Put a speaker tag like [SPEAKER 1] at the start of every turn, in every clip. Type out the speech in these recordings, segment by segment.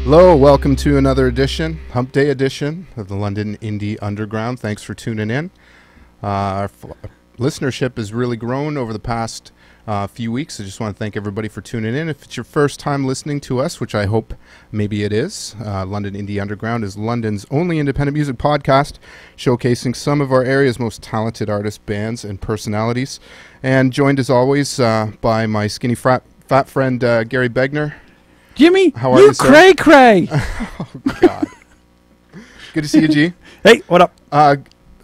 [SPEAKER 1] Hello, welcome to another edition, Hump Day edition of the London Indie Underground. Thanks for tuning in. Our listenership has really grown over the past few weeks. I just want to thank everybody for tuning in. If it's your first time listening to us, which I hope maybe it is, London Indie Underground is London's only independent music podcast, showcasing some of our area's most talented artists, bands, and personalities. And joined as always by my skinny fat friend Gary Begner.
[SPEAKER 2] Jimmy,
[SPEAKER 1] how are you, sir?
[SPEAKER 2] Cray.
[SPEAKER 1] Oh, God. Good to see you, G.
[SPEAKER 2] Hey, what up?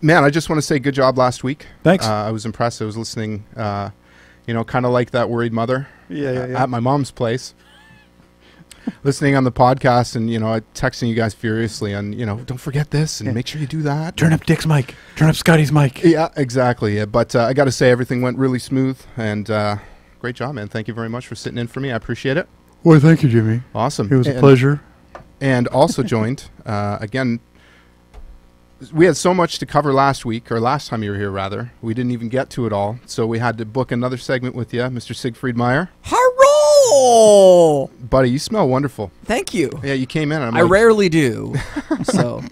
[SPEAKER 1] Man, I just want to say good job last week.
[SPEAKER 2] Thanks.
[SPEAKER 1] I was impressed. I was listening, kind of like that worried mother at my mom's place. Listening on the podcast and, texting you guys furiously and, don't forget this and make sure you do that.
[SPEAKER 2] Turn up Dick's mic. Turn up Scotty's mic.
[SPEAKER 1] Yeah, exactly. Yeah, but I got to say everything went really smooth and great job, man. Thank you very much for sitting in for me. I appreciate it.
[SPEAKER 2] Well, thank you, Jimmy.
[SPEAKER 1] Awesome.
[SPEAKER 2] It was a pleasure.
[SPEAKER 1] And also joined, again, we had so much to cover last week, or last time you were here, rather. We didn't even get to it all. So we had to book another segment with you, Mr. Siegfried Meyer.
[SPEAKER 3] Hello!
[SPEAKER 1] Buddy, you smell wonderful.
[SPEAKER 3] Thank you.
[SPEAKER 1] Yeah, you came in. And
[SPEAKER 3] I rarely do.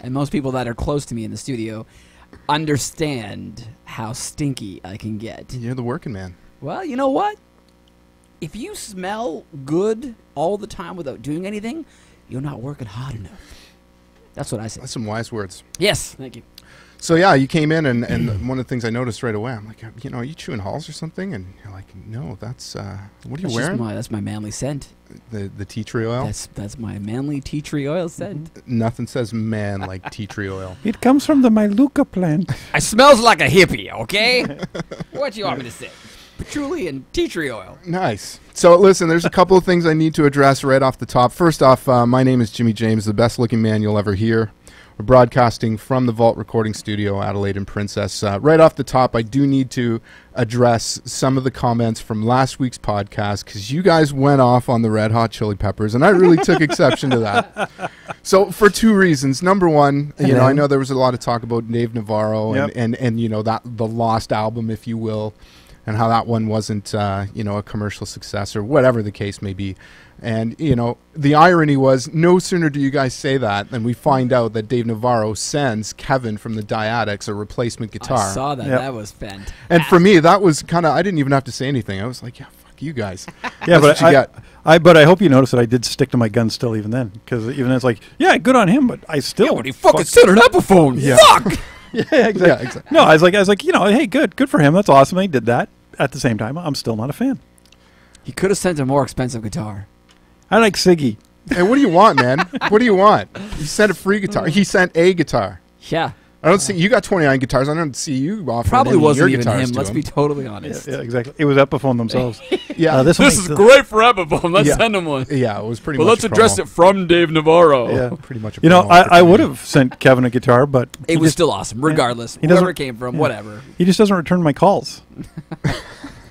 [SPEAKER 3] And most people that are close to me in the studio understand how stinky I can get.
[SPEAKER 1] You're the working man.
[SPEAKER 3] Well, you know what? If you smell good all the time without doing anything, you're not working hard enough. That's what I say.
[SPEAKER 1] That's some wise words.
[SPEAKER 3] Yes, thank you.
[SPEAKER 1] So, yeah, you came in, and one of the things I noticed right away, I'm like, are you chewing halls or something? And you're like, no, that's, what are you wearing?
[SPEAKER 3] That's my manly scent.
[SPEAKER 1] The tea tree oil?
[SPEAKER 3] That's my manly tea tree oil scent.
[SPEAKER 1] Nothing says man like tea tree oil.
[SPEAKER 2] It comes from the Myluca plant.
[SPEAKER 3] I smells like a hippie, okay? What do you want me to say? Patchouli and tea tree oil.
[SPEAKER 1] Nice. So, listen, there's a couple of things I need to address right off the top. First off, my name is Jimi James, the best-looking man you'll ever hear. We're broadcasting from the Vault Recording Studio, Adelaide and Princess. Right off the top, I do need to address some of the comments from last week's podcast because you guys went off on the Red Hot Chili Peppers, and I really took exception to that. So, for two reasons. Number one, I know there was a lot of talk about Dave Navarro and that the lost album, if you will, and how that one wasn't, a commercial success or whatever the case may be. And, the irony was no sooner do you guys say that than we find out that Dave Navarro sends Kevin from the Diadex a replacement guitar.
[SPEAKER 3] I saw that. Yep. That was fantastic.
[SPEAKER 1] And for me, that was I didn't even have to say anything. I was like, yeah, fuck you guys.
[SPEAKER 2] Yeah, but I hope you noticed that I did stick to my guns still even then. Because even it's like, yeah, good on him, but I still...
[SPEAKER 3] Yeah, but he fucking sent an Epiphone.
[SPEAKER 1] Yeah.
[SPEAKER 3] Fuck!
[SPEAKER 1] Yeah, exactly.
[SPEAKER 2] No, I was like, hey, good for him. That's awesome. He did that. At the same time, I'm still not a fan.
[SPEAKER 3] He could have sent a more expensive guitar.
[SPEAKER 2] I like Siggy.
[SPEAKER 1] Hey, what do you want, man? What do you want? He sent a free guitar. He sent a guitar.
[SPEAKER 3] Yeah.
[SPEAKER 1] I don't see you got 29 guitars. I don't see you offering
[SPEAKER 3] probably
[SPEAKER 1] any
[SPEAKER 3] wasn't
[SPEAKER 1] of your
[SPEAKER 3] even
[SPEAKER 1] guitars
[SPEAKER 3] him.
[SPEAKER 1] to
[SPEAKER 3] Let's be totally honest.
[SPEAKER 2] Yeah, exactly. It was Epiphone themselves.
[SPEAKER 1] Yeah,
[SPEAKER 3] this is great for Epiphone. Let's send him one.
[SPEAKER 1] Yeah, it was pretty.
[SPEAKER 3] But
[SPEAKER 1] much
[SPEAKER 3] let's address it from Dave Navarro.
[SPEAKER 2] Yeah,
[SPEAKER 1] pretty much.
[SPEAKER 2] I would have sent Kevin a guitar, but
[SPEAKER 3] it was still awesome, regardless.
[SPEAKER 2] Yeah.
[SPEAKER 3] Whoever it came from, whatever.
[SPEAKER 2] He just doesn't return my calls.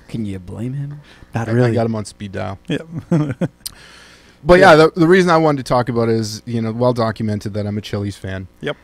[SPEAKER 3] Can you blame him?
[SPEAKER 2] Not really.
[SPEAKER 1] I got him on speed dial.
[SPEAKER 2] Yeah.
[SPEAKER 1] But the reason I wanted to talk about it is, well documented that I'm a Chili's fan.
[SPEAKER 2] Yep.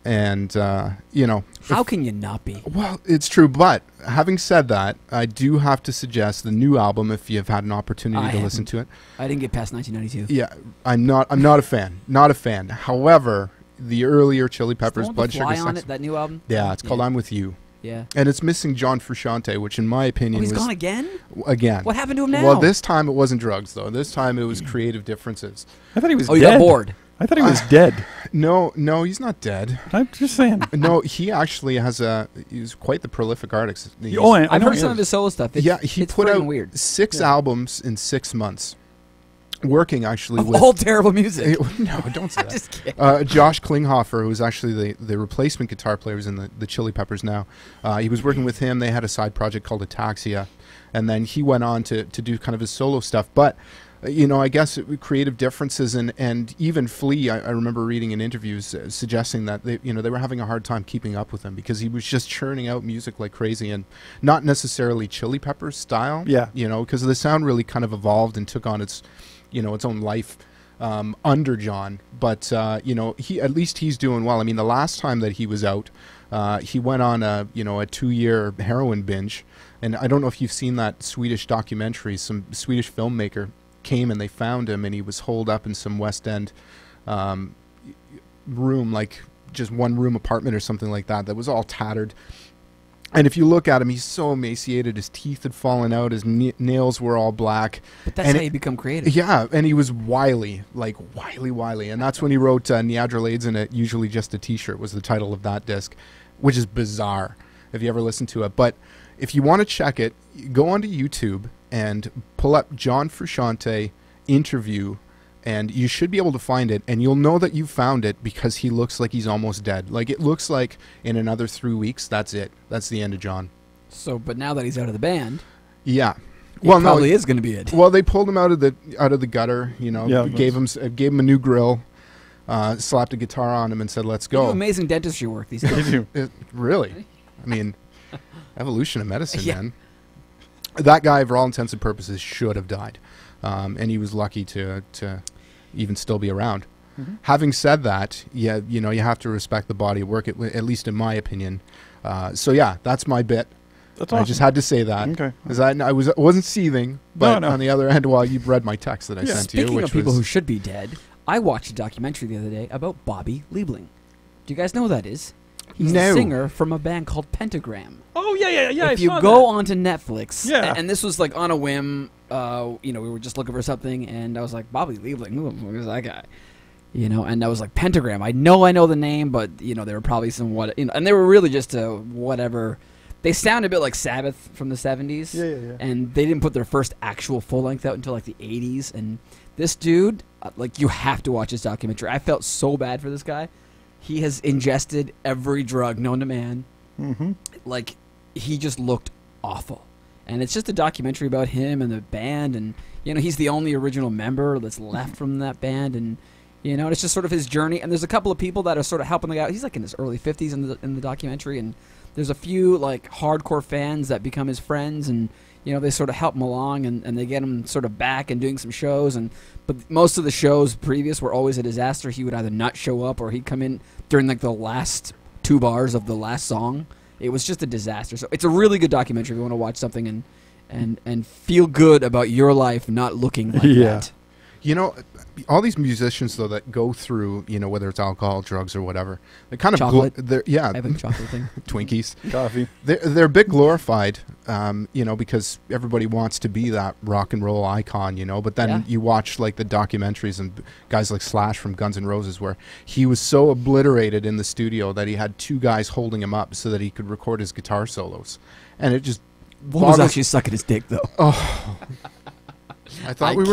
[SPEAKER 1] And,
[SPEAKER 3] how can you not be?
[SPEAKER 1] Well, it's true. But having said that, I do have to suggest the new album, if you've had an opportunity to listen to it.
[SPEAKER 3] I didn't get past 1992.
[SPEAKER 1] Yeah, I'm not a fan. Not a fan. However, the earlier Chili Peppers, Blood Sugar Sex...
[SPEAKER 3] on it, that new album?
[SPEAKER 1] Yeah, it's called I'm With You.
[SPEAKER 3] Yeah.
[SPEAKER 1] And it's missing John Frusciante, which in my opinion
[SPEAKER 3] he's gone again?
[SPEAKER 1] Again.
[SPEAKER 3] What happened to him now?
[SPEAKER 1] Well, this time it wasn't drugs, though. This time it was creative differences.
[SPEAKER 2] I thought he was dead.
[SPEAKER 3] Oh, you got bored.
[SPEAKER 2] I thought he was dead.
[SPEAKER 1] No, he's not dead.
[SPEAKER 2] I'm just saying.
[SPEAKER 1] No, he actually he's quite the prolific artist.
[SPEAKER 3] I've heard some of his solo stuff.
[SPEAKER 1] He put out
[SPEAKER 3] weird.
[SPEAKER 1] 6 albums in 6 months. Working actually with
[SPEAKER 3] all terrible music.
[SPEAKER 1] No, don't say that.
[SPEAKER 3] Just kidding.
[SPEAKER 1] Josh Klinghoffer, who's actually the replacement guitar player, who's in the Chili Peppers now. He was working with him. They had a side project called Ataxia, and then he went on to do kind of his solo stuff. But I guess creative differences and even Flea. I remember reading in interviews suggesting that they were having a hard time keeping up with him because he was just churning out music like crazy and not necessarily Chili Peppers style.
[SPEAKER 2] Yeah.
[SPEAKER 1] Because the sound really kind of evolved and took on its own life under John. But, he at least he's doing well. I mean, the last time that he was out, he went on a 2-year heroin binge. And I don't know if you've seen that Swedish documentary, some Swedish filmmaker came and they found him, and he was holed up in some West End room, like just one room apartment or something like that was all tattered. And if you look at him, he's so emaciated. His teeth had fallen out. His nails were all black.
[SPEAKER 3] But that's how you become creative.
[SPEAKER 1] Yeah, and he was wily, like wily. And that's when he wrote Neadralades in It, Usually Just a T-Shirt was the title of that disc, which is bizarre if you ever listen to it. But if you want to check it, go onto YouTube and pull up John Frusciante interview, and you should be able to find it, and you'll know that you found it because he looks like he's almost dead. Like, it looks like in another 3 weeks, that's it. That's the end of John.
[SPEAKER 3] So, but now that he's out of the band,
[SPEAKER 1] yeah,
[SPEAKER 3] well, probably is going to be it.
[SPEAKER 1] Well, they pulled him out of the gutter. You know, gave him a new grill, slapped a guitar on him, and said, "Let's go."
[SPEAKER 3] They do amazing dentistry work these days.
[SPEAKER 1] Really, I mean, evolution of medicine, man. That guy, for all intents and purposes, should have died, and he was lucky to even still be around. Mm-hmm. Having said that, you have to respect the body of work, at least in my opinion. So yeah, that's my bit.
[SPEAKER 2] That's awesome.
[SPEAKER 1] I just had to say that.
[SPEAKER 2] Okay.
[SPEAKER 1] Because I wasn't seething, but
[SPEAKER 2] no.
[SPEAKER 1] On the other end, while you've read my text that I sent to you,
[SPEAKER 3] Speaking of people who should be dead, I watched a documentary the other day about Bobby Liebling. Do you guys know who that is? He's the singer from a band called Pentagram.
[SPEAKER 2] Oh, yeah.
[SPEAKER 3] If you go onto Netflix, and this was like on a whim, we were just looking for something, and I was like, Bobby Liebling, who's that guy? And I was like, Pentagram. I know the name, but, they were probably and they were really just whatever. They sound a bit like Sabbath from the 70s.
[SPEAKER 2] Yeah.
[SPEAKER 3] And they didn't put their first actual full length out until like the 80s. And this dude, you have to watch this documentary. I felt so bad for this guy. He has ingested every drug known to man.
[SPEAKER 2] Mm-hmm.
[SPEAKER 3] Like, he just looked awful. And it's just a documentary about him and the band. And, he's the only original member that's left from that band. And, it's just sort of his journey. And there's a couple of people that are sort of helping the guy. He's like in his early 50s in the documentary. And there's a few like hardcore fans that become his friends, and they sort of help him along, and they get him sort of back and doing some shows. But most of the shows previous were always a disaster. He would either not show up, or he'd come in during like the last 2 bars of the last song. It was just a disaster. So it's a really good documentary if you want to watch something and feel good about your life not looking like that.
[SPEAKER 1] All these musicians, though, that go through, whether it's alcohol, drugs, or whatever, they kind of
[SPEAKER 3] chocolate.
[SPEAKER 1] I
[SPEAKER 3] have a chocolate thing.
[SPEAKER 1] Twinkies,
[SPEAKER 2] coffee.
[SPEAKER 1] They're a bit glorified, because everybody wants to be that rock and roll icon, But then you watch like the documentaries and guys like Slash from Guns N' Roses, where he was so obliterated in the studio that he had 2 guys holding him up so that he could record his guitar solos, and it just
[SPEAKER 3] was actually sucking his dick, though.
[SPEAKER 1] Oh. I thought we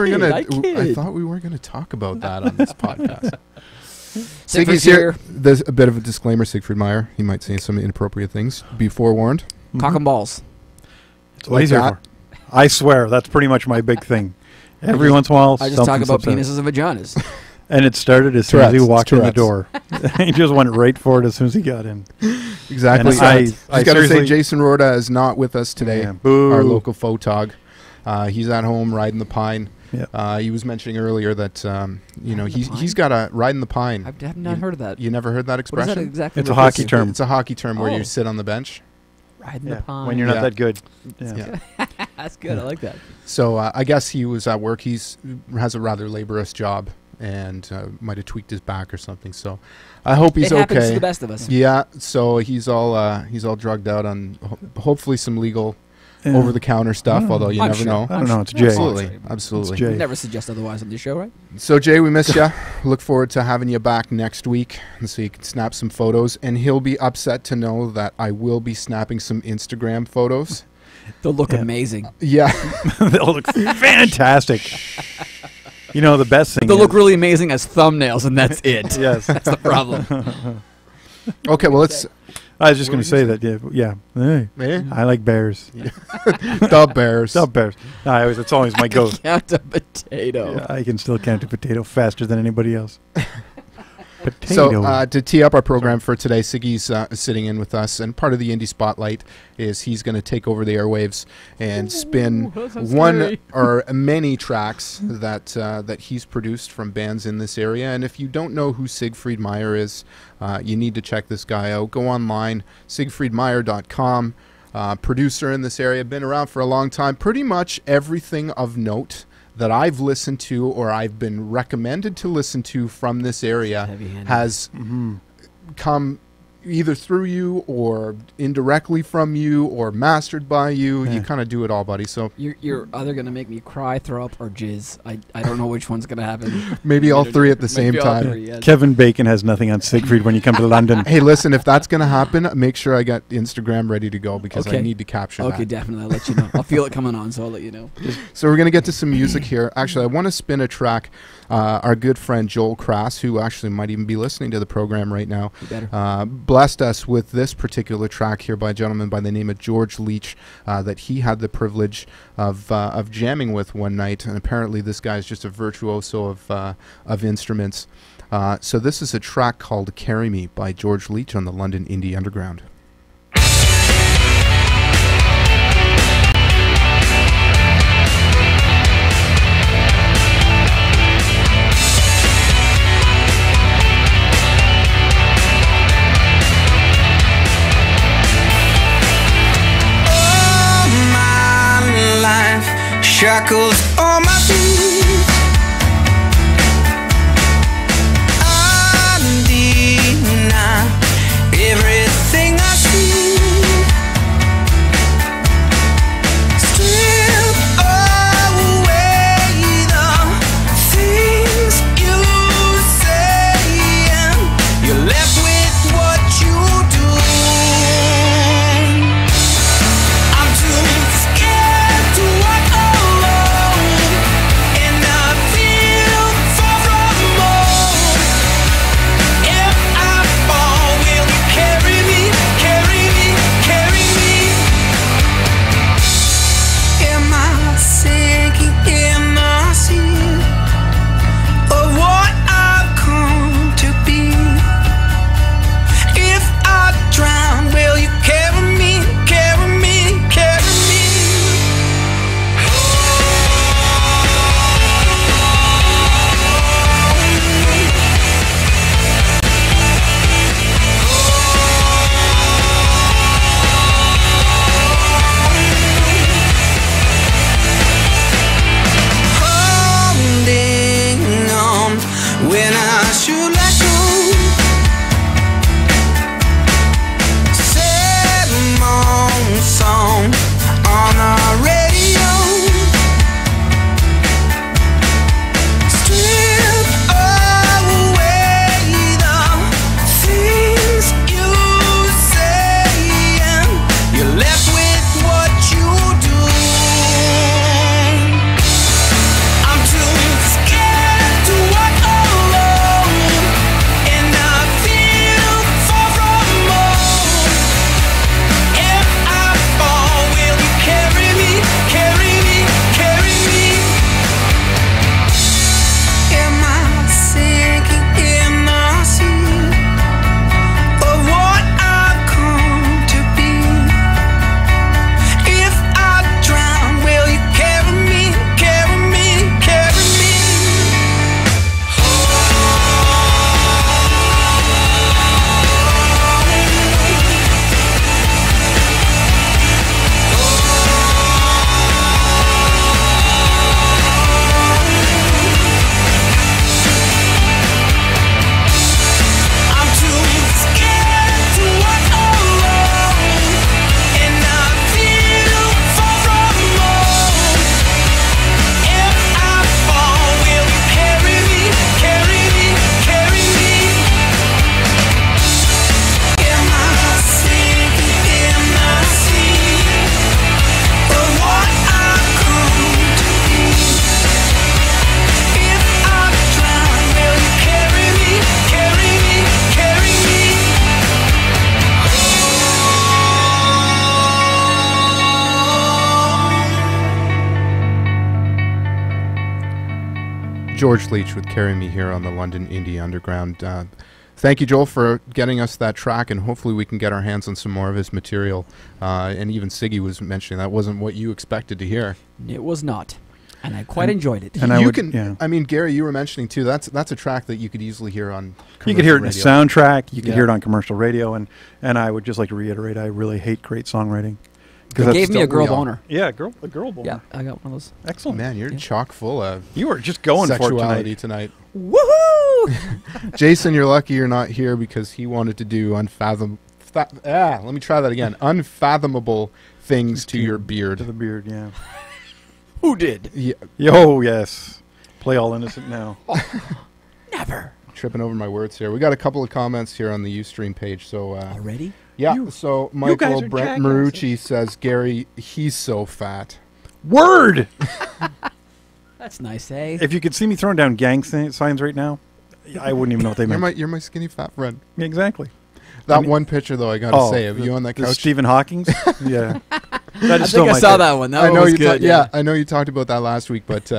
[SPEAKER 1] were gonna talk about that on this podcast. Siggy's here. There's a bit of a disclaimer, Siegfried Meyer. He might say some inappropriate things. Be forewarned.
[SPEAKER 3] Cock and balls.
[SPEAKER 2] That's what he's here for. I swear, that's pretty much my big thing. Every once in a while,
[SPEAKER 3] I just talk about penises and vaginas.
[SPEAKER 2] And it started as soon as he walked in the door. He just went right for it as soon as he got in.
[SPEAKER 1] Exactly. I got to say, Jason Rorda is not with us today.
[SPEAKER 2] Yeah, boo.
[SPEAKER 1] Our local photog. He's at home riding the pine.
[SPEAKER 2] Yep.
[SPEAKER 1] He was mentioning earlier that he's got a ride in the pine.
[SPEAKER 3] I have not heard of that.
[SPEAKER 1] You never heard that expression?
[SPEAKER 3] What is that exactly?
[SPEAKER 2] It's a hockey term.
[SPEAKER 1] It's a hockey term where you sit on the bench.
[SPEAKER 3] Riding the pine.
[SPEAKER 2] When you're not that good.
[SPEAKER 3] Yeah. That's good. I like that.
[SPEAKER 1] So I guess he was at work. He has a rather laborious job and might have tweaked his back or something. So I hope he's okay. It happens
[SPEAKER 3] to the best of us.
[SPEAKER 1] Yeah. So he's all drugged out on hopefully some legal over-the-counter stuff, although you never know.
[SPEAKER 2] I don't know. It's Jay.
[SPEAKER 1] Absolutely.
[SPEAKER 2] It's Jay.
[SPEAKER 3] Never suggest otherwise on the show, right?
[SPEAKER 1] So, Jay, we miss you. Look forward to having you back next week so you can snap some photos. And he'll be upset to know that I will be snapping some Instagram photos.
[SPEAKER 3] They'll look amazing.
[SPEAKER 1] Yeah.
[SPEAKER 2] They'll look fantastic. The best thing
[SPEAKER 3] They'll look really amazing as thumbnails, and that's it.
[SPEAKER 2] Yes.
[SPEAKER 3] That's the problem.
[SPEAKER 1] Okay, well, let's...
[SPEAKER 2] I was just going to say that, yeah. Hey, I like bears.
[SPEAKER 1] The bears.
[SPEAKER 2] The bears. It's always my go.
[SPEAKER 3] Count a potato.
[SPEAKER 2] Yeah, I can still count a potato faster than anybody else.
[SPEAKER 1] Potato. So to tee up our program for today, Siggy's sitting in with us, and part of the Indie Spotlight is he's going to take over the airwaves and spin one or many tracks that he's produced from bands in this area. And if you don't know who Siegfried Meyer is, you need to check this guy out. Go online, siegfriedmeyer.com. Producer in this area, been around for a long time. Pretty much everything of note that I've listened to or I've been recommended to listen to from this area has come either through you or indirectly from you or mastered by you. You kind of do it all, buddy. So
[SPEAKER 3] you're either going to make me cry, throw up, or jizz. I don't know which one's going to happen.
[SPEAKER 1] Maybe all three at the same time.
[SPEAKER 3] Three, yes.
[SPEAKER 2] Kevin Bacon has nothing on Siegfried when you come to London.
[SPEAKER 1] Hey, listen, if that's going to happen, make sure I got Instagram ready to go because I need to capture that.
[SPEAKER 3] Okay, definitely. I'll let you know. I'll feel it coming on, so I'll let you know.
[SPEAKER 1] So we're going to get to some music here. Actually, I want to spin a track. Our good friend Joel Crass, who actually might even be listening to the program right now, blessed us with this particular track here by a gentleman by the name of George Leach that he had the privilege of jamming with one night. And apparently this guy is just a virtuoso of instruments. So this is a track called Carry Me by George Leach on the London Indie Underground.
[SPEAKER 4] Shackles on my feet, I deny everything I see. Strip away the things you say, and you're left with what you do. I'm too scared to walk alone, and I feel far from home. If I fall, will you carry me, carry me, carry me? Am I sinking in the sea of what I've come to be? If I drown, will you carry me, carry me, carry me? Holding on when I should let go. Sermon song on the radio. Strip away the things you say, and you're left with what you do. I'm too scared to walk alone, and I feel far from home. If I fall, will you carry me, carry me, carry me? Am I sinking in the sea of what I've come to be? If I drown, will you carry me, carry me, carry me? I'm too scared to walk alone, and I feel far from home. If I fall, will you carry me, carry me, carry me? Am I sinking in the sea of what I've come to be? If I drown, will you carry me, carry me, carry me?
[SPEAKER 1] George Leach with Carry Me here on the London Indie Underground. Thank you, Joel, for getting us that track, and hopefully we can get our hands on some more of his material. And even Siggy was mentioning that wasn't what you expected to hear.
[SPEAKER 3] It was not, and I quite enjoyed it.
[SPEAKER 2] And
[SPEAKER 1] I mean, Gary, you were mentioning too. That's a track that you could easily hear on.
[SPEAKER 2] You could hear it in a
[SPEAKER 1] radio.
[SPEAKER 2] soundtrack. You could hear it on commercial radio. And I would just like to reiterate, I really hate great songwriting. 'Cause
[SPEAKER 3] It
[SPEAKER 2] that's
[SPEAKER 3] gave me
[SPEAKER 1] still
[SPEAKER 3] a girl
[SPEAKER 1] we all.
[SPEAKER 3] boner.
[SPEAKER 2] Yeah, a girl boner.
[SPEAKER 3] Yeah, I got one of those.
[SPEAKER 2] Excellent.
[SPEAKER 1] Man, you're
[SPEAKER 3] Yeah.
[SPEAKER 1] chock full of
[SPEAKER 2] You are just going for it
[SPEAKER 1] sexuality
[SPEAKER 2] tonight.
[SPEAKER 1] tonight.
[SPEAKER 3] Woohoo!
[SPEAKER 1] Jason, you're lucky you're not here because he wanted to do let me try that again. Unfathomable things to your
[SPEAKER 2] To
[SPEAKER 1] beard.
[SPEAKER 2] the beard, yeah.
[SPEAKER 3] Who did?
[SPEAKER 1] Yeah,
[SPEAKER 2] Yo, yes. Play all innocent now.
[SPEAKER 3] Never.
[SPEAKER 1] tripping over my words here. We got a couple of comments here on the Ustream page. So
[SPEAKER 3] Already?
[SPEAKER 1] yeah.
[SPEAKER 2] You-
[SPEAKER 1] So
[SPEAKER 2] guys
[SPEAKER 1] Michael
[SPEAKER 2] are
[SPEAKER 1] Brent
[SPEAKER 2] jackasses.
[SPEAKER 1] Marucci says, Gary, he's so fat.
[SPEAKER 2] Word!
[SPEAKER 3] That's nice, eh?
[SPEAKER 2] If you could see me throwing down gang signs right now, I wouldn't even know what they meant.
[SPEAKER 1] You're my skinny fat friend.
[SPEAKER 2] Exactly.
[SPEAKER 1] That
[SPEAKER 2] I mean-
[SPEAKER 1] one picture though, I gotta say, of you on that
[SPEAKER 2] the
[SPEAKER 1] couch.
[SPEAKER 2] Stephen Hawking's? Yeah. That
[SPEAKER 3] I
[SPEAKER 2] is still
[SPEAKER 3] think I
[SPEAKER 2] my
[SPEAKER 3] saw
[SPEAKER 2] favorite.
[SPEAKER 3] that one. That
[SPEAKER 1] I
[SPEAKER 3] one
[SPEAKER 1] know
[SPEAKER 3] was
[SPEAKER 1] you.
[SPEAKER 3] good.
[SPEAKER 1] I know you talked about that last week, but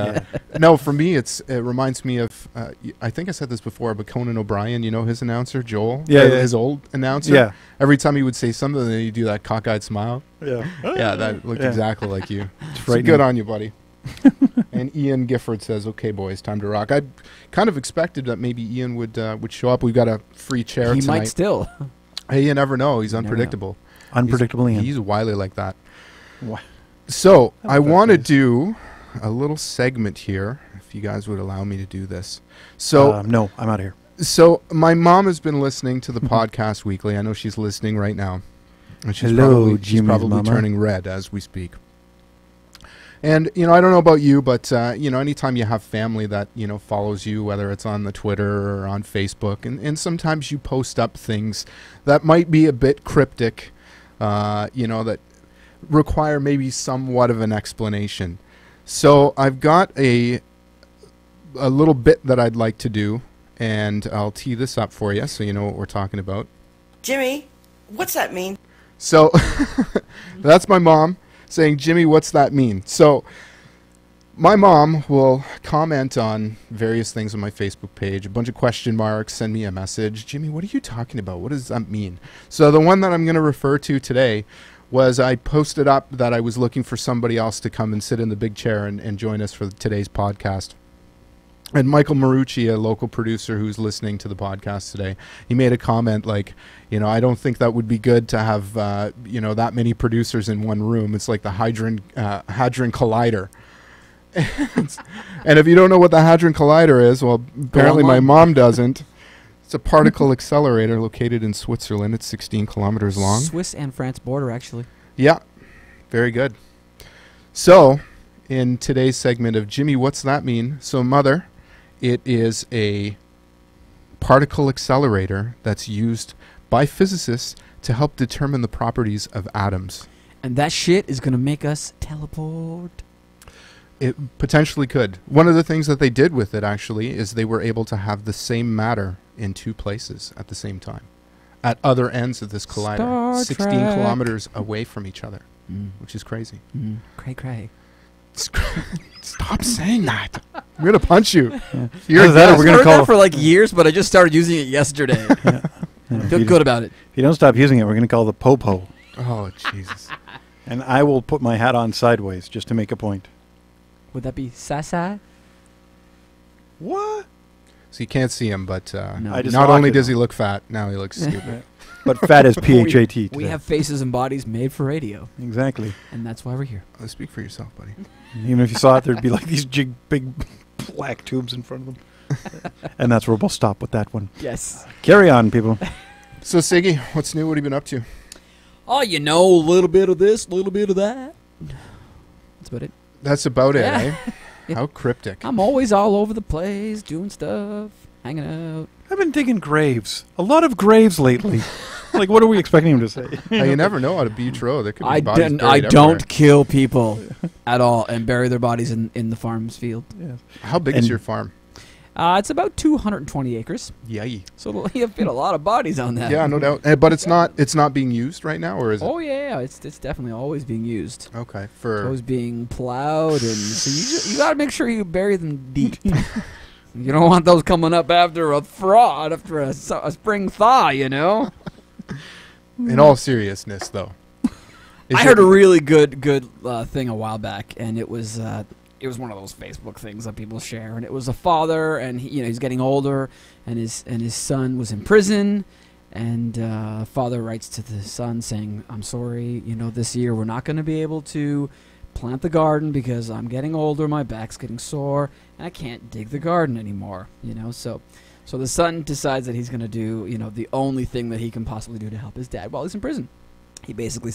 [SPEAKER 1] no, for me, it reminds me of. I think I said this before, but Conan O'Brien. You know his announcer, Joel.
[SPEAKER 2] Yeah, yeah.
[SPEAKER 1] His old announcer.
[SPEAKER 2] Yeah.
[SPEAKER 1] Every time he would say something, then he'd do that cockeyed smile.
[SPEAKER 2] Yeah.
[SPEAKER 1] Yeah, that looked
[SPEAKER 2] Yeah.
[SPEAKER 1] exactly like you.
[SPEAKER 2] It's
[SPEAKER 1] So
[SPEAKER 2] frightening.
[SPEAKER 1] good on you, buddy. And Ian Gifford says, "Okay, boys, time to rock." I kind of expected that maybe Ian would show up. We've got a free chair
[SPEAKER 3] He
[SPEAKER 1] tonight.
[SPEAKER 3] might still.
[SPEAKER 1] Hey, you never know. He's
[SPEAKER 3] You never know.
[SPEAKER 1] unpredictable.
[SPEAKER 2] Unpredictable Ian.
[SPEAKER 1] He's wily like that.
[SPEAKER 2] Wha-
[SPEAKER 1] So
[SPEAKER 2] How
[SPEAKER 1] I
[SPEAKER 2] about
[SPEAKER 1] want to
[SPEAKER 2] this?
[SPEAKER 1] do a little segment here, if you guys would allow me to do this. So,
[SPEAKER 2] no, I'm out of here.
[SPEAKER 1] so my mom has been listening to the podcast weekly. I know she's listening right now, and she's
[SPEAKER 2] Hello,
[SPEAKER 1] she's
[SPEAKER 2] Jimmy's
[SPEAKER 1] probably
[SPEAKER 2] mama.
[SPEAKER 1] turning red as we speak. And I don't know about you, but anytime you have family that follows you, whether it's on the Twitter or on Facebook, and sometimes you post up things that might be a bit cryptic, that require maybe somewhat of an explanation. So I've got a little bit that I'd like to do, and I'll tee this up for you so you know what we're talking about.
[SPEAKER 5] Jimmy, what's that mean?
[SPEAKER 1] So that's my mom saying, Jimmy, what's that mean? So my mom will comment on various things on my Facebook page, a bunch of question marks, send me a message. Jimmy, what are you talking about? What does that mean? So the one that I'm going to refer to today was I posted up that I was looking for somebody else to come and sit in the big chair and join us for today's podcast. And Michael Marucci, a local producer who's listening to the podcast today, he made a comment like, I don't think that would be good to have, that many producers in one room. It's like the Hadron Collider. And if you don't know what the Hadron Collider is, well, apparently my mom doesn't. It's a particle accelerator located in Switzerland. It's 16 kilometers long.
[SPEAKER 3] Swiss and France border, actually.
[SPEAKER 1] Yeah, very good. So, in today's segment of Jimmy, what's that mean? So, Mother, it is a particle accelerator that's used by physicists to help determine the properties of atoms.
[SPEAKER 3] And that shit is going to make us teleport.
[SPEAKER 1] It potentially could. One of the things that they did with it, actually, is they were able to have the same matter in two places at the same time, at other ends of this collider,
[SPEAKER 3] Star
[SPEAKER 1] 16
[SPEAKER 3] Trek.
[SPEAKER 1] kilometers away from each other,
[SPEAKER 3] Mm.
[SPEAKER 1] which is crazy.
[SPEAKER 3] Cray cray.
[SPEAKER 1] Stop saying that. I'm going to punch you.
[SPEAKER 2] Yeah.
[SPEAKER 1] You're
[SPEAKER 2] Either that or
[SPEAKER 1] guest.
[SPEAKER 2] we're gonna
[SPEAKER 3] I've heard
[SPEAKER 2] call-
[SPEAKER 3] that for like years, but I just started using it yesterday.
[SPEAKER 2] Yeah,
[SPEAKER 3] Feel good about it.
[SPEAKER 2] If you don't stop using it, we're going to call the Popo.
[SPEAKER 1] Oh, Jesus.
[SPEAKER 2] And I will put my hat on sideways just to make a point.
[SPEAKER 3] Would that be Sasa?
[SPEAKER 2] What?
[SPEAKER 1] So you can't see him, but
[SPEAKER 3] No.
[SPEAKER 2] I just
[SPEAKER 1] not only
[SPEAKER 2] locked it.
[SPEAKER 1] does he look fat, now he looks stupid.
[SPEAKER 2] But fat is P-H-A-T.
[SPEAKER 3] We
[SPEAKER 2] today.
[SPEAKER 3] have faces and bodies made for radio,
[SPEAKER 2] Exactly.
[SPEAKER 3] and that's why we're here.
[SPEAKER 1] Speak for yourself, buddy.
[SPEAKER 2] Even if you saw it, there'd be like these big black tubes in front of them. And that's where we'll stop with that one.
[SPEAKER 3] Yes.
[SPEAKER 2] Carry on, people.
[SPEAKER 1] So, Siggy, what's new? What have you been up to?
[SPEAKER 3] Oh, a little bit of this, a little bit of that. That's about it.
[SPEAKER 1] That's about it,
[SPEAKER 3] Yeah.
[SPEAKER 1] eh? How cryptic.
[SPEAKER 3] I'm always all over the place, doing stuff, hanging out.
[SPEAKER 2] I've been digging graves. A lot of graves lately. Like, what are we expecting him to say?
[SPEAKER 1] You never know out of Beach Road. There could be
[SPEAKER 3] I
[SPEAKER 1] bodies
[SPEAKER 3] don't
[SPEAKER 1] buried
[SPEAKER 3] don't kill people at all and bury their bodies in the farm's field.
[SPEAKER 2] Yes.
[SPEAKER 1] everywhere. How big
[SPEAKER 2] And-
[SPEAKER 1] is your farm?
[SPEAKER 3] It's about 220 acres,
[SPEAKER 1] Yay.
[SPEAKER 3] so you fit a lot of bodies on that.
[SPEAKER 1] Yeah, no doubt. But it's not being used right now, or is it?
[SPEAKER 3] Oh yeah, it's definitely always being used.
[SPEAKER 1] Okay.
[SPEAKER 3] It's
[SPEAKER 1] For
[SPEAKER 3] always being plowed, and so you got to make sure you bury them deep. You don't want those coming up after a fraud, after a spring thaw.
[SPEAKER 1] in all seriousness, though.
[SPEAKER 3] I heard a really good thing a while back, and it was one of those Facebook things that people share, and it was a father, and he's getting older, and his son was in prison, And father writes to the son saying, I'm sorry, this year we're not going to be able to plant the garden because I'm getting older, my back's getting sore, and I can't dig the garden anymore, So the son decides that he's going to do, the only thing that he can possibly do to help his dad while he's in prison. He basically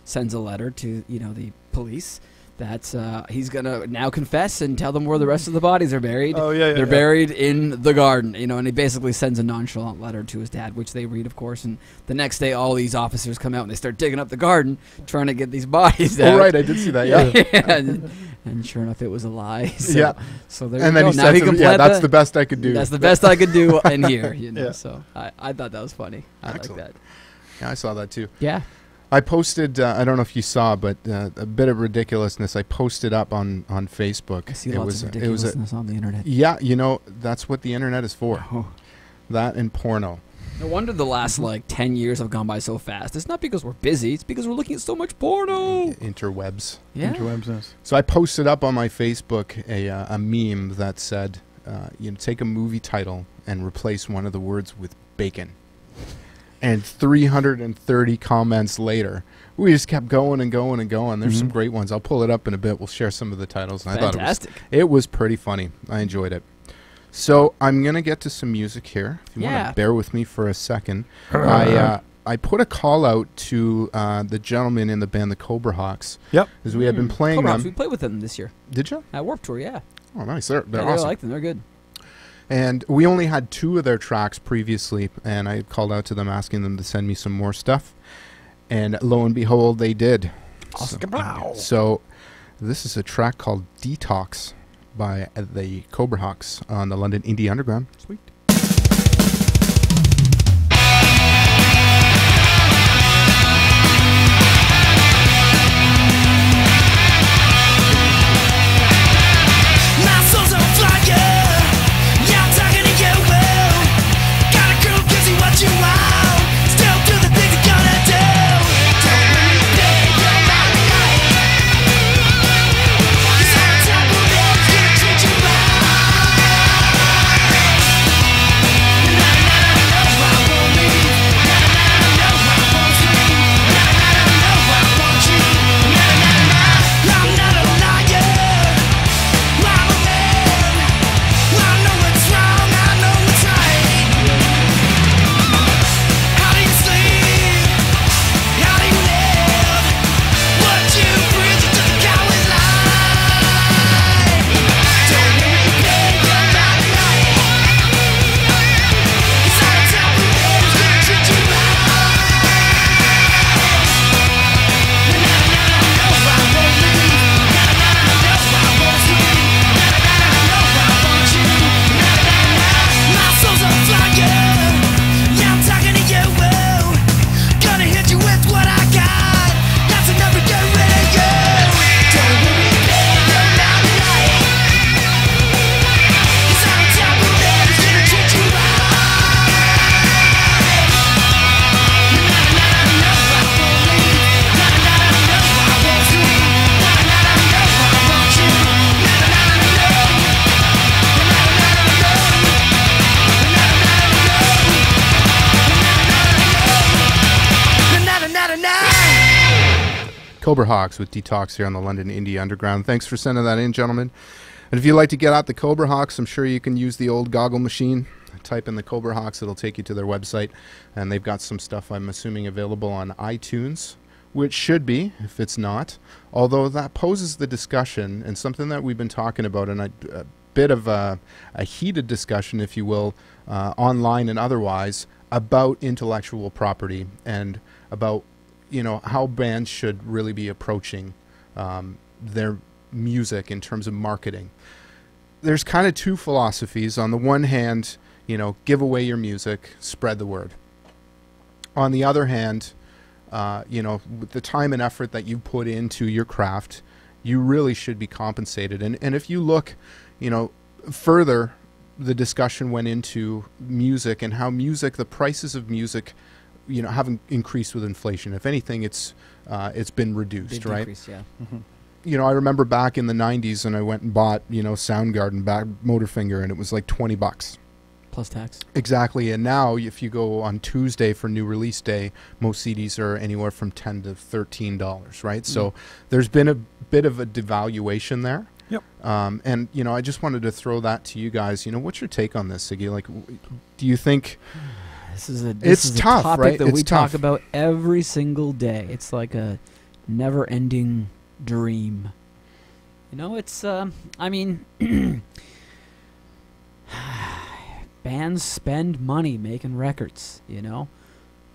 [SPEAKER 3] sends a letter to, the police that he's going to now confess and tell them where the rest of the bodies are buried.
[SPEAKER 2] Oh, yeah,
[SPEAKER 3] They're buried in the garden, and he basically sends a nonchalant letter to his dad, which they read, of course, and the next day all these officers come out and they start digging up the garden trying to get these bodies out.
[SPEAKER 1] Oh, right, I did see that, yeah.
[SPEAKER 3] And sure enough, it was a lie. So,
[SPEAKER 1] Yeah.
[SPEAKER 3] So there
[SPEAKER 1] And
[SPEAKER 3] you
[SPEAKER 1] then
[SPEAKER 3] go.
[SPEAKER 1] he
[SPEAKER 3] Now
[SPEAKER 1] said,
[SPEAKER 3] he can plant
[SPEAKER 1] that's the best I could do.
[SPEAKER 3] That's the best I could do in here,
[SPEAKER 1] Yeah.
[SPEAKER 3] So I thought that was funny. I
[SPEAKER 1] Excellent.
[SPEAKER 3] like that.
[SPEAKER 1] Yeah, I saw that too.
[SPEAKER 3] Yeah.
[SPEAKER 1] I posted, I don't know if you saw, but a bit of ridiculousness. I posted up on Facebook.
[SPEAKER 3] I see lots of ridiculousness on the internet.
[SPEAKER 1] Yeah, that's what the internet is for.
[SPEAKER 3] Oh.
[SPEAKER 1] That and porno.
[SPEAKER 3] No wonder the last 10 years have gone by so fast. It's not because we're busy. It's because we're looking at so much porno.
[SPEAKER 1] Interwebs.
[SPEAKER 3] Yeah.
[SPEAKER 2] Interwebs, yes.
[SPEAKER 1] So I posted up on my Facebook a meme that said, take a movie title and replace one of the words with bacon. And 330 comments later, we just kept going and going and going. There's some great ones. I'll pull it up in a bit. We'll share some of the titles. And
[SPEAKER 3] Fantastic.
[SPEAKER 1] I thought it was pretty funny. I enjoyed it. So I'm going to get to some music here. If you want to bear with me for a second. I put a call out to the gentleman in the band, the Cobrahawks.
[SPEAKER 2] Yep.
[SPEAKER 1] Because we had been playing
[SPEAKER 3] Cobrahawks,
[SPEAKER 1] them.
[SPEAKER 3] we played with them this year.
[SPEAKER 1] Did you?
[SPEAKER 3] At Warped Tour, yeah.
[SPEAKER 1] Oh, nice. They're
[SPEAKER 3] I
[SPEAKER 1] awesome.
[SPEAKER 3] like them. They're good.
[SPEAKER 1] And we only had 2 of their tracks previously, and I called out to them asking them to send me some more stuff. And lo and behold, they did. So this is a track called Detox by the Cobrahawks on the London Indie Underground.
[SPEAKER 2] Sweet.
[SPEAKER 4] My soul's on fire. Yeah, I'm talking to you. Got a crew, gives you what you want. Still do the things you're gonna do. Don't let me play your mind. 'Cause I'm the type of man who's gonna treat you right. Na na na na, I won't leave. Na na na na, I won't sleep. Na na na na, I want you. Na na na na, I'm not a liar. I'm a man. I know what's wrong, I know what's right. How do you sleep? How do you live? What you breathe into the coward's life. Don't let me play your mind right. 'Cause I'm the type of man who's gonna treat you right. Na na na na, no, I won't leave. Na na na na, no, I won't sleep. Na na na na, no, I want you. Na na na na, my soul's on fire. Yeah, I'm talking to you. Gonna hit you with what I got. That's enough to get rid of you. Don't let me play your mind right. 'Cause I'm the type of man who's gonna treat you right. Na na na na, no, I won't leave. Na na na na, no, I won't sleep. Na na na na, no, I want you. Na na na na, no. Na na na na, no. Na na na na, no. Na na na na, no.
[SPEAKER 1] Cobrahawks with Detox here on the London Indie Underground. Thanks for sending that in, gentlemen. And if you'd like to get at the Cobrahawks, I'm sure you can use the old goggle machine. Type in the Cobrahawks, it'll take you to their website. And they've got some stuff, I'm assuming, available on iTunes, which should be, if it's not. Although that poses the discussion, and something that we've been talking about, and a bit of a heated discussion, if you will, online and otherwise, about intellectual property and about how bands should really be approaching their music in terms of marketing. There's kind of 2 philosophies. On the one hand, give away your music, spread the word. On the other hand, with the time and effort that you put into your craft, you really should be compensated. And if you look, further, the discussion went into music and how the prices of music haven't increased with inflation. If anything, it's been reduced,
[SPEAKER 3] Big
[SPEAKER 1] right?
[SPEAKER 3] decrease, yeah.
[SPEAKER 1] I remember back in the 90s and I went and bought, Soundgarden back Motorfinger, and it was like $20.
[SPEAKER 3] Plus tax.
[SPEAKER 1] Exactly, and now if you go on Tuesday for new release day, most CDs are anywhere from $10 to $13, right? So there's been a bit of a devaluation there.
[SPEAKER 2] Yep.
[SPEAKER 1] And I just wanted to throw that to you guys. What's your take on this, Siggy? Like, do you think
[SPEAKER 3] This is a
[SPEAKER 1] tough,
[SPEAKER 3] topic
[SPEAKER 1] right?
[SPEAKER 3] that
[SPEAKER 1] It's
[SPEAKER 3] we
[SPEAKER 1] tough.
[SPEAKER 3] talk about every single day. It's like a never-ending dream. It's bands spend money making records,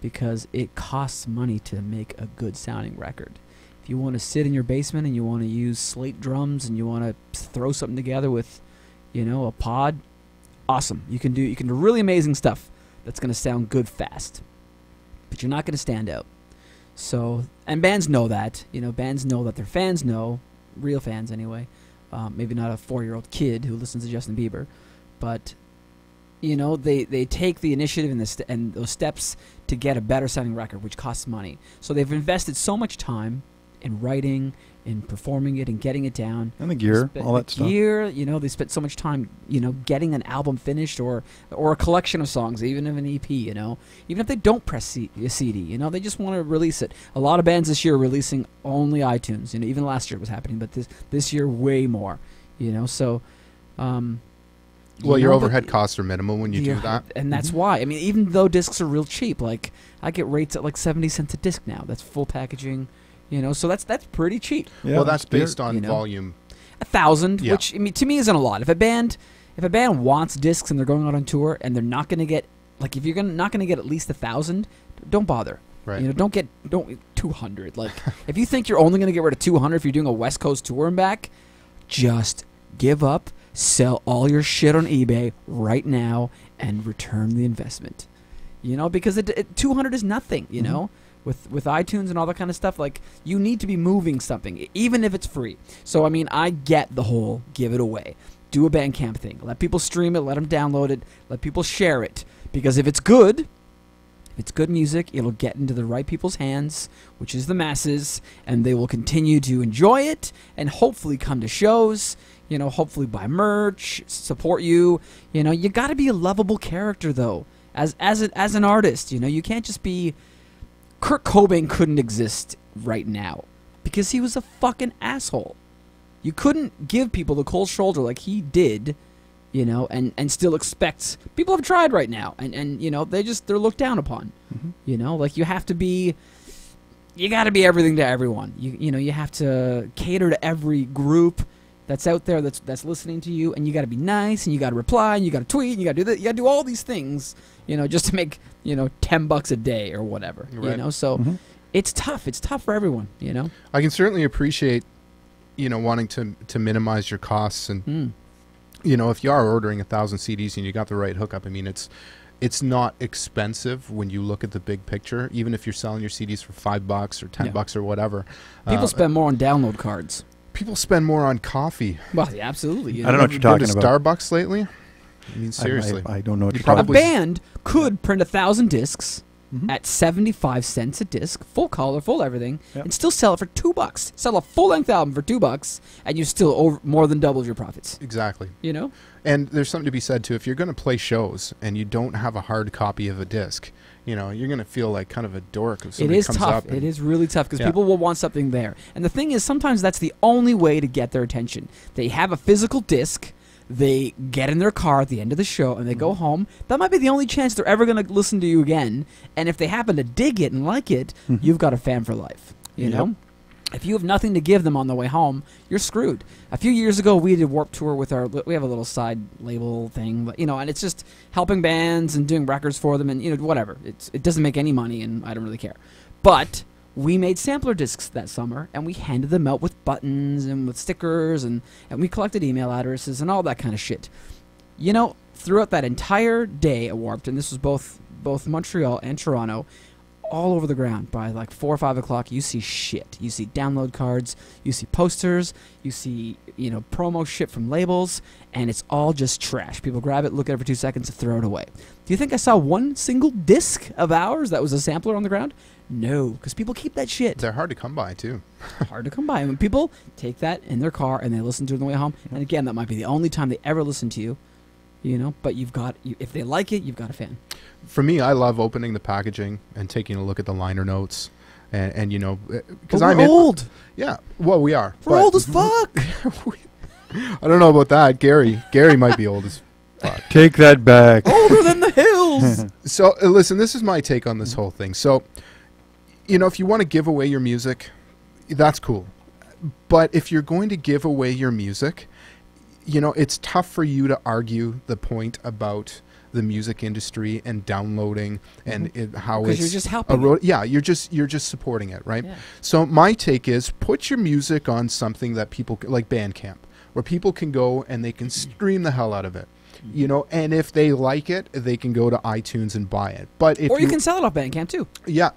[SPEAKER 3] because it costs money to make a good sounding record. If you want to sit in your basement and you want to use slate drums and you want to throw something together with, a pod, awesome. You can do really amazing stuff that's going to sound good fast. But you're not going to stand out. So, and bands know that. Bands know that their fans know, real fans anyway. Maybe not a 4-year-old kid who listens to Justin Bieber, but they take the initiative and those steps to get a better sounding record, which costs money. So they've invested so much time in writing, in performing it, and getting it down.
[SPEAKER 2] And the gear, all that stuff.
[SPEAKER 3] They spent so much time, getting an album finished or a collection of songs, even if an EP, even if they don't press a CD, they just want to release it. A lot of bands this year are releasing only iTunes. Even last year it was happening, but this year way more. So.
[SPEAKER 1] Well, your overhead costs are minimal when you do that.
[SPEAKER 3] And that's why. Even though discs are real cheap, like I get rates at like 70 cents a disc now. That's full packaging, so that's pretty cheap.
[SPEAKER 2] Yeah,
[SPEAKER 1] well, that's based
[SPEAKER 2] gear.
[SPEAKER 1] on volume.
[SPEAKER 3] 1,000,
[SPEAKER 1] Yeah.
[SPEAKER 3] which to me isn't a lot. If a band wants discs and they're going out on tour and they're not going to get, like, if you're not going to get at least 1,000, don't bother.
[SPEAKER 1] Right.
[SPEAKER 3] Don't 200. Like, if you think you're only going to get rid of 200 if you're doing a West Coast tour and back, just give up. Sell all your shit on eBay right now and return the investment. Because 200 is nothing, with iTunes and all that kind of stuff. Like, you need to be moving something, even if it's free. So, I get the whole give it away. Do a Bandcamp thing. Let people stream it. Let them download it. Let people share it. Because if it's good music, it'll get into the right people's hands, which is the masses, and they will continue to enjoy it and hopefully come to shows, hopefully buy merch, support you. You got to be a lovable character, though, as an artist. You can't just be... Kurt Cobain couldn't exist right now because he was a fucking asshole. You couldn't give people the cold shoulder like he did, and still expect... People have tried right now, and they're looked down upon. Like, you have to be... You got to be everything to everyone. You have to cater to every group that's out there that's listening to you, and you got to be nice, and you got to reply, and you got to tweet, and you got to do that. You got to do all these things, just to make $10 a day or whatever.
[SPEAKER 1] Right.
[SPEAKER 3] So it's tough. It's tough for everyone.
[SPEAKER 1] I can certainly appreciate, wanting to minimize your costs, and if you are ordering 1,000 CDs and you got the right hookup, it's not expensive when you look at the big picture. Even if you're selling your CDs for $5 or $10 or whatever,
[SPEAKER 3] People spend more on download cards.
[SPEAKER 1] People spend more on coffee.
[SPEAKER 3] Well, yeah, absolutely.
[SPEAKER 2] I don't know what you're talking
[SPEAKER 1] Been to
[SPEAKER 2] about.
[SPEAKER 1] Starbucks lately? Seriously.
[SPEAKER 2] I don't know what
[SPEAKER 1] You
[SPEAKER 2] you're talking
[SPEAKER 3] A
[SPEAKER 1] probably-
[SPEAKER 3] band could print 1,000 discs
[SPEAKER 2] Mhm.
[SPEAKER 3] at 75 cents a disc, full color, full everything,
[SPEAKER 2] Yep.
[SPEAKER 3] and still sell it for $2. Sell a full-length album for $2, and you still more than double your profits.
[SPEAKER 1] Exactly.
[SPEAKER 3] You
[SPEAKER 1] And there's something to be said, too. If you're going to play shows and you don't have a hard copy of a disc, you're going to feel like kind of a dork if
[SPEAKER 3] It
[SPEAKER 1] somebody
[SPEAKER 3] is
[SPEAKER 1] comes
[SPEAKER 3] tough.
[SPEAKER 1] up.
[SPEAKER 3] It is really tough because
[SPEAKER 1] Yeah.
[SPEAKER 3] people will want something there. And the thing is, sometimes that's the only way to get their attention. They have a physical disc. They get in their car at the end of the show and they go home. That might be the only chance they're ever going to listen to you again. And if they happen to dig it and like it, you've got a fan for life. You know? If you have nothing to give them on the way home, you're screwed. A few years ago, we did Warped Tour with we have a little side label thing, but, and it's just helping bands and doing records for them and, whatever. It doesn't make any money and I don't really care. But we made sampler discs that summer and we handed them out with buttons and with stickers and we collected email addresses and all that kind of shit. Throughout that entire day at Warped, and this was both Montreal and Toronto, all over the ground by like 4 or 5 o'clock, you see shit. You see download cards, you see posters, you see, promo shit from labels, and it's all just trash. People grab it, look at it for 2 seconds, and throw it away. Do you think I saw one single disc of ours that was a sampler on the ground? No, because people keep that shit.
[SPEAKER 1] They're hard to come by, too.
[SPEAKER 3] Hard to come by. And when people take that in their car and they listen to it on the way home, and again, that might be the only time they ever listen to you, You know, but if they like it, you've got a fan.
[SPEAKER 1] For me, I love opening the packaging and taking a look at the liner notes, and you know, because
[SPEAKER 3] But we're old.
[SPEAKER 1] Yeah, well, we are.
[SPEAKER 3] We're
[SPEAKER 1] but-
[SPEAKER 3] old as fuck.
[SPEAKER 1] I don't know about that. Gary might be old as fuck.
[SPEAKER 2] Take that back.
[SPEAKER 3] Older than the hills.
[SPEAKER 1] So listen, this is my take on this whole thing. So, you know, if you want to give away your music, that's cool. But if you're going to give away your music, you know, it's tough for you to argue the point about the music industry and downloading and how
[SPEAKER 3] Because
[SPEAKER 1] it's
[SPEAKER 3] you're just helping
[SPEAKER 1] you're just supporting it, right?
[SPEAKER 3] Yeah.
[SPEAKER 1] So my take is put your music on something that people like Bandcamp, where people can go and they can stream the hell out of it. You know, and if they like it, they can go to iTunes and buy it. But if
[SPEAKER 3] Or you can sell it off Bandcamp too.
[SPEAKER 1] yeah.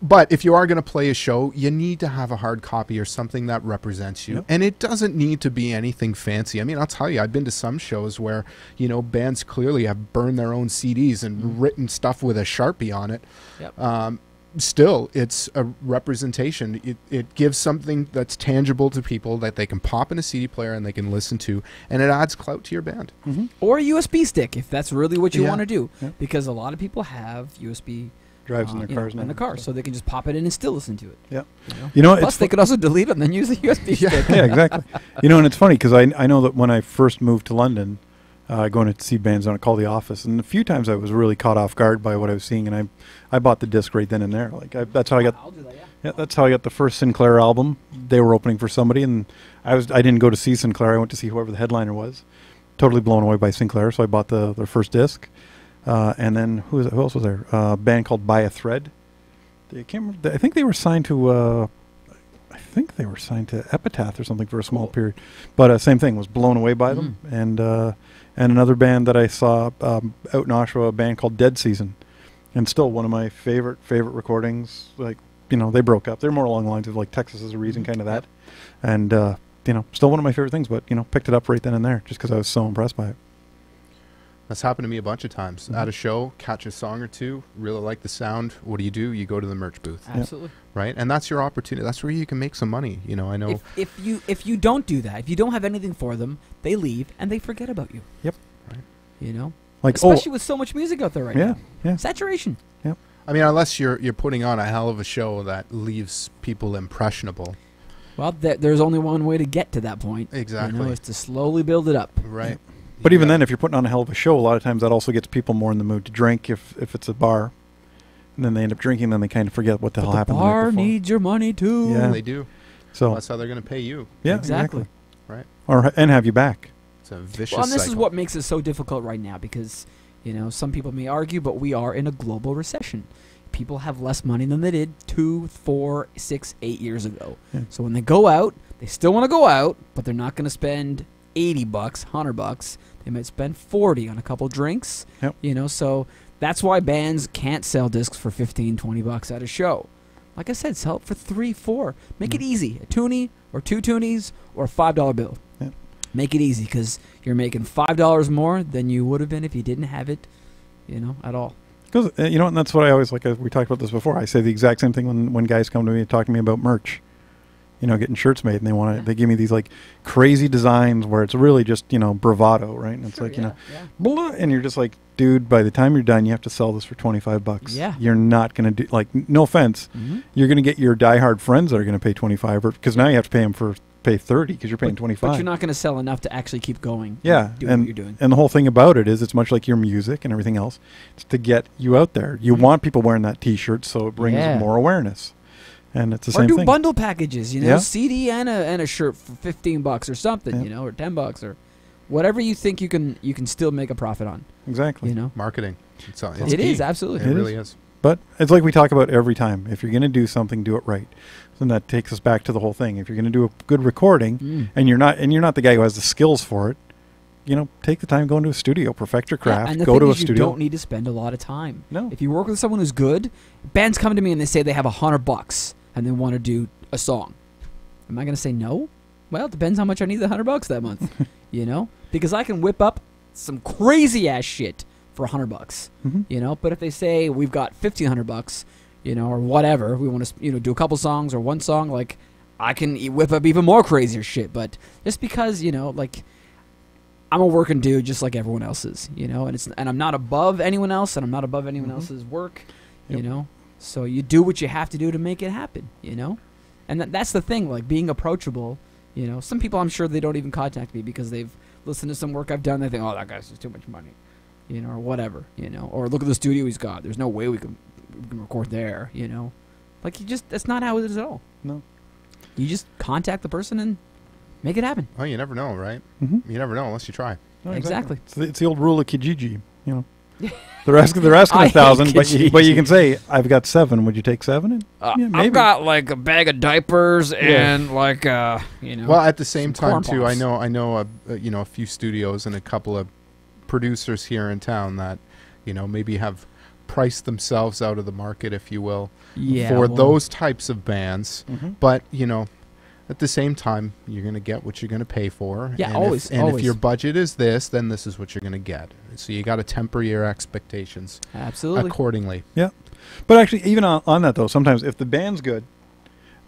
[SPEAKER 1] But if you are going to play a show, you need to have a hard copy or something that represents you.
[SPEAKER 2] Yep.
[SPEAKER 1] And it doesn't need to be anything fancy. I mean, I'll tell you, I've been to some shows where, you know, bands clearly have burned their own CDs and written stuff with a Sharpie on it.
[SPEAKER 3] Yep.
[SPEAKER 1] Still, it's a representation. It gives something that's tangible to people that they can pop in a CD player and they can listen to, and it adds clout to your band.
[SPEAKER 3] Or a USB stick if that's really what you
[SPEAKER 1] Yeah.
[SPEAKER 3] want to do.
[SPEAKER 2] Yeah.
[SPEAKER 3] Because a lot of people have USB
[SPEAKER 2] Drives in their
[SPEAKER 3] you know,
[SPEAKER 2] cars now.
[SPEAKER 3] in the car, so they can just pop it in and still listen to it.
[SPEAKER 2] Yeah.
[SPEAKER 3] You know?
[SPEAKER 2] You know,
[SPEAKER 3] Plus, they could also delete it and then use the USB stick.
[SPEAKER 2] yeah, exactly. You know, and it's funny because I know that when I first moved to London, going to see bands on a call the office, and a few times I was really caught off guard by what I was seeing, and I bought the disc right then and there. Like that's how I got.
[SPEAKER 3] I'll do that. Yeah.
[SPEAKER 2] Yeah, that's how I got the first Sinclair album. They were opening for somebody, and I didn't go to see Sinclair. I went to see whoever the headliner was. Totally blown away by Sinclair, so I bought their first disc. And then who else was there? A band called By a Thread. I can't remember. I think they were signed to. I think they were signed to Epitaph or something for a small period. But same thing. Was blown away by them. And another band that I saw out in Oshawa, a band called Dead Season, and still one of my favorite recordings. Like, you know, they broke up. They're more along the lines of like Texas is a Reason, kind of that. And you know, still one of my favorite things. But you know, picked it up right then and there just because I was so impressed by it.
[SPEAKER 1] That's happened to me a bunch of times. At a show, catch a song or two, really like the sound. What do? You go to the merch booth,
[SPEAKER 3] Absolutely.
[SPEAKER 1] right? And that's your opportunity. That's where you can make some money. You know, I know.
[SPEAKER 3] If you don't do that, if you don't have anything for them, they leave and they forget about you.
[SPEAKER 2] Yep.
[SPEAKER 1] Right.
[SPEAKER 3] You know,
[SPEAKER 2] Like
[SPEAKER 3] especially with so much music out there right now.
[SPEAKER 2] yeah.
[SPEAKER 3] Saturation.
[SPEAKER 1] I mean, unless you're putting on a hell of a show that leaves people impressionable.
[SPEAKER 3] Well, there's only one way to get to that point.
[SPEAKER 1] Exactly.
[SPEAKER 3] You know, is to slowly build it up.
[SPEAKER 1] Right.
[SPEAKER 2] But even then, if you're putting on a hell of a show, a lot of times that also gets people more in the mood to drink if it's a bar. And then they end up drinking, then they kind of forget what the hell happened.
[SPEAKER 3] The
[SPEAKER 2] the night
[SPEAKER 3] bar
[SPEAKER 2] before.
[SPEAKER 3] needs your money too.
[SPEAKER 2] Yeah.
[SPEAKER 1] They do.
[SPEAKER 2] So
[SPEAKER 1] That's how they're going to pay you.
[SPEAKER 2] yeah,
[SPEAKER 3] Exactly.
[SPEAKER 1] Right.
[SPEAKER 2] And have you back.
[SPEAKER 1] It's a vicious
[SPEAKER 3] Well, and this
[SPEAKER 1] cycle.
[SPEAKER 3] is what makes it so difficult right now because, you know, some people may argue, but we are in a global recession. People have less money than they did 2, 4, 6, 8 years ago.
[SPEAKER 2] Yeah.
[SPEAKER 3] So when they go out, they still want to go out, but they're not going to spend $80, $100. They might spend 40 on a couple drinks.
[SPEAKER 2] Yep.
[SPEAKER 3] You know, so that's why bands can't sell discs for 15, 20 bucks at a show. Like I said, sell it for 3, 4. Make it easy. A toonie or 2 toonies or a $5 bill.
[SPEAKER 2] Yep.
[SPEAKER 3] Make it easy because you're making $5 more than you would have been if you didn't have it, you know, at all.
[SPEAKER 2] Because you know, and that's what I always like. We talked about this before. I say the exact same thing when guys come to me and talk to me about merch. You know, getting shirts made, and they want to. They give me these like crazy designs where it's really just, you know, bravado, right? And it's
[SPEAKER 3] Sure,
[SPEAKER 2] like, you know,
[SPEAKER 3] yeah.
[SPEAKER 2] blah, and you're just like, dude, by the time you're done, you have to sell this for $25.
[SPEAKER 3] Yeah.
[SPEAKER 2] You're not gonna do like, no offense,
[SPEAKER 3] Mm-hmm.
[SPEAKER 2] you're gonna get your diehard friends that are gonna pay $25, because now you have to pay them pay $30 because you're paying $25.
[SPEAKER 3] But you're not going to sell enough to actually keep going.
[SPEAKER 2] Yeah,
[SPEAKER 3] doing what you're doing.
[SPEAKER 2] And the whole thing about it is it's much like your music and everything else. It's to get you out there. You want people wearing that T-shirt, so it brings
[SPEAKER 3] Yeah.
[SPEAKER 2] more awareness. And it's the
[SPEAKER 3] Or
[SPEAKER 2] same
[SPEAKER 3] do
[SPEAKER 2] thing.
[SPEAKER 3] bundle packages, you know,
[SPEAKER 2] Yeah.
[SPEAKER 3] CD and a shirt for $15 or something,
[SPEAKER 2] Yeah.
[SPEAKER 3] you know, or $10 or whatever you think you can still make a profit on,
[SPEAKER 2] Exactly.
[SPEAKER 3] you know.
[SPEAKER 1] Marketing. It's
[SPEAKER 3] It
[SPEAKER 1] key.
[SPEAKER 3] is absolutely.
[SPEAKER 1] It
[SPEAKER 2] It
[SPEAKER 1] really is.
[SPEAKER 2] But it's like we talk about every time. If you're going to do something, do it right. And that takes us back to the whole thing. If you're going to do a good recording, and you're not the guy who has the skills for it, you know, take the time, go into a studio, perfect your craft,
[SPEAKER 3] Yeah, and the
[SPEAKER 2] go
[SPEAKER 3] thing
[SPEAKER 2] to a
[SPEAKER 3] is, you
[SPEAKER 2] studio.
[SPEAKER 3] don't need to spend a lot of time.
[SPEAKER 2] No.
[SPEAKER 3] If you work with someone who's good, bands come to me and they say they have $100 and they want to do a song. Am I going to say no? Well, it depends how much I need the $100 that month, you know, because I can whip up some crazy ass shit for $100,
[SPEAKER 2] Mhm.
[SPEAKER 3] you know. But if they say we've got $1,500, you know, or whatever, we want to, you know, do a couple songs or one song, like I can whip up even more crazier shit. But just because, you know, like I'm a working dude just like everyone else is, you know, and I'm not above anyone else, and I'm not above anyone else's work, you know. So you do what you have to do to make it happen, you know. And that's the thing, like being approachable, you know. Some people, I'm sure they don't even contact me because they've listened to some work I've done. They think, oh, that guy's just too much money, you know, or whatever, you know. Or look at the studio he's got. There's no way we can record there, you know. Like, that's not how it is at all.
[SPEAKER 2] No.
[SPEAKER 3] You just contact the person and make it happen.
[SPEAKER 1] Well, you never know, right?
[SPEAKER 2] Mm-hmm.
[SPEAKER 1] You never know unless you try.
[SPEAKER 2] No,
[SPEAKER 3] Exactly.
[SPEAKER 2] It's the old rule of Kijiji, you know. They're asking
[SPEAKER 3] I
[SPEAKER 2] 1,000,
[SPEAKER 3] hate
[SPEAKER 2] but you
[SPEAKER 3] Kijiji.
[SPEAKER 2] can say, I've got 7. Would you take 7? Yeah, maybe.
[SPEAKER 3] I've got like a bag of diapers and like you know.
[SPEAKER 1] Well, at the same
[SPEAKER 3] some
[SPEAKER 1] time
[SPEAKER 3] corn
[SPEAKER 1] too,
[SPEAKER 3] pops.
[SPEAKER 1] I know you know, a few studios and a couple of producers here in town that, you know, maybe have priced themselves out of the market, if you will, for those types of bands.
[SPEAKER 2] Mhm.
[SPEAKER 1] But you know, at the same time, you're going to get what you're going to pay for.
[SPEAKER 3] Yeah,
[SPEAKER 1] and
[SPEAKER 3] always,
[SPEAKER 1] if
[SPEAKER 3] always.
[SPEAKER 1] your budget is this, then this is what you're going to get. So you got to temper your expectations
[SPEAKER 3] Absolutely.
[SPEAKER 1] accordingly.
[SPEAKER 2] Yeah. But actually, even on that, though, sometimes if the band's good,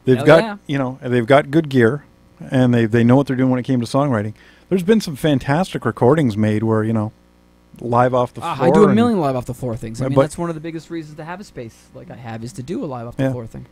[SPEAKER 2] they've
[SPEAKER 3] Hell
[SPEAKER 2] got,
[SPEAKER 3] yeah.
[SPEAKER 2] you know, they've got good gear, and they know what they're doing when it came to songwriting. There's been some fantastic recordings made where, you know, live off the floor.
[SPEAKER 3] I do a
[SPEAKER 2] and-
[SPEAKER 3] million live off the floor things. I mean,
[SPEAKER 2] But-
[SPEAKER 3] that's one of the biggest reasons to have a space like I have is to do a live off the
[SPEAKER 2] Yeah.
[SPEAKER 3] floor thing.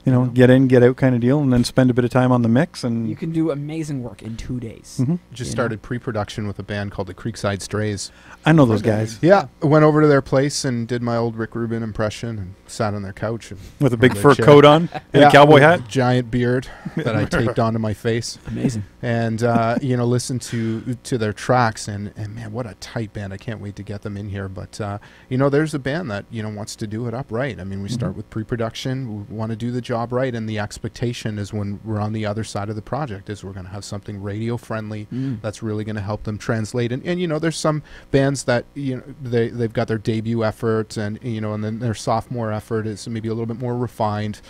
[SPEAKER 2] You know, get in, get out kind of deal, and then spend a bit of time on the mix. And
[SPEAKER 3] You can do amazing work in 2 days.
[SPEAKER 2] Mhm.
[SPEAKER 1] Just
[SPEAKER 3] You know.
[SPEAKER 1] started pre-production with a band called the Creekside Strays.
[SPEAKER 2] I know those guys
[SPEAKER 1] Yeah, went over to their place and did my old Rick Rubin impression and sat on their couch and
[SPEAKER 2] with a big
[SPEAKER 1] their
[SPEAKER 2] fur
[SPEAKER 1] chair.
[SPEAKER 2] coat on and a cowboy
[SPEAKER 1] with
[SPEAKER 2] hat.
[SPEAKER 1] a giant beard that I taped onto my face,
[SPEAKER 3] Amazing.
[SPEAKER 1] and you know, listened to their tracks, and man, what a tight band! I can't wait to get them in here. But you know, there's a band that, you know, wants to do it upright. I mean, we start with pre-production. We want to do the job right, and the expectation is when we're on the other side of the project is we're going to have something radio friendly that's really going to help them translate. And you know, there's some bands that, you know, they've got their debut effort, and you know, and then their sophomore effort is maybe a little bit more refined.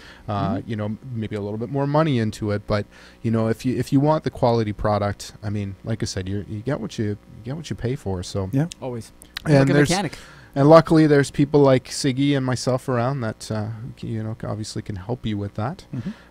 [SPEAKER 1] You know, maybe a little bit more money into it. But you know, if you want the quality product, I mean, like I said, you get what you pay for. So
[SPEAKER 2] Yeah.
[SPEAKER 3] Always.
[SPEAKER 1] And
[SPEAKER 3] Like a
[SPEAKER 1] there's-
[SPEAKER 3] mechanic.
[SPEAKER 1] and luckily, there's people like Siggy and myself around that you know, obviously can help you with that.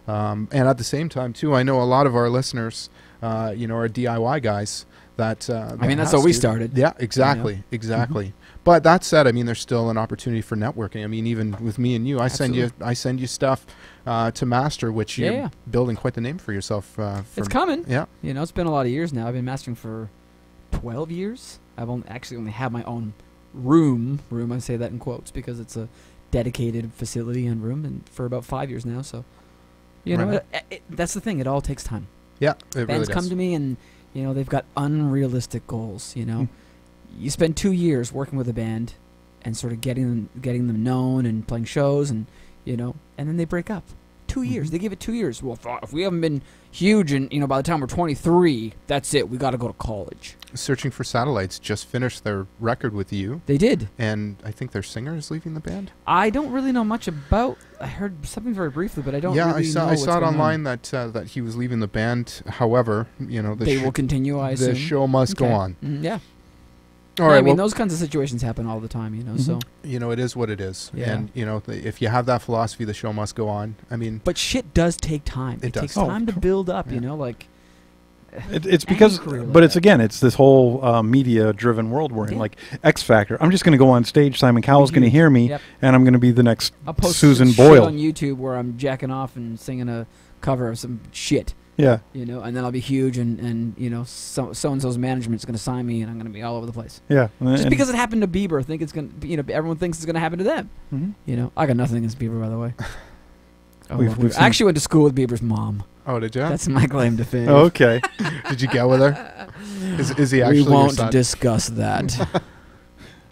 [SPEAKER 1] And at the same time, too, I know a lot of our listeners, you know, are DIY guys. That
[SPEAKER 3] I mean, that's how we started.
[SPEAKER 1] Yeah, exactly, exactly. But that said, I mean, there's still an opportunity for networking. I mean, even with me and you, I send you stuff to master, which
[SPEAKER 3] Yeah,
[SPEAKER 1] you're
[SPEAKER 3] yeah.
[SPEAKER 1] building quite the name for yourself.
[SPEAKER 3] It's coming.
[SPEAKER 1] Yeah.
[SPEAKER 3] You know, it's been a lot of years now. I've been mastering for 12 years. I've only had my own room. I say that in quotes because it's a dedicated facility and room, and for about 5 years now. So, you know,
[SPEAKER 1] Right.
[SPEAKER 3] that's the thing. It all takes time.
[SPEAKER 1] Yeah, it
[SPEAKER 3] Bands
[SPEAKER 1] really does.
[SPEAKER 3] come to me and, you know, they've got unrealistic goals, you know. You spend 2 years working with a band and sort of getting them known and playing shows, and, you know, and then they break up. 2 years. They give it 2 years. Well, if we haven't been huge and, you know, by the time we're 23, that's it. We got to go to college.
[SPEAKER 1] Searching for Satellites just finished their record with you,
[SPEAKER 3] They did.
[SPEAKER 1] and I think their singer is leaving the band.
[SPEAKER 3] I don't really know much about. I heard something very briefly, but I don't
[SPEAKER 1] Yeah,
[SPEAKER 3] really know.
[SPEAKER 1] I
[SPEAKER 3] what's
[SPEAKER 1] saw it
[SPEAKER 3] going on.
[SPEAKER 1] online that he was leaving the band. However, you know,
[SPEAKER 3] They will continue, I assume.
[SPEAKER 1] the show must go
[SPEAKER 3] Okay.
[SPEAKER 1] on.
[SPEAKER 3] Yeah.
[SPEAKER 1] All
[SPEAKER 3] No,
[SPEAKER 1] right,
[SPEAKER 3] I mean,
[SPEAKER 1] well,
[SPEAKER 3] those kinds of situations happen all the time, you know. So,
[SPEAKER 1] you know, it is what it is.
[SPEAKER 3] Yeah.
[SPEAKER 1] And, you know, if you have that philosophy, the show must go on. I mean,
[SPEAKER 3] but shit does take time.
[SPEAKER 1] It does.
[SPEAKER 3] takes
[SPEAKER 2] Oh,
[SPEAKER 3] time to build up,
[SPEAKER 1] yeah.
[SPEAKER 3] you know, like.
[SPEAKER 2] It's
[SPEAKER 3] any
[SPEAKER 2] because,
[SPEAKER 3] career like
[SPEAKER 2] but it's
[SPEAKER 3] that.
[SPEAKER 2] again, it's this whole media-driven world we're in,
[SPEAKER 3] Yeah.
[SPEAKER 2] like X Factor. I'm just going to go on stage. Simon Cowell's going to
[SPEAKER 3] huge.
[SPEAKER 2] hear me,
[SPEAKER 3] Yep.
[SPEAKER 2] and I'm going to be the next
[SPEAKER 3] I'll post
[SPEAKER 2] Susan
[SPEAKER 3] some shit
[SPEAKER 2] Boyle.
[SPEAKER 3] on YouTube where I'm jacking off and singing a cover of some shit,
[SPEAKER 2] Yeah,
[SPEAKER 3] you know, and then I'll be huge, and you know, so and so's management's gonna sign me, and I'm gonna be all over the place.
[SPEAKER 2] yeah.
[SPEAKER 3] Just
[SPEAKER 2] And-
[SPEAKER 3] because it happened to Bieber, I think it's gonna, you know, everyone thinks it's gonna happen to them.
[SPEAKER 2] Mhm.
[SPEAKER 3] You know, I got nothing against Bieber, by the way. I
[SPEAKER 2] We've-
[SPEAKER 3] love
[SPEAKER 2] we've
[SPEAKER 3] Bieber.
[SPEAKER 2] seen-
[SPEAKER 3] I actually went to school with Bieber's mom.
[SPEAKER 1] oh, did you?
[SPEAKER 3] That's my claim to fame.
[SPEAKER 2] Oh, okay.
[SPEAKER 1] Did you get with her? Is he actually
[SPEAKER 3] we
[SPEAKER 1] your
[SPEAKER 3] won't
[SPEAKER 1] son?
[SPEAKER 3] discuss that.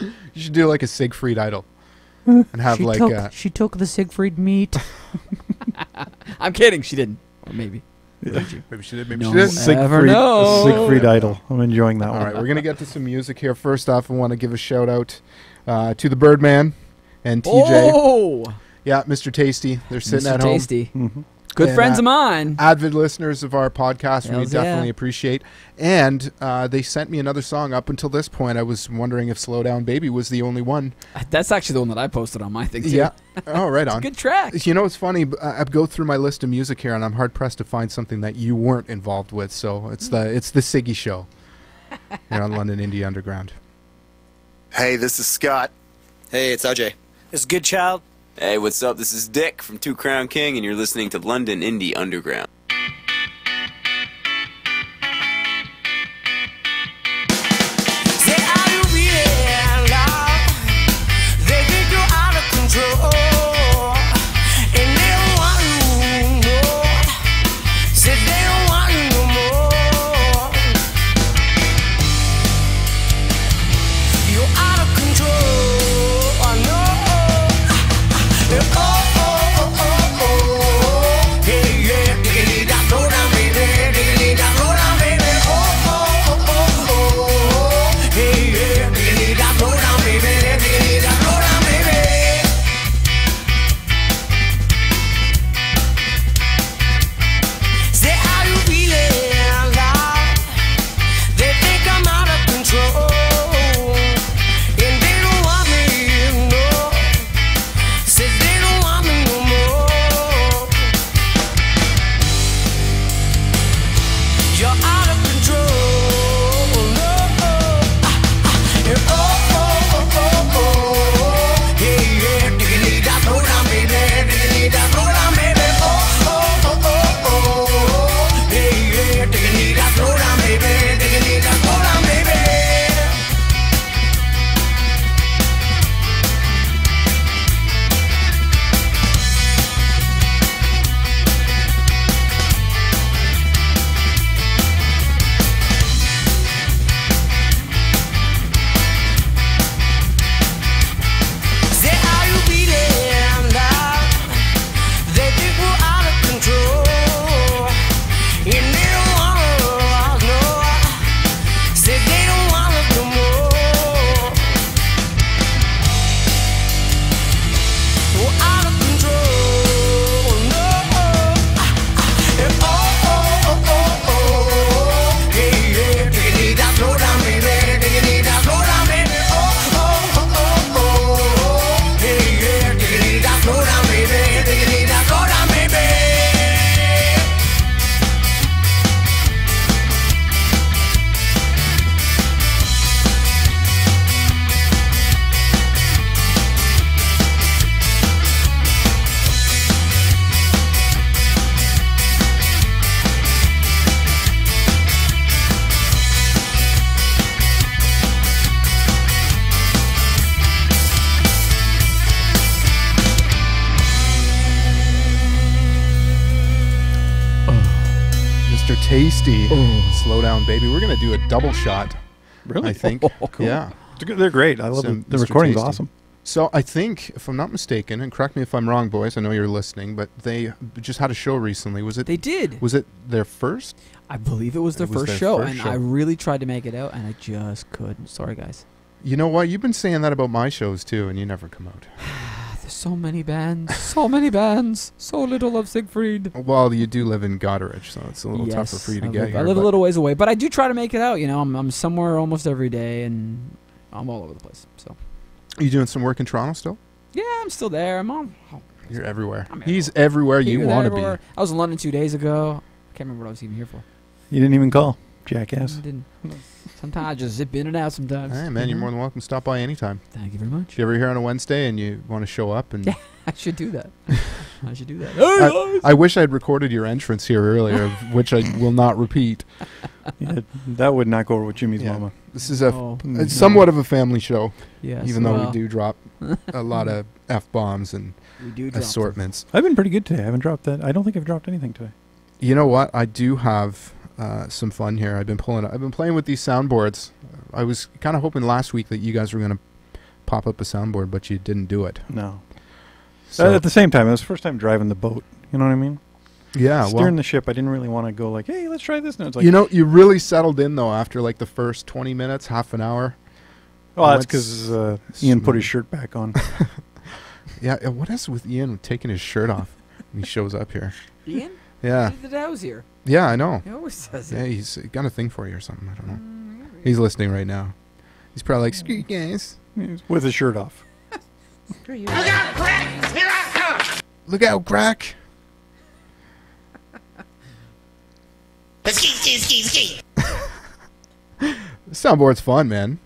[SPEAKER 1] You should do like a Siegfried Idol and have
[SPEAKER 3] she took the Siegfried meat. I'm kidding. She didn't. Or maybe.
[SPEAKER 1] maybe she did, maybe
[SPEAKER 3] No.
[SPEAKER 1] she didn't.
[SPEAKER 3] Ever know.
[SPEAKER 2] Siegfried Idol. I'm enjoying that
[SPEAKER 1] All
[SPEAKER 2] one.
[SPEAKER 1] right, we're going to get to some music here. First off, I want to give a shout out to the Birdman and TJ.
[SPEAKER 3] Oh,
[SPEAKER 1] Yeah, Mr. Tasty. They're sitting
[SPEAKER 3] Mr.
[SPEAKER 1] at home.
[SPEAKER 3] Tasty.
[SPEAKER 2] Mhm.
[SPEAKER 3] Good
[SPEAKER 1] And,
[SPEAKER 3] friends of mine.
[SPEAKER 1] Avid listeners of our podcast, we
[SPEAKER 3] Hells yeah.
[SPEAKER 1] definitely appreciate. And they sent me another song. Up until this point, I was wondering if Slow Down Baby was the only one.
[SPEAKER 3] That's actually the one that I posted on my thing too.
[SPEAKER 1] Yeah. Oh, right
[SPEAKER 3] It's a
[SPEAKER 1] on.
[SPEAKER 3] good track.
[SPEAKER 1] You know, it's funny. I go through my list of music here, and I'm hard pressed to find something that you weren't involved with. So it's the Siggy Show. here on London Indie Underground.
[SPEAKER 6] Hey, this is Scott.
[SPEAKER 7] Hey, it's RJ.
[SPEAKER 8] It's Good Child.
[SPEAKER 9] Hey, what's up? This is Dick from Two Crown King, and you're listening to London Indie Underground.
[SPEAKER 4] Say, are you really in love? They think you're out of control, and they don't want you no more. Say they don't want you no more. You're out of control, I know. Hey, yeah, diggity that slow down, baby, diggity that slow down, baby. Hey, yeah, diggity that slow down, baby, diggity that slow down, baby. Say, are you feeling loud? They think I'm out of control, and they don't want me, no. Say they don't want me no more. You're out of control, no. Hey, yeah, diggity that slow down, baby, diggity that slow down, baby. Hey, yeah, diggity that slow down, baby, diggity that slow down, baby. Say, are you beating down? They think we're out of control, and they don't want us, no. Say they don't want us no more. We're out of control, no. Hey, yeah, diggity that slow down, baby, diggity that slow down, baby. Hey, yeah, diggity that slow down, baby, diggity that slow down, baby.
[SPEAKER 1] Mr. Tasty. Slow down, baby. We're going to do a double shot,
[SPEAKER 2] Really?
[SPEAKER 1] I think.
[SPEAKER 2] Cool.
[SPEAKER 1] Yeah.
[SPEAKER 2] They're great. I love
[SPEAKER 1] Some
[SPEAKER 2] them. The
[SPEAKER 1] Mr.
[SPEAKER 2] recording's
[SPEAKER 1] Tasty.
[SPEAKER 2] awesome.
[SPEAKER 1] So I think, if I'm not mistaken, and correct me if I'm wrong, boys, I know you're listening, but they just had a show recently. Was it
[SPEAKER 3] They did.
[SPEAKER 1] Was it their first?
[SPEAKER 3] I believe it was their
[SPEAKER 1] It was
[SPEAKER 3] first
[SPEAKER 1] their
[SPEAKER 3] show,
[SPEAKER 1] first
[SPEAKER 3] and
[SPEAKER 1] show.
[SPEAKER 3] I really tried to make it out, and I just couldn't. Sorry, guys.
[SPEAKER 1] You know what? You've been saying that about my shows, too, and you never come out.
[SPEAKER 3] There's so many bands. So many bands. So little of Siegfried.
[SPEAKER 1] Well, you do live in Goderich, so it's a little tougher for you to get here.
[SPEAKER 3] I live a
[SPEAKER 1] but-
[SPEAKER 3] little ways away, but I do try to make it out. You know, I'm somewhere almost every day, and I'm all over the place. So
[SPEAKER 1] Are you doing some work in Toronto still?
[SPEAKER 3] yeah, I'm still there. I'm on.
[SPEAKER 1] You're everywhere.
[SPEAKER 3] I'm
[SPEAKER 1] He's everywhere you
[SPEAKER 3] Here, there,
[SPEAKER 1] want to be.
[SPEAKER 3] everywhere. I was in London 2 days ago. I can't remember what I was even here for.
[SPEAKER 2] You didn't even call, jackass.
[SPEAKER 3] I didn't. Sometimes I just zip in and out. Sometimes.
[SPEAKER 1] Hey, man, you're more than welcome to stop by anytime.
[SPEAKER 3] Thank you very much.
[SPEAKER 1] If you're ever here on a Wednesday and you want to show up, and
[SPEAKER 3] Yeah, I should do that. I should do that.
[SPEAKER 1] I wish I'd recorded your entrance here earlier, of which I will not repeat.
[SPEAKER 2] Yeah, that would not go over with Jimmy's
[SPEAKER 1] Yeah.
[SPEAKER 2] mama.
[SPEAKER 1] This is a
[SPEAKER 3] Oh,
[SPEAKER 1] it's somewhat of a family show,
[SPEAKER 3] yes,
[SPEAKER 1] even though we
[SPEAKER 3] well,
[SPEAKER 1] do drop a lot of F-bombs and
[SPEAKER 3] we do drop
[SPEAKER 1] assortments.
[SPEAKER 2] I've been pretty good today. I haven't dropped that. I don't think I've dropped anything today.
[SPEAKER 1] You know what? I do have some fun here. I've been playing with these soundboards. I was kind of hoping last week that you guys were going to pop up a soundboard, but you didn't do it.
[SPEAKER 2] No.
[SPEAKER 1] So
[SPEAKER 2] At the same time, it was the first time driving the boat. You know what I mean?
[SPEAKER 1] yeah,
[SPEAKER 2] Steering
[SPEAKER 1] well,
[SPEAKER 2] the ship, I didn't really want to go like, hey, let's try this. No, it's like,
[SPEAKER 1] you know, you really settled in though after like the first 20 minutes, half an hour.
[SPEAKER 2] oh, that's
[SPEAKER 1] what's
[SPEAKER 2] because Ian put his
[SPEAKER 1] smooth.
[SPEAKER 2] shirt back on.
[SPEAKER 1] Yeah, what is with Ian taking his shirt off when he shows up here?
[SPEAKER 3] Ian?
[SPEAKER 1] Yeah,
[SPEAKER 3] He did I was here.
[SPEAKER 1] yeah, I know.
[SPEAKER 3] He always says
[SPEAKER 1] Yeah,
[SPEAKER 3] it.
[SPEAKER 1] he's got a thing for you or something. I don't know. He's listening right now. He's probably like, "Screw you guys.
[SPEAKER 2] With his shirt off.
[SPEAKER 1] Look out, crack!" Soundboard's fun, man.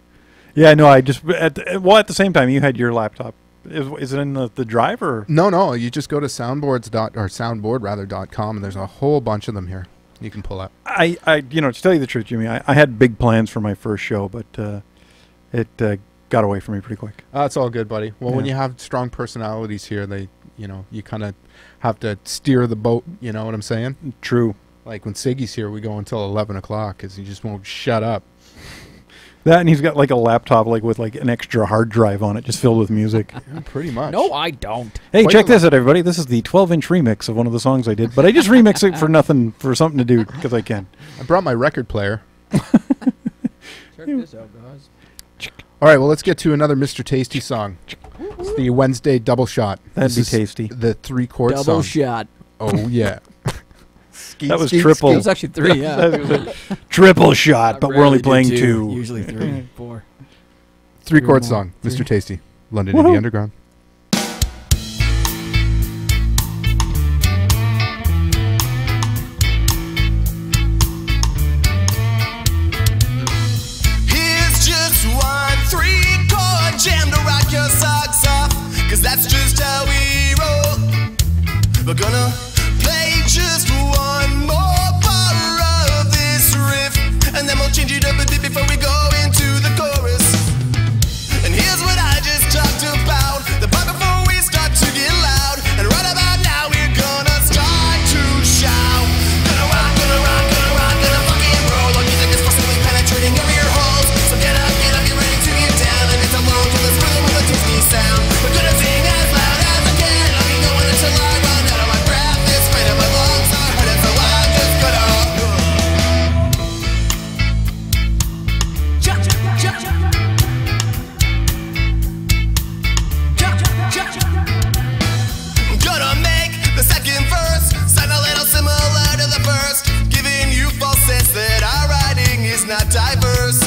[SPEAKER 2] Yeah, no, I just at the same time you had your laptop. Is it in the drive or?
[SPEAKER 1] No. You just go to soundboard.com, and there's a whole bunch of them here you can pull up.
[SPEAKER 2] I to tell you the truth, Jimmy, I had big plans for my first show, but it got away from me pretty quick.
[SPEAKER 1] It's all good, buddy. Well, when
[SPEAKER 2] Yeah.
[SPEAKER 1] you have strong personalities here, you kind of have to steer the boat. You know what I'm saying?
[SPEAKER 2] True.
[SPEAKER 1] Like when Siggy's here, we go until 11 o'clock because he just won't shut up.
[SPEAKER 2] That, and he's got like a laptop with an extra hard drive on it, just filled with music.
[SPEAKER 1] Yeah, pretty much.
[SPEAKER 3] No, I don't.
[SPEAKER 2] Hey,
[SPEAKER 1] Quite
[SPEAKER 2] check
[SPEAKER 1] a
[SPEAKER 2] this out, everybody. This is the 12-inch remix of one of the songs I did, but I just remix it for something to do because I can.
[SPEAKER 1] I brought my record player.
[SPEAKER 3] Check this out, guys.
[SPEAKER 1] All right, well, let's get to another Mr. Tasty song. It's the Wednesday double shot.
[SPEAKER 2] That'd
[SPEAKER 1] This
[SPEAKER 2] be
[SPEAKER 1] is
[SPEAKER 2] tasty.
[SPEAKER 1] The 3-chord song.
[SPEAKER 3] Double shot.
[SPEAKER 1] Oh, yeah.
[SPEAKER 2] That was triple.
[SPEAKER 3] It was actually 3, yeah.
[SPEAKER 2] Triple shot, but we're only
[SPEAKER 3] Rarely do
[SPEAKER 2] playing 2.
[SPEAKER 3] Usually 3, 4.
[SPEAKER 1] 3-chord
[SPEAKER 3] more.
[SPEAKER 1] song,
[SPEAKER 3] Three.
[SPEAKER 1] Mr. Tasty, London
[SPEAKER 2] Woohoo.
[SPEAKER 1] Indie Underground.
[SPEAKER 4] Here's just 1 3-chord jam to rock your socks off, 'cause that's just how we roll. We're gonna play just 1 more bar of this riff, and then we'll change it up a bit before we go into the chorus. And here's what I just talked about, the part before we start to get loud. And right about now we're gonna start to shout. Gonna rock, gonna rock, gonna rock, gonna fucking roll. Our music is forcibly penetrating your ear holes. So get up, get ready to get down. And it's alone to this rhythm with a tasty sound. We're gonna sing as loud as I can. I'll be going until I run out of my breath. This fight of my lungs are hurting, so I'm just gonna gonna make the second verse sound a little similar to the first, giving you false sense that our writing is not diverse.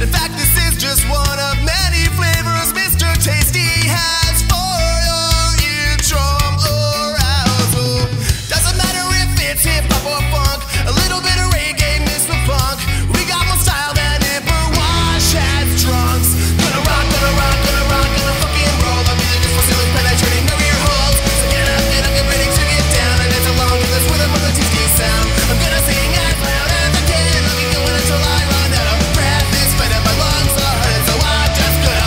[SPEAKER 4] In fact, this is just one of many flavors Mr. Tasty has for your eardrum arousal. Doesn't matter if it's hip hop or funk, a little bit of reggae mixed with punk. We got more style than Emperor Wash has drunks. Gonna rock, gonna rock, gonna rock, gonna fucking roll. The music is forcibly penetrating your ear holes. So get up, get ready to get down. And it's along to this rhythm with a tasty sound. I'm gonna sing as loud as I can. I'll be going until I run out of breath. This fight of my lungs are hurting, so I'm just gonna.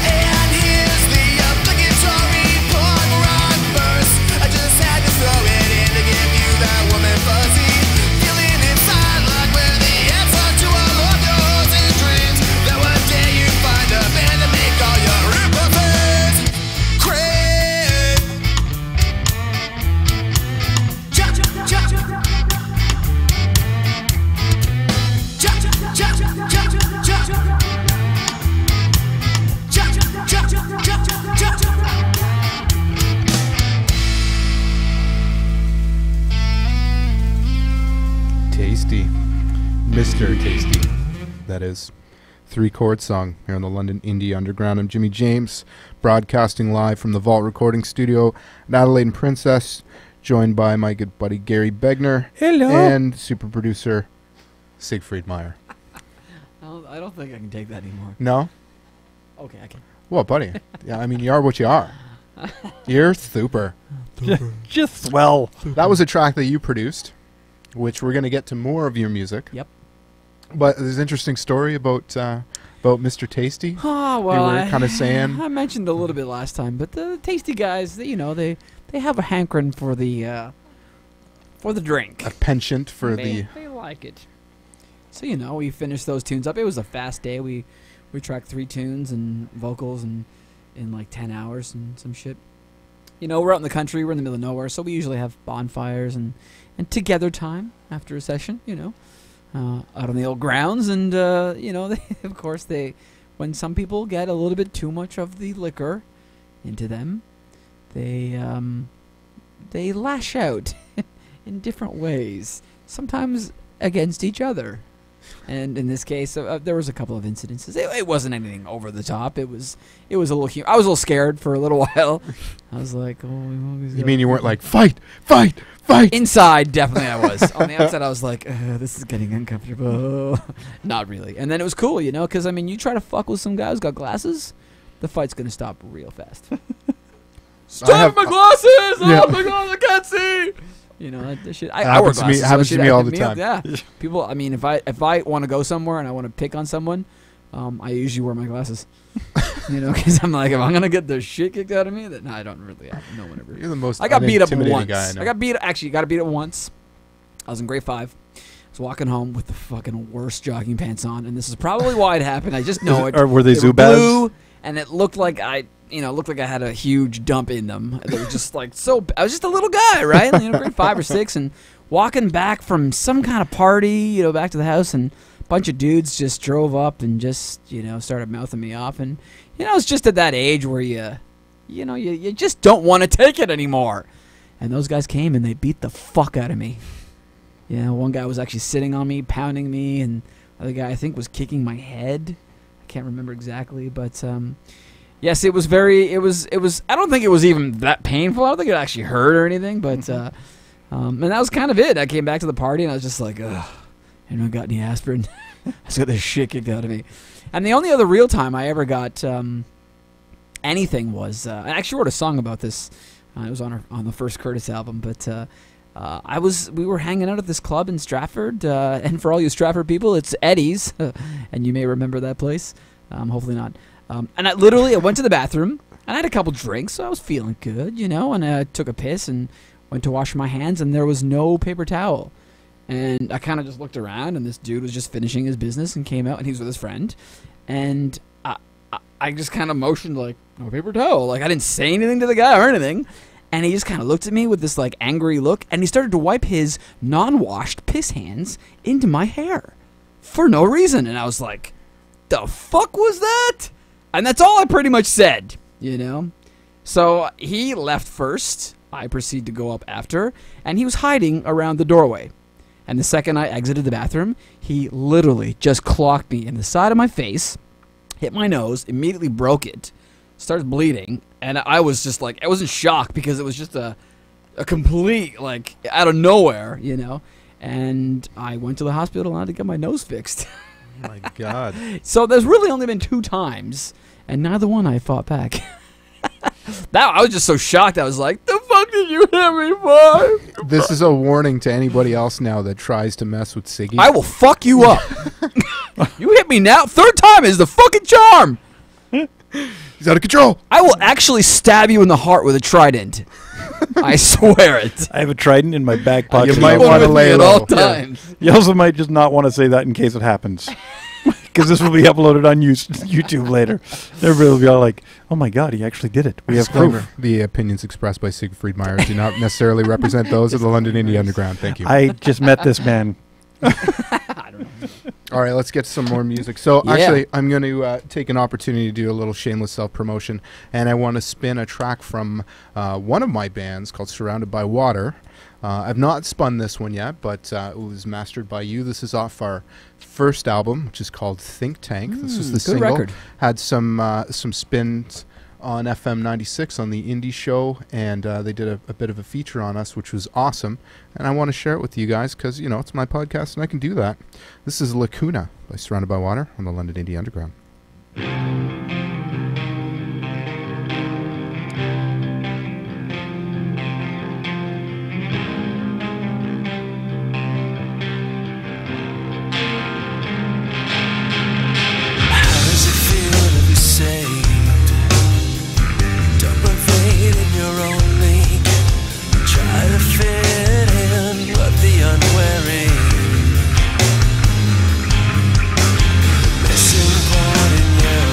[SPEAKER 4] And here's the obligatory punk rock verse. I just had to throw it in to give you that woman fuzzy feeling inside, like we're the answer to all of your hopes and dreams. That one day you find a band to make all your impulses crave.
[SPEAKER 1] Tasty. Mr. Tasty. That is 3-chord song here on the London Indie Underground. I'm Jimi James, broadcasting live from the Vault Recording Studio at Adelaide and Princess, joined by my good buddy Gary Begner.
[SPEAKER 2] Hello.
[SPEAKER 1] And super producer Siegfried Meyer.
[SPEAKER 3] I don't think I can take that anymore.
[SPEAKER 1] No?
[SPEAKER 3] Okay, I can.
[SPEAKER 1] What, buddy? Yeah, I mean, you are what you are. You're super.
[SPEAKER 2] Just swell.
[SPEAKER 1] That was a track that you produced, which we're going to get to more of your music.
[SPEAKER 3] Yep.
[SPEAKER 1] But there's an interesting story about Mr. Tasty.
[SPEAKER 3] Oh, well,
[SPEAKER 1] You were kinda saying-
[SPEAKER 3] I mentioned a little bit last time, but the Tasty guys, they have a hankering for the drink.
[SPEAKER 1] A penchant for the...
[SPEAKER 3] They like it. So, we finished those tunes up. It was a fast day. We tracked 3 tunes and vocals in like 10 hours and some shit. We're out in the country. We're in the middle of nowhere, so we usually have bonfires and together time after a session, out on the old grounds. And, of course, when some people get a little bit too much of the liquor into them, they lash out in different ways, sometimes against each other. And in this case, there was a couple of incidences. It wasn't anything over the top. It was a little. I was a little scared for a little while. I was like, "Oh,
[SPEAKER 1] you mean you weren't like fight, fight, fight?"
[SPEAKER 3] Inside, definitely I was. On the outside, I was like, "This is getting uncomfortable." Not really. And then it was cool, because I mean, you try to fuck with some guy who's got glasses, the fight's gonna stop real fast. Stop my glasses!
[SPEAKER 1] Yeah.
[SPEAKER 3] Oh my god, I can't see. That shit. I wear glasses.
[SPEAKER 1] Happens to me all the time.
[SPEAKER 3] Yeah. People. I mean, if I want to go somewhere and I want to pick on someone, I usually wear my glasses. Because I'm like, if I'm gonna get the shit kicked out of me, then I don't really have no one ever.
[SPEAKER 1] You're the most.
[SPEAKER 3] I got beat up once.
[SPEAKER 1] Guy I
[SPEAKER 3] got beat up once. I was in grade 5. I was walking home with the fucking worst jogging pants on, and this is probably why it happened. I just know it.
[SPEAKER 2] Or were they
[SPEAKER 3] were
[SPEAKER 2] Zubaz?
[SPEAKER 3] blue, and it looked like I had a huge dump in them. They were just like I was just a little guy, right? Grade 5 or 6, and walking back from some kind of party, back to the house, and a bunch of dudes just drove up and just, started mouthing me off, and it's just at that age where you just don't want to take it anymore. And those guys came and they beat the fuck out of me. One guy was actually sitting on me, pounding me, and the other guy I think was kicking my head. I can't remember exactly, but yes, it was I don't think it was even that painful. I don't think it actually hurt or anything, but and that was kind of it. I came back to the party and I was just like, ugh, anyone got any aspirin? I just got this shit kicked out of me. And the only other real time I ever got anything was I actually wrote a song about this. It was on the first Curtis album, but we were hanging out at this club in Stratford, and for all you Stratford people, it's Eddie's, and you may remember that place. Hopefully not. And I went to the bathroom, and I had a couple drinks, so I was feeling good, and I took a piss and went to wash my hands, and there was no paper towel. And I kind of just looked around, and this dude was just finishing his business and came out, and he was with his friend. And I just kind of motioned, like, no paper towel. Like, I didn't say anything to the guy or anything. And he just kind of looked at me with this, like, angry look, and he started to wipe his non-washed piss hands into my hair for no reason. And I was like, the fuck was that? And that's all I pretty much said, So he left first. I proceeded to go up after, and he was hiding around the doorway. And the second I exited the bathroom, he literally just clocked me in the side of my face, hit my nose, immediately broke it, started bleeding, and I was just like, I was in shock because it was just a complete, like, out of nowhere, And I went to the hospital and I had to get my nose fixed.
[SPEAKER 1] Oh my God.
[SPEAKER 3] So there's really only been 2 times, and neither one I fought back. I was just so shocked. I was like, the fuck did you hit me for?
[SPEAKER 1] This is a warning to anybody else now that tries to mess with Siggy.
[SPEAKER 3] I will fuck you up. You hit me now. 3rd time is the fucking charm.
[SPEAKER 1] He's out of control.
[SPEAKER 3] I will actually stab you in the heart with a trident. I swear it.
[SPEAKER 2] I have a trident in my back pocket.
[SPEAKER 1] You might want to lay
[SPEAKER 3] at
[SPEAKER 1] low.
[SPEAKER 3] all times.
[SPEAKER 2] You also might just not want to say that in case it happens. Because this will be uploaded on YouTube later. Everybody will be all like, oh my God, he actually did it. We have proof.
[SPEAKER 1] The opinions expressed by Siegfried Meyer do not necessarily represent those of the London Indie Underground. Thank you.
[SPEAKER 2] I just met this man.
[SPEAKER 3] I don't know.
[SPEAKER 1] All right, let's get some more music. So
[SPEAKER 3] Yeah.
[SPEAKER 1] actually, I'm going to take an opportunity to do a little shameless self-promotion, and I want to spin a track from one of my bands called Surrounded by Water. I've not spun this one yet, but it was mastered by you. This is off our first album, which is called Think Tank. This was the
[SPEAKER 3] good
[SPEAKER 1] single.
[SPEAKER 3] record.
[SPEAKER 1] Had some spins on FM 96 on the Indie Show, and they did a bit of a feature on us, which was awesome. And I want to share it with you guys because, it's my podcast and I can do that. This is Lacuna by Surrounded by Water on the London Indie Underground.
[SPEAKER 4] Missing part in you.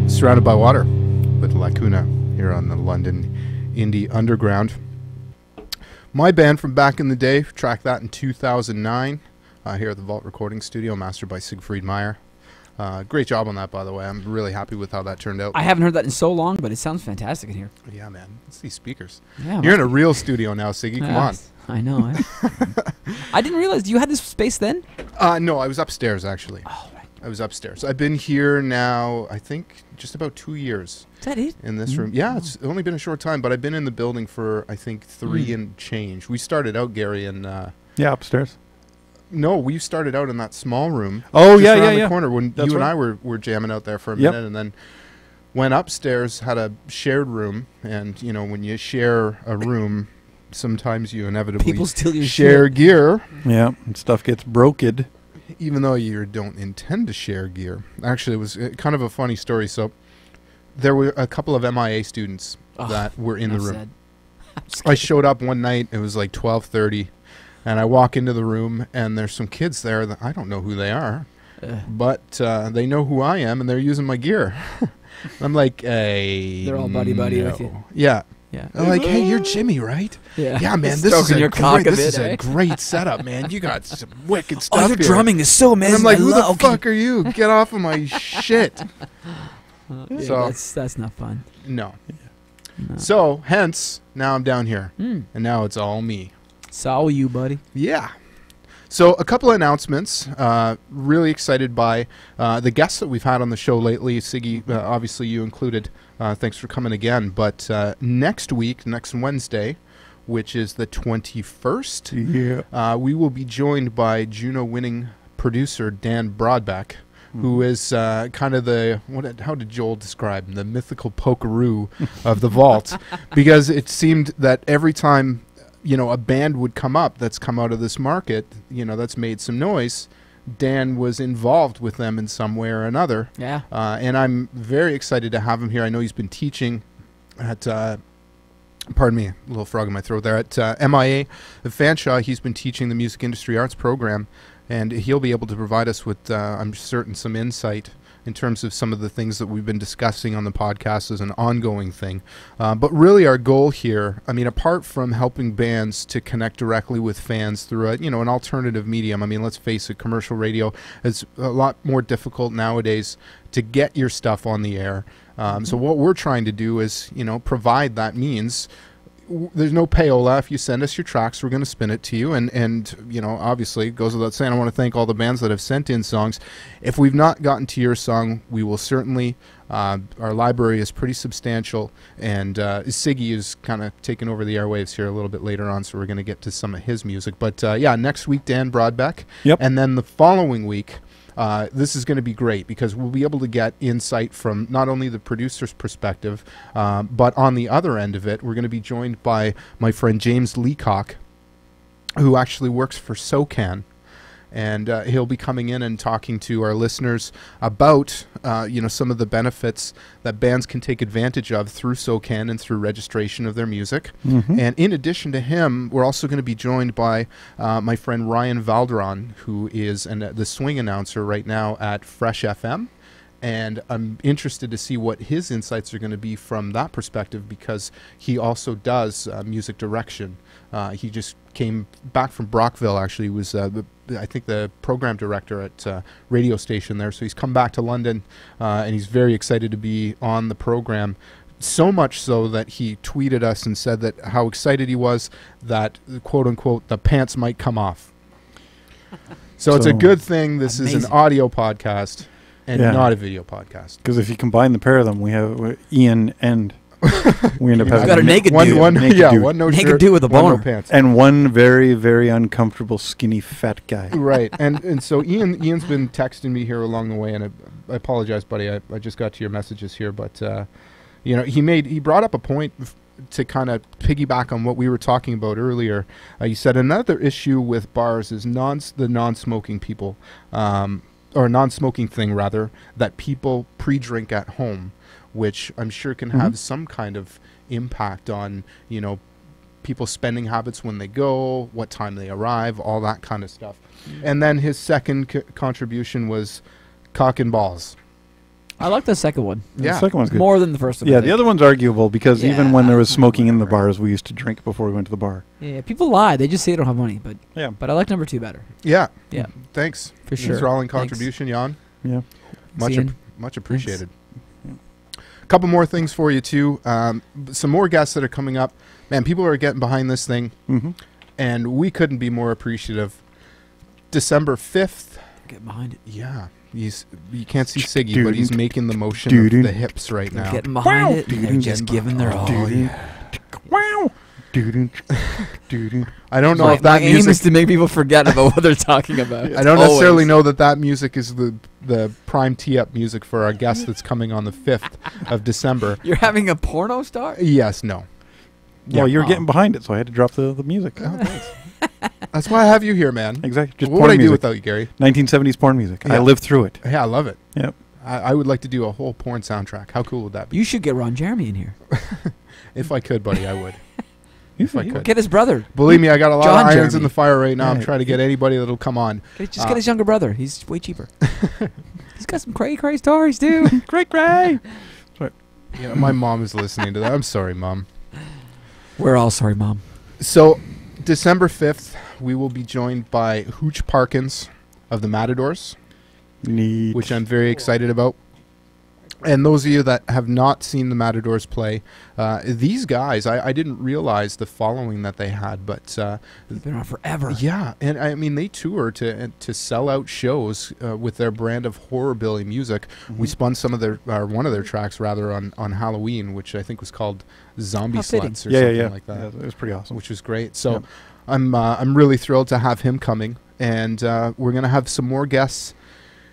[SPEAKER 1] Surrounded by Water with Lacuna here on the London Indie Underground. My band from back in the day, tracked that in 2009 here at the Vault Recording Studio, mastered by Siegfried Meyer. Great job on that, by the way. I'm really happy with how that turned out.
[SPEAKER 3] I haven't heard that in so long, but it sounds fantastic in here.
[SPEAKER 1] Yeah, man. It's these speakers.
[SPEAKER 3] Yeah,
[SPEAKER 1] You're in a real studio now, Siggy. Come on.
[SPEAKER 3] I know. I didn't realize. You had this space then?
[SPEAKER 1] No, I was upstairs, actually.
[SPEAKER 3] Oh, right.
[SPEAKER 1] I was upstairs. I've been here now, I think, just about 2 years.
[SPEAKER 3] Is that it?
[SPEAKER 1] In this room. Yeah, it's only been a short time, but I've been in the building for, I think, 3 and change. We started out, Gary, in...
[SPEAKER 2] yeah, upstairs.
[SPEAKER 1] No, we started out in that small room.
[SPEAKER 2] Oh,
[SPEAKER 1] just
[SPEAKER 2] yeah,
[SPEAKER 1] around
[SPEAKER 2] yeah,
[SPEAKER 1] the
[SPEAKER 2] yeah.
[SPEAKER 1] corner when
[SPEAKER 2] That's
[SPEAKER 1] you and
[SPEAKER 2] right.
[SPEAKER 1] I were jamming out there for a
[SPEAKER 2] Yep.
[SPEAKER 1] minute, and then went upstairs, had a shared room, and you know, when you share a room, sometimes you inevitably
[SPEAKER 3] People steal your
[SPEAKER 1] share
[SPEAKER 3] shit.
[SPEAKER 1] gear,
[SPEAKER 2] Yeah, and stuff gets broken.
[SPEAKER 1] even though you don't intend to share gear. Actually, it was kind of a funny story. So there were a couple of MIA students that were in the
[SPEAKER 3] Enough
[SPEAKER 1] room.
[SPEAKER 3] said.
[SPEAKER 1] I showed up one night. It was like 12:30, and I walk into the room, and there's some kids there that I don't know who they are, but they know who I am, and they're using my gear. I'm like, hey,
[SPEAKER 3] They're all buddy-buddy with you.
[SPEAKER 1] Yeah.
[SPEAKER 3] Yeah.
[SPEAKER 1] They're like, hey, you're Jimmy, right?
[SPEAKER 3] Yeah.
[SPEAKER 1] Yeah, man, this is
[SPEAKER 3] Stroking your cock a
[SPEAKER 1] this
[SPEAKER 3] bit,
[SPEAKER 1] is
[SPEAKER 3] eh?
[SPEAKER 1] a great setup, man. You got some wicked stuff
[SPEAKER 3] Oh, your
[SPEAKER 1] here.
[SPEAKER 3] drumming is so
[SPEAKER 1] And
[SPEAKER 3] amazing.
[SPEAKER 1] I'm like,
[SPEAKER 3] I
[SPEAKER 1] who
[SPEAKER 3] love-
[SPEAKER 1] the fuck are you? Get off of my shit.
[SPEAKER 3] Yeah,
[SPEAKER 1] So-
[SPEAKER 3] that's not fun.
[SPEAKER 1] No.
[SPEAKER 3] No.
[SPEAKER 1] So, hence, now I'm down here,
[SPEAKER 3] Mm.
[SPEAKER 1] and now it's all me.
[SPEAKER 3] Saw you, buddy.
[SPEAKER 1] Yeah. So a couple of announcements. Really excited by the guests that we've had on the show lately. Siggy, obviously you included. Thanks for coming again. But next week, next Wednesday, which is the 21st, we will be joined by Juno-winning producer Dan Broadbeck, who is kind of the, how did Joel describe him? The mythical pokeroo of the vault. Because it seemed that every time, you know, a band would come up that's come out of this market, you know, that's made some noise, Dan was involved with them in some way or another.
[SPEAKER 3] Yeah.
[SPEAKER 1] And I'm very excited to have him here. I know he's been teaching at, pardon me, a little frog in my throat there, at MIA at Fanshawe. He's been teaching the Music Industry Arts program, and he'll be able to provide us with, I'm certain, some insight in terms of some of the things that we've been discussing on the podcast as an ongoing thing. But really our goal here, I mean, apart from helping bands to connect directly with fans through a, you know, an alternative medium, I mean, let's face it, commercial radio is a lot more difficult nowadays to get your stuff on the air. So what we're trying to do is, you know, provide that means. There's no payola. If you send us your tracks, we're going to spin it to you. And you know, obviously, it goes without saying, I want to thank all the bands that have sent in songs. If we've not gotten to your song, we will certainly, our library is pretty substantial. And Siggy is kind of taking over the airwaves here a little bit later on, so we're going to get to some of his music. But yeah, next week, Dan Broadbeck.
[SPEAKER 2] Yep.
[SPEAKER 1] And then the following week, this is going to be great because we'll be able to get insight from not only the producer's perspective, but on the other end of it, we're going to be joined by my friend James Leacock, who actually works for SOCAN. And he'll be coming in and talking to our listeners about, you know, some of the benefits that bands can take advantage of through SOCAN and through registration of their music. And in addition to him, we're also going to be joined by my friend Ryan Valderon, who is the swing announcer right now at Fresh FM. And I'm interested to see what his insights are going to be from that perspective because he also does music direction. He just came back from Brockville, actually. He was, I think, the program director at radio station there. So he's come back to London, and he's very excited to be on the program. So much so that he tweeted us and said that how excited he was that, quote-unquote, the pants might come off. So it's a good thing this is an audio podcast and not a video podcast.
[SPEAKER 2] Because if you combine the pair of them, we have Ian and we end up having
[SPEAKER 3] got a naked dude.
[SPEAKER 1] One
[SPEAKER 2] Naked
[SPEAKER 1] yeah,
[SPEAKER 2] dude.
[SPEAKER 1] one no
[SPEAKER 3] Naked
[SPEAKER 1] shirt,
[SPEAKER 3] dude with a
[SPEAKER 1] one no
[SPEAKER 3] boner.
[SPEAKER 1] pants.
[SPEAKER 2] and one very, very uncomfortable, skinny, fat guy.
[SPEAKER 1] Right, and so Ian's been texting me here along the way, and I apologize, buddy. I just got to your messages here, but you know, he brought up a point to kind of piggyback on what we were talking about earlier. He said another issue with bars is the non-smoking people, or non-smoking thing rather, that people pre-drink at home, which I'm sure can have some kind of impact on, you know, people's spending habits when they go, what time they arrive, all that kind of stuff. And then his second contribution was cock and balls.
[SPEAKER 3] I like the second one
[SPEAKER 2] The second one's good.
[SPEAKER 3] more than the first one. I
[SPEAKER 2] Yeah,
[SPEAKER 3] think.
[SPEAKER 2] the other one's arguable because even when there was
[SPEAKER 3] Yeah.
[SPEAKER 2] smoking in the bars, we used to drink before we went to the bar.
[SPEAKER 3] Yeah, people lie. They just say they don't have money, but
[SPEAKER 2] Yeah.
[SPEAKER 3] I like number 2 better.
[SPEAKER 1] Yeah.
[SPEAKER 3] Yeah.
[SPEAKER 1] Thanks.
[SPEAKER 3] For sure.
[SPEAKER 1] Enthralling
[SPEAKER 3] Thanks.
[SPEAKER 1] contribution, Jan.
[SPEAKER 2] Yeah.
[SPEAKER 1] Much appreciated. A couple more things for you, too. Some more guests that are coming up. Man, people are getting behind this thing, and we couldn't be more appreciative. December 5th.
[SPEAKER 3] Get behind it.
[SPEAKER 1] Yeah. You can't see Siggy, but he's making the motion of the hips right
[SPEAKER 3] They're
[SPEAKER 1] now.
[SPEAKER 3] getting behind it. And they're just giving their all.
[SPEAKER 1] Oh, yeah.
[SPEAKER 2] Wow.
[SPEAKER 1] I don't know
[SPEAKER 3] My,
[SPEAKER 1] if that
[SPEAKER 3] my aim is
[SPEAKER 1] music.
[SPEAKER 3] to make people forget about what they're talking about.
[SPEAKER 1] I don't necessarily
[SPEAKER 3] Always.
[SPEAKER 1] know that music is the prime tee-up music for our guest that's coming on the 5th of December.
[SPEAKER 3] You're having a porno star?
[SPEAKER 1] Yes, no.
[SPEAKER 2] Well, you're
[SPEAKER 3] Oh.
[SPEAKER 2] getting behind it, so I had to drop the music.
[SPEAKER 1] That's why I have you here, man.
[SPEAKER 2] Exactly. Just
[SPEAKER 1] What would
[SPEAKER 2] porn
[SPEAKER 1] I do
[SPEAKER 2] music.
[SPEAKER 1] without you, Gary?
[SPEAKER 2] 1970s porn music.
[SPEAKER 1] Yeah.
[SPEAKER 2] I lived through it.
[SPEAKER 1] Yeah, I love it.
[SPEAKER 2] Yep.
[SPEAKER 1] I would like to do a whole porn soundtrack. How cool would that be?
[SPEAKER 3] You should get Ron Jeremy in here.
[SPEAKER 1] If I could, buddy, I would. If I could.
[SPEAKER 3] Get his brother.
[SPEAKER 1] Believe me, I got a lot
[SPEAKER 3] John
[SPEAKER 1] of irons
[SPEAKER 3] Jeremy.
[SPEAKER 1] in the fire right now. I'm
[SPEAKER 2] Yeah.
[SPEAKER 1] trying to get anybody that'll come on.
[SPEAKER 3] Just get his younger brother. He's way cheaper. He's got some cray stories, too.
[SPEAKER 2] Cray.
[SPEAKER 1] You know, my mom is listening to that. I'm sorry, Mom.
[SPEAKER 3] We're all sorry, Mom.
[SPEAKER 1] So, December 5th, we will be joined by Hooch Parkins of the Matadors,
[SPEAKER 2] Neat.
[SPEAKER 1] which I'm very excited about. And those of you that have not seen the Matadors play, these guys, I didn't realize the following that they had, but
[SPEAKER 3] He's been around forever.
[SPEAKER 1] yeah, and I mean they tour to sell out shows with their brand of horrorbilly music. We spun some of their one of their tracks rather on Halloween, which I think was called Zombie
[SPEAKER 3] How fitting.
[SPEAKER 1] Sluts or
[SPEAKER 2] yeah,
[SPEAKER 1] something
[SPEAKER 2] yeah.
[SPEAKER 1] like that,
[SPEAKER 2] Yeah, it was pretty awesome.
[SPEAKER 1] which was great. So
[SPEAKER 2] Yep.
[SPEAKER 1] I'm really thrilled to have him coming, and we're gonna have some more guests.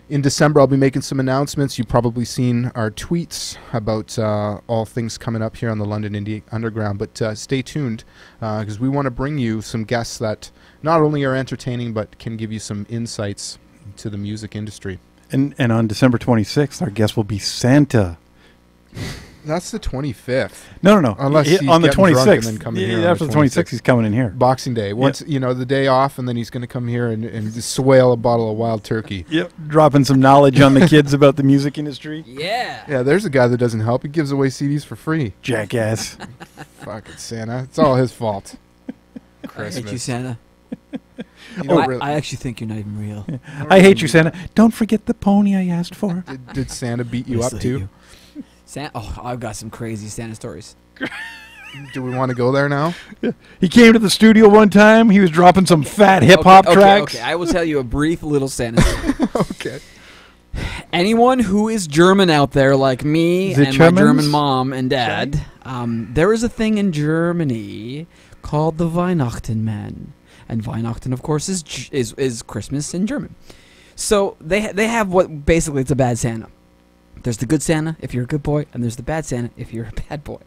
[SPEAKER 1] In December, I'll be making some announcements. You've probably seen our tweets about all things coming up here on the London Indie Underground. But stay tuned because we want to bring you some guests that not only are entertaining but can give you some insights to the music industry.
[SPEAKER 2] And on December 26th, our guest will be Santa.
[SPEAKER 1] That's the 25th.
[SPEAKER 2] No.
[SPEAKER 1] Unless he's
[SPEAKER 2] on the
[SPEAKER 1] getting drunk
[SPEAKER 2] 26th.
[SPEAKER 1] and then coming
[SPEAKER 2] Yeah,
[SPEAKER 1] here on
[SPEAKER 2] after
[SPEAKER 1] the
[SPEAKER 2] the 26th, he's coming in here.
[SPEAKER 1] Boxing Day. Once, the day off, and then he's going to come here and just swale a bottle of wild turkey.
[SPEAKER 2] Yep. Dropping some knowledge on the kids about the music industry.
[SPEAKER 3] Yeah.
[SPEAKER 1] Yeah, there's a guy that doesn't help. He gives away CDs for free.
[SPEAKER 2] Jackass.
[SPEAKER 1] Fucking Santa. It's all his fault.
[SPEAKER 3] I
[SPEAKER 1] Christmas.
[SPEAKER 3] hate you, Santa.
[SPEAKER 1] You know,
[SPEAKER 3] I,
[SPEAKER 1] really-
[SPEAKER 3] I actually think you're not even real.
[SPEAKER 2] I hate you, Santa. Don't forget the pony I asked for.
[SPEAKER 1] Did Santa beat you up
[SPEAKER 3] Honestly,
[SPEAKER 1] too?
[SPEAKER 3] you. Oh, I've got some crazy Santa stories.
[SPEAKER 1] Do we want to go there now?
[SPEAKER 2] He came to the studio one time. He was dropping some fat hip hop tracks.
[SPEAKER 3] Okay, I will tell you a brief little Santa story.
[SPEAKER 1] Okay.
[SPEAKER 3] Anyone who is German out there, like me
[SPEAKER 2] The
[SPEAKER 3] and
[SPEAKER 2] Germans?
[SPEAKER 3] my German mom and dad, there is a thing in Germany called the Weihnachtenmann, and Weihnachten, of course, is Christmas in German. So they have what basically it's a bad Santa. There's the good Santa if you're a good boy, and there's the bad Santa if you're a bad boy.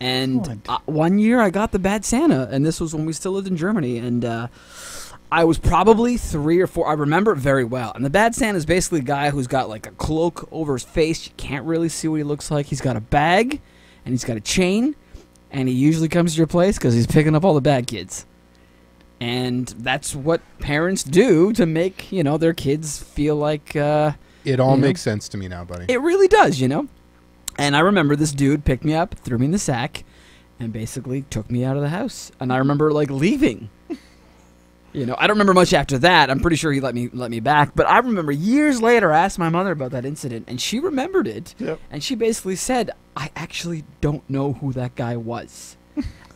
[SPEAKER 3] And one year I got the bad Santa, and this was when we still lived in Germany, and I was probably 3 or 4. I remember it very well. And the bad Santa is basically a guy who's got like a cloak over his face. You can't really see what he looks like. He's got a bag, and he's got a chain, and he usually comes to your place because he's picking up all the bad kids. And that's what parents do to make, their kids feel like...
[SPEAKER 1] It all
[SPEAKER 3] You know?
[SPEAKER 1] makes sense to me now, buddy.
[SPEAKER 3] It really does, And I remember this dude picked me up, threw me in the sack, and basically took me out of the house. And I remember leaving. I don't remember much after that. I'm pretty sure he let me back. But I remember years later, I asked my mother about that incident, and she remembered it.
[SPEAKER 2] Yep.
[SPEAKER 3] And she basically said, I actually don't know who that guy was.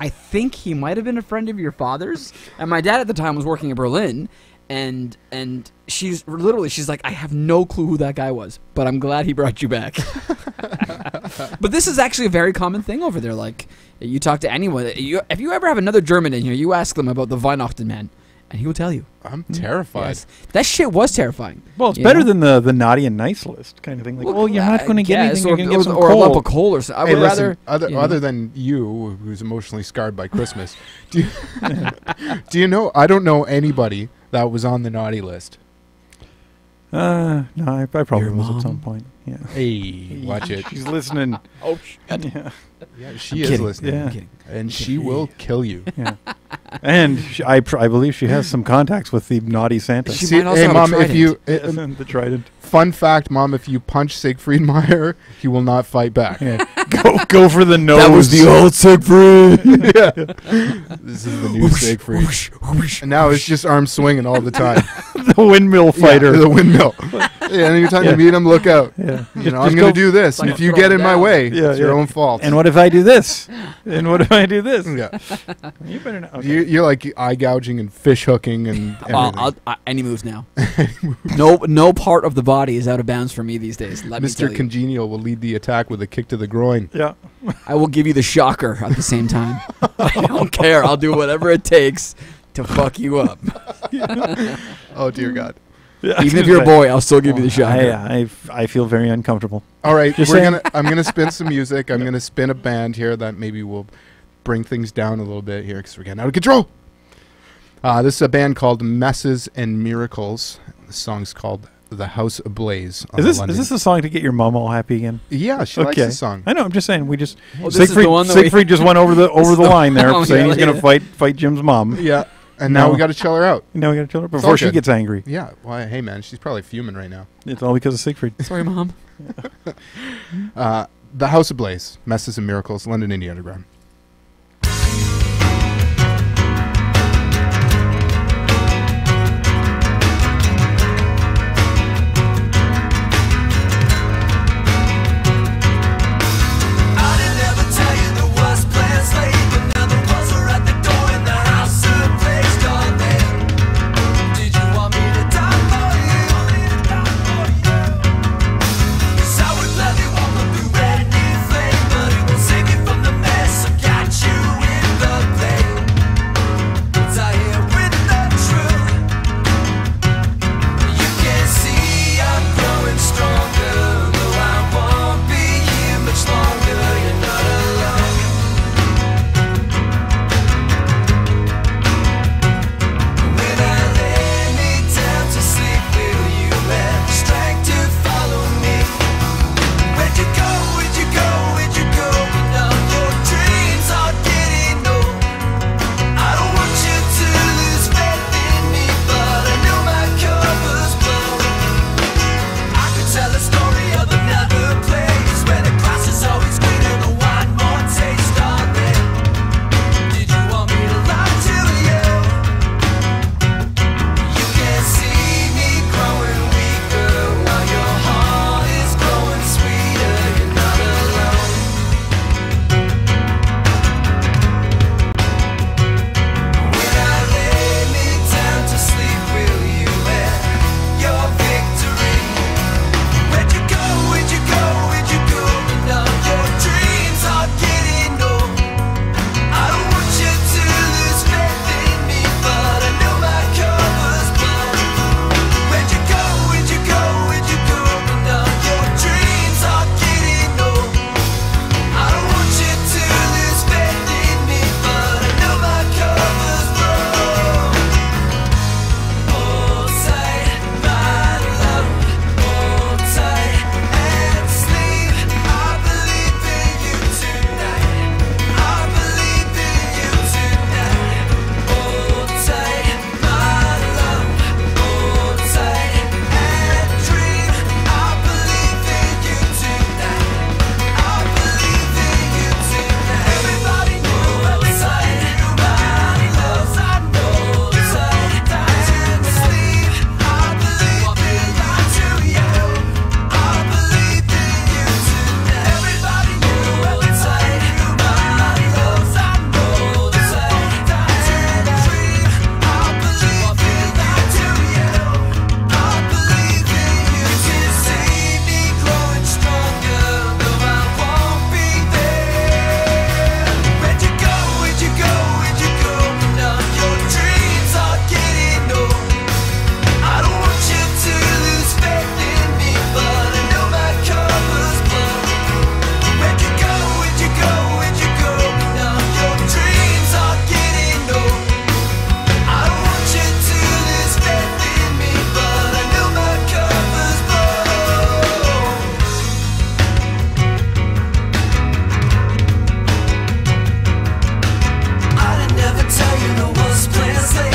[SPEAKER 3] I think he might have been a friend of your father's. And my dad at the time was working in Berlin. And she's like, I have no clue who that guy was, but I'm glad he brought you back. But this is actually a very common thing over there. Like, you talk to anyone. If you ever have another German in here, you ask them about the Weihnachtenmann, and he will tell you.
[SPEAKER 1] I'm terrified.
[SPEAKER 3] Yes. That shit was terrifying.
[SPEAKER 2] Well, it's
[SPEAKER 3] You
[SPEAKER 2] better
[SPEAKER 3] know?
[SPEAKER 2] than the naughty and nice list kind of thing. Like,
[SPEAKER 3] Well,
[SPEAKER 2] oh, you're not going to get
[SPEAKER 3] yes,
[SPEAKER 2] anything. You're going to get some
[SPEAKER 3] or a lump
[SPEAKER 2] coal.
[SPEAKER 3] of coal or something. I
[SPEAKER 1] Hey,
[SPEAKER 3] would
[SPEAKER 1] listen,
[SPEAKER 3] rather...
[SPEAKER 1] other than you, who's emotionally scarred by Christmas, do you know? I don't know anybody that was on the naughty list.
[SPEAKER 2] No, I probably
[SPEAKER 3] Your
[SPEAKER 2] was
[SPEAKER 3] mom?
[SPEAKER 2] at some point. Yeah.
[SPEAKER 1] Hey, watch it.
[SPEAKER 2] She's listening.
[SPEAKER 3] Oh, shit.
[SPEAKER 2] Yeah.
[SPEAKER 1] Yeah, she
[SPEAKER 3] I'm
[SPEAKER 1] is
[SPEAKER 3] kidding.
[SPEAKER 1] listening.
[SPEAKER 2] Yeah.
[SPEAKER 3] I'm kidding.
[SPEAKER 1] And she will kill you.
[SPEAKER 2] Yeah. And I believe she has some contacts with the naughty Santa.
[SPEAKER 3] She might also
[SPEAKER 1] hey,
[SPEAKER 3] have a
[SPEAKER 1] Mom, if
[SPEAKER 3] trident.
[SPEAKER 1] you
[SPEAKER 2] The trident.
[SPEAKER 1] fun fact, Mom, if you punch Siegfried Meyer, he will not fight back.
[SPEAKER 2] Yeah. go for the nose.
[SPEAKER 3] That was the old Siegfried.
[SPEAKER 1] This is the new Siegfried. And now it's just arm swinging all the time.
[SPEAKER 2] the windmill fighter.
[SPEAKER 1] Yeah, the windmill. anytime you meet him, look out.
[SPEAKER 2] Yeah.
[SPEAKER 1] You know, I'm going to do this, and
[SPEAKER 3] like
[SPEAKER 1] if you
[SPEAKER 3] throw
[SPEAKER 1] get
[SPEAKER 3] him
[SPEAKER 1] in my
[SPEAKER 3] down.
[SPEAKER 1] way,
[SPEAKER 2] Yeah,
[SPEAKER 1] it's your
[SPEAKER 2] yeah.
[SPEAKER 1] own fault.
[SPEAKER 2] And what if I do this? And what if I do this?
[SPEAKER 1] Yeah.
[SPEAKER 2] You better not. Okay.
[SPEAKER 1] You're like eye gouging and fish hooking and everything.
[SPEAKER 3] Any moves now. No part of the body is out of bounds for me these days. Let me tell
[SPEAKER 1] Mr.
[SPEAKER 3] you.
[SPEAKER 1] Congenial will lead the attack with a kick to the groin.
[SPEAKER 2] Yeah.
[SPEAKER 3] I will give you the shocker at the same time. I don't care. I'll do whatever it takes to fuck you up.
[SPEAKER 1] Oh, dear God.
[SPEAKER 2] Yeah,
[SPEAKER 3] Even if you're a boy, I'll still give you the shocker.
[SPEAKER 2] I feel very uncomfortable.
[SPEAKER 1] All right,
[SPEAKER 2] Just saying.
[SPEAKER 1] I'm gonna spin some music. I'm gonna spin a band here that maybe will bring things down a little bit here because we're getting out of control. This is a band called Messes and Miracles. The song's called "The House Ablaze."
[SPEAKER 2] Is this a song to get your mom all happy again?
[SPEAKER 1] Yeah, she likes the song.
[SPEAKER 2] I know. I'm just saying. We just
[SPEAKER 3] Oh, this is
[SPEAKER 2] Siegfried,
[SPEAKER 3] the one that
[SPEAKER 2] Siegfried just went over the line there,
[SPEAKER 3] Oh,
[SPEAKER 2] saying
[SPEAKER 3] yeah,
[SPEAKER 2] he's going to fight Jim's mom.
[SPEAKER 1] Yeah, and now
[SPEAKER 2] No.
[SPEAKER 1] we got to chill her out.
[SPEAKER 2] Now we got to kill her
[SPEAKER 1] all
[SPEAKER 2] before she
[SPEAKER 1] good.
[SPEAKER 2] gets angry.
[SPEAKER 1] Yeah. Well, hey man, she's probably fuming right now.
[SPEAKER 2] It's all because of Siegfried.
[SPEAKER 3] Sorry, Mom.
[SPEAKER 1] The House Ablaze, Messes and Miracles, London Indie Underground.
[SPEAKER 4] I didn't ever tell you there was plans laid, but now the walls are at the door and the house ablaze, darling. Did you want me to die for you? 'Cause I would gladly walk up through anything, but it won't save me from the mess. I got you in the plane. Once I hear with the truth, you can see I'm growing stronger. Though I won't be here much longer, you're not alone. When I lay me down to sleep, will you have the strength to follow me? Where'd you go? Where'd you go? Where'd you go? Now your dreams are getting old. I don't want you to lose faith in me, but I know my cover's blown. I could tell a story of another place where the grass is always greener, the one more taste of it. Did you want me to lie to you? You can see me growing weaker while your heart is growing sweeter. You're not alone. When I lay me down to sleep, will you have your victory? Where'd you go? Where'd you go? Where'd you go? Now your dreams are getting old. I don't want you to lose faith in me, but I know my cover's blown. Where'd you go? Where'd you go? Where'd you go? Now your dreams are getting old. I don't want you to lose faith in me, but I know my cover's blown. Hold tight, my love. Hold tight and sleep. I believe in you tonight. I believe in you tonight. Hold tight, my love. Hold tight and dream. I believe in you tonight. I believe in you tonight. Everybody know outside. Nobody loves. I know tight and sleep. I believe in you too. I believe in you tonight. Everybody know outside. Nobody loves. I know tight and dream. I believe in you too. I believe in you to see me growing stronger, though I won't be there. Where'd you go? Where'd you go? Where'd you go? Now your dreams are getting old. I don't want you to lose faith in me, but I know my cover's blown. Where'd you go? Where'd you go? Where'd you go? Now your dreams are getting old. I don't want you to lose faith in me, but I know my cover's blown. I didn't ever tell you there was plans laid.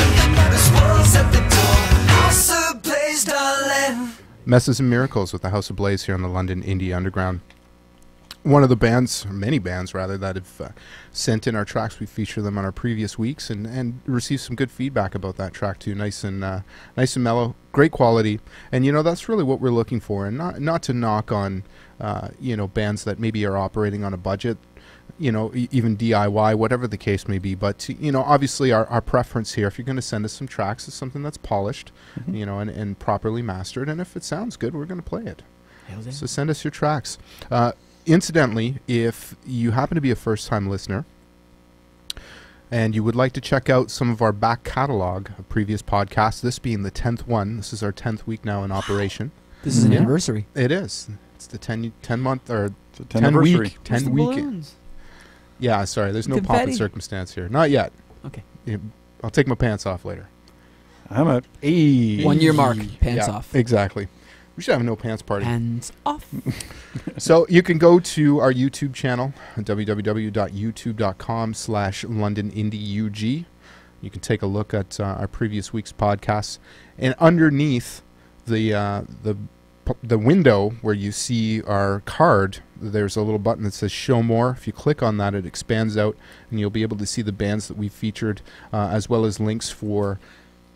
[SPEAKER 4] There's walls at the door, house ablaze, darling.
[SPEAKER 1] Messes and Miracles with the House Ablaze here on the London Indie Underground. one of the bands, or many bands rather, that have sent in our tracks. We feature them on our previous weeks and received some good feedback about that track too. Nice and mellow, great quality, and that's really what we're looking for. And not to knock on bands that maybe are operating on a budget, even DIY, whatever the case may be. But obviously our preference here, if you're going to send us some tracks, is something that's polished, and properly mastered. And if it sounds good, we're going to play it. So send us your tracks. Incidentally, if you happen to be a first-time listener and you would like to check out some of our back catalog of previous podcasts, this being the 10th one, this is our 10th week now in operation.
[SPEAKER 3] This is an anniversary.
[SPEAKER 1] It is. It's the 10-month or
[SPEAKER 2] It's a 10 week.
[SPEAKER 1] 10 week. Yeah, sorry, there's no pomp
[SPEAKER 3] Confetti.
[SPEAKER 1] and circumstance here. Not yet.
[SPEAKER 3] Okay.
[SPEAKER 1] I'll take my pants off later.
[SPEAKER 2] I'm at
[SPEAKER 3] 1 year mark. Pants
[SPEAKER 1] Yeah,
[SPEAKER 3] off.
[SPEAKER 1] Exactly. We should have a no pants party.
[SPEAKER 3] Hands off.
[SPEAKER 1] So you can go to our YouTube channel, www.youtube.com/LondonIndieUG. You can take a look at our previous week's podcasts. And underneath the window where you see our card, there's a little button that says Show More. If you click on that, it expands out, and you'll be able to see the bands that we've featured, as well as links for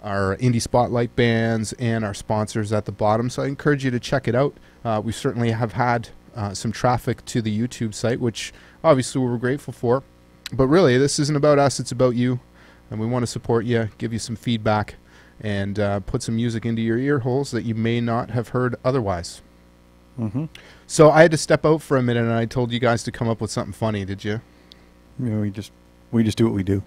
[SPEAKER 1] our Indie Spotlight bands and our sponsors at the bottom. So I encourage you to check it out. We certainly have had some traffic to the YouTube site, which obviously we're grateful for. But really, this isn't about us, it's about you. And we want to support you, give you some feedback, and put some music into your ear holes that you may not have heard otherwise.
[SPEAKER 2] Mm-hmm.
[SPEAKER 1] So I had to step out for a minute, and I told you guys to come up with something funny, did you?
[SPEAKER 2] We just do what we do.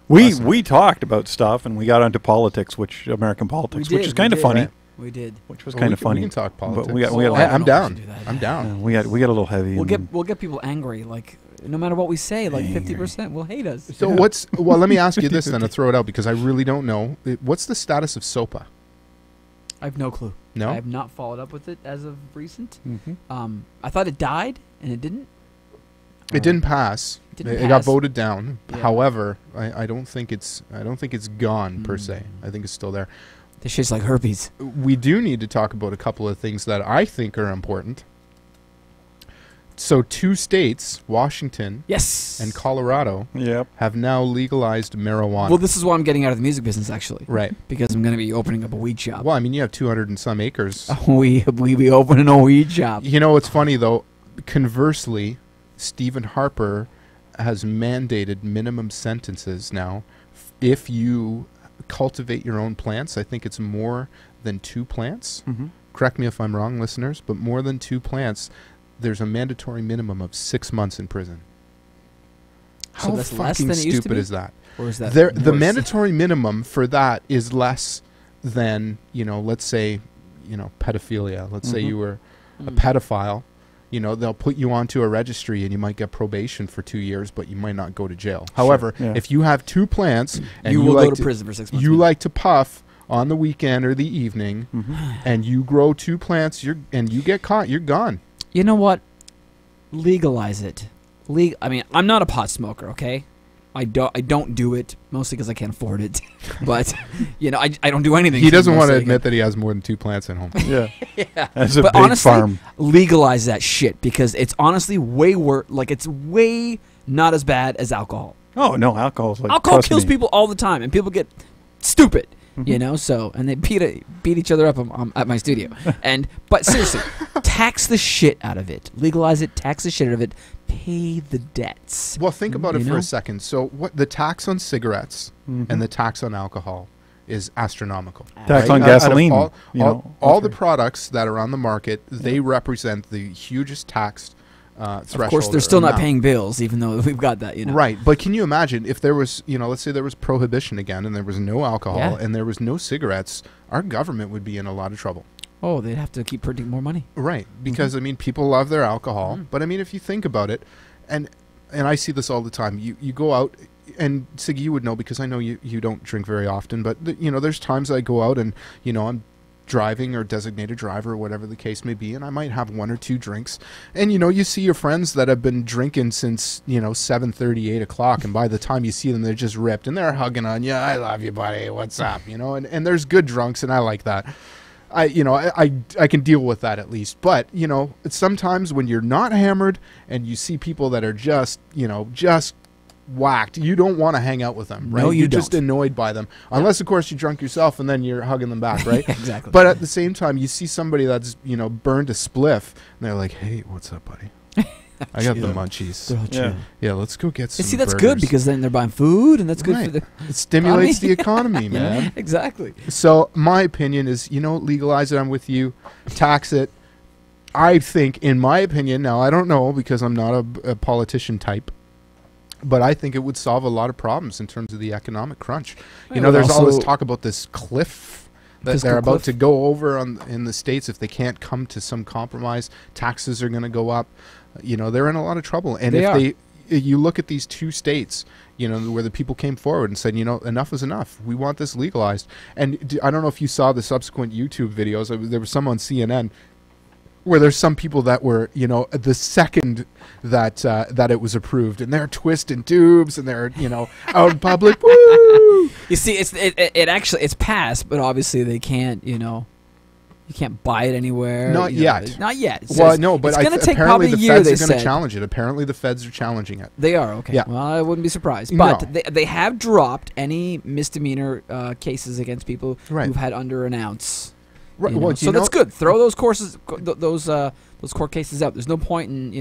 [SPEAKER 2] We
[SPEAKER 1] Awesome.
[SPEAKER 2] we talked about stuff and we got onto politics, American politics, which is kind of funny.
[SPEAKER 3] We did.
[SPEAKER 2] Which was
[SPEAKER 1] Well,
[SPEAKER 2] kind of funny.
[SPEAKER 1] We can talk politics.
[SPEAKER 2] But we got
[SPEAKER 3] Well,
[SPEAKER 1] Hey,
[SPEAKER 3] I
[SPEAKER 1] I'm
[SPEAKER 3] don't know if we
[SPEAKER 1] down.
[SPEAKER 3] should do that.
[SPEAKER 1] I'm down.
[SPEAKER 2] we got a little heavy.
[SPEAKER 3] We'll get people angry. Like no matter what we say, like 50% will hate us.
[SPEAKER 1] So well, let me ask you this then, to throw it out, because I really don't know. What's the status of SOPA?
[SPEAKER 3] I have no clue.
[SPEAKER 1] No?
[SPEAKER 3] I have not followed up with it as of recent.
[SPEAKER 2] Mm-hmm.
[SPEAKER 3] I thought it died, and it didn't.
[SPEAKER 1] It didn't pass.
[SPEAKER 3] Didn't
[SPEAKER 1] It got
[SPEAKER 3] pass.
[SPEAKER 1] voted down.
[SPEAKER 3] Yeah.
[SPEAKER 1] However, I don't think it's gone per se. I think it's still there.
[SPEAKER 3] This shit's like herpes.
[SPEAKER 1] We do need to talk about a couple of things that I think are important. So 2 states, Washington
[SPEAKER 3] Yes.
[SPEAKER 1] and Colorado,
[SPEAKER 2] Yep.
[SPEAKER 1] have now legalized marijuana.
[SPEAKER 3] Well, this is why I'm getting out of the music business, actually.
[SPEAKER 1] Right.
[SPEAKER 3] Because I'm going to be opening up a weed shop.
[SPEAKER 1] Well, I mean, you have 200 and some acres.
[SPEAKER 3] We be opening a weed shop.
[SPEAKER 1] You know what's funny, though? Conversely, Stephen Harper has mandated minimum sentences now. If you cultivate your own plants, I think it's more than 2 plants.
[SPEAKER 2] Mm-hmm.
[SPEAKER 1] Correct me if I'm wrong, listeners, but more than 2 plants, there's a mandatory minimum of 6 months in prison.
[SPEAKER 3] So
[SPEAKER 1] How
[SPEAKER 3] that's less
[SPEAKER 1] fucking
[SPEAKER 3] than it used to
[SPEAKER 1] stupid
[SPEAKER 3] be?
[SPEAKER 1] is that?
[SPEAKER 3] Or is that
[SPEAKER 1] The
[SPEAKER 3] worse?
[SPEAKER 1] mandatory minimum for that is less than, let's say, pedophilia. Let's say
[SPEAKER 2] Mhm.
[SPEAKER 1] you were a
[SPEAKER 3] Mm.
[SPEAKER 1] pedophile. They'll put you onto a registry and you might get probation for 2 years, but you might not go to jail. However,
[SPEAKER 2] yeah.
[SPEAKER 1] if you have 2 plants and
[SPEAKER 3] you will
[SPEAKER 1] like
[SPEAKER 3] go to prison for 6 months.
[SPEAKER 1] you like to puff on the weekend or the evening,
[SPEAKER 2] Mm-hmm.
[SPEAKER 1] and you grow 2 plants, and you get caught, you're gone.
[SPEAKER 3] You know what? Legalize it. I mean, I'm not a pot smoker, okay? I don't do it mostly because I can't afford it. But I don't do anything.
[SPEAKER 1] He doesn't want to
[SPEAKER 3] mostly
[SPEAKER 1] admit that he has more than 2 plants at home.
[SPEAKER 2] Yeah.
[SPEAKER 3] Yeah.
[SPEAKER 2] That's a
[SPEAKER 3] But
[SPEAKER 2] big
[SPEAKER 3] honestly,
[SPEAKER 2] farm.
[SPEAKER 3] legalize that shit because it's honestly way worse. Like it's way not as bad as alcohol.
[SPEAKER 2] Oh no, alcohol's like
[SPEAKER 3] Alcohol
[SPEAKER 2] trust
[SPEAKER 3] kills
[SPEAKER 2] me.
[SPEAKER 3] people all the time, and people get stupid.
[SPEAKER 2] Mhm.
[SPEAKER 3] So and they beat each other up at my studio. But seriously, tax the shit out of it. Legalize it. Tax the shit out of it. Pay the debts.
[SPEAKER 1] Well, think about it
[SPEAKER 3] You
[SPEAKER 1] for
[SPEAKER 3] know?
[SPEAKER 1] a second. So, what the tax on cigarettes
[SPEAKER 2] Mhm.
[SPEAKER 1] and the tax on alcohol is astronomical.
[SPEAKER 2] Tax
[SPEAKER 1] right?
[SPEAKER 2] on
[SPEAKER 1] Out of
[SPEAKER 2] gasoline.
[SPEAKER 1] all
[SPEAKER 2] all
[SPEAKER 1] the
[SPEAKER 2] three.
[SPEAKER 1] products that are on the market, they represent the hugest taxed threshold.
[SPEAKER 3] Of course, they're
[SPEAKER 1] or
[SPEAKER 3] still not
[SPEAKER 1] amount.
[SPEAKER 3] paying bills, even though we've got that.
[SPEAKER 1] Right, but can you imagine if there was, let's say there was prohibition again, and there was no alcohol,
[SPEAKER 3] Yeah.
[SPEAKER 1] and there was no cigarettes, our government would be in a lot of trouble.
[SPEAKER 3] Oh, they'd have to keep printing more money.
[SPEAKER 1] Right, because I mean, people love their alcohol,
[SPEAKER 3] Mhm.
[SPEAKER 1] but I mean, if you think about it, and I see this all the time. You go out, and Siggy, you would know because I know you don't drink very often, but there's times I go out and I'm driving or designated driver or whatever the case may be, and I might have 1 or 2 drinks, and you see your friends that have been drinking since 7:30, 8 o'clock, and by the time you see them, they're just ripped and they're hugging on you. I love you, buddy. What's up? And there's good drunks, and I like that. I can deal with that at least. But, it's sometimes when you're not hammered and you see people that are just whacked, you don't want to hang out with them, right?
[SPEAKER 3] No, you
[SPEAKER 1] You're just
[SPEAKER 3] don't.
[SPEAKER 1] annoyed by them. Unless, of course, you're drunk yourself and then you're hugging them back, right?
[SPEAKER 3] Exactly.
[SPEAKER 1] But at the same time, you see somebody that's, burned a spliff and they're like, hey, what's up, buddy? I got the munchies.
[SPEAKER 3] They're all chill.
[SPEAKER 1] Yeah, let's go get some
[SPEAKER 3] And see, that's
[SPEAKER 1] burgers.
[SPEAKER 3] good because then they're buying food, and that's good for the.
[SPEAKER 1] It stimulates the
[SPEAKER 3] economy.
[SPEAKER 1] economy, man.
[SPEAKER 3] Exactly.
[SPEAKER 1] So my opinion is, legalize it. I'm with you. Tax it. I think, in my opinion, now I don't know because I'm not a politician type, but I think it would solve a lot of problems in terms of the economic crunch.
[SPEAKER 3] It would
[SPEAKER 1] There's all this
[SPEAKER 3] also-
[SPEAKER 1] talk about this cliff that
[SPEAKER 3] Fiscal
[SPEAKER 1] they're about
[SPEAKER 3] cliff.
[SPEAKER 1] to go over in the States if they can't come to some compromise. Taxes are going to go up. They're in a lot of trouble. And you look at these two states, where the people came forward and said, enough is enough. We want this legalized. And I don't know if you saw the subsequent YouTube videos. There was some on CNN where there's some people that were, the second that it was approved, and they're twisting tubes and they're, out in public. Woo!
[SPEAKER 3] You see, it's passed, but obviously they can't. You can't buy it anywhere.
[SPEAKER 1] Not yet.
[SPEAKER 3] Not yet.
[SPEAKER 1] Well, no, but
[SPEAKER 3] it's going to take
[SPEAKER 1] apparently
[SPEAKER 3] probably
[SPEAKER 1] the
[SPEAKER 3] a year.
[SPEAKER 1] feds
[SPEAKER 3] They
[SPEAKER 1] are going to
[SPEAKER 3] said
[SPEAKER 1] challenge it. Apparently the feds are challenging it.
[SPEAKER 3] they are okay.
[SPEAKER 1] Yeah.
[SPEAKER 3] Well, I wouldn't be surprised,
[SPEAKER 1] No.
[SPEAKER 3] but they have dropped any misdemeanor cases against people
[SPEAKER 1] Right.
[SPEAKER 3] who've had under an ounce.
[SPEAKER 1] Right.
[SPEAKER 3] you know.
[SPEAKER 1] Well,
[SPEAKER 3] So that's good. Throw those those court cases out. There's no point in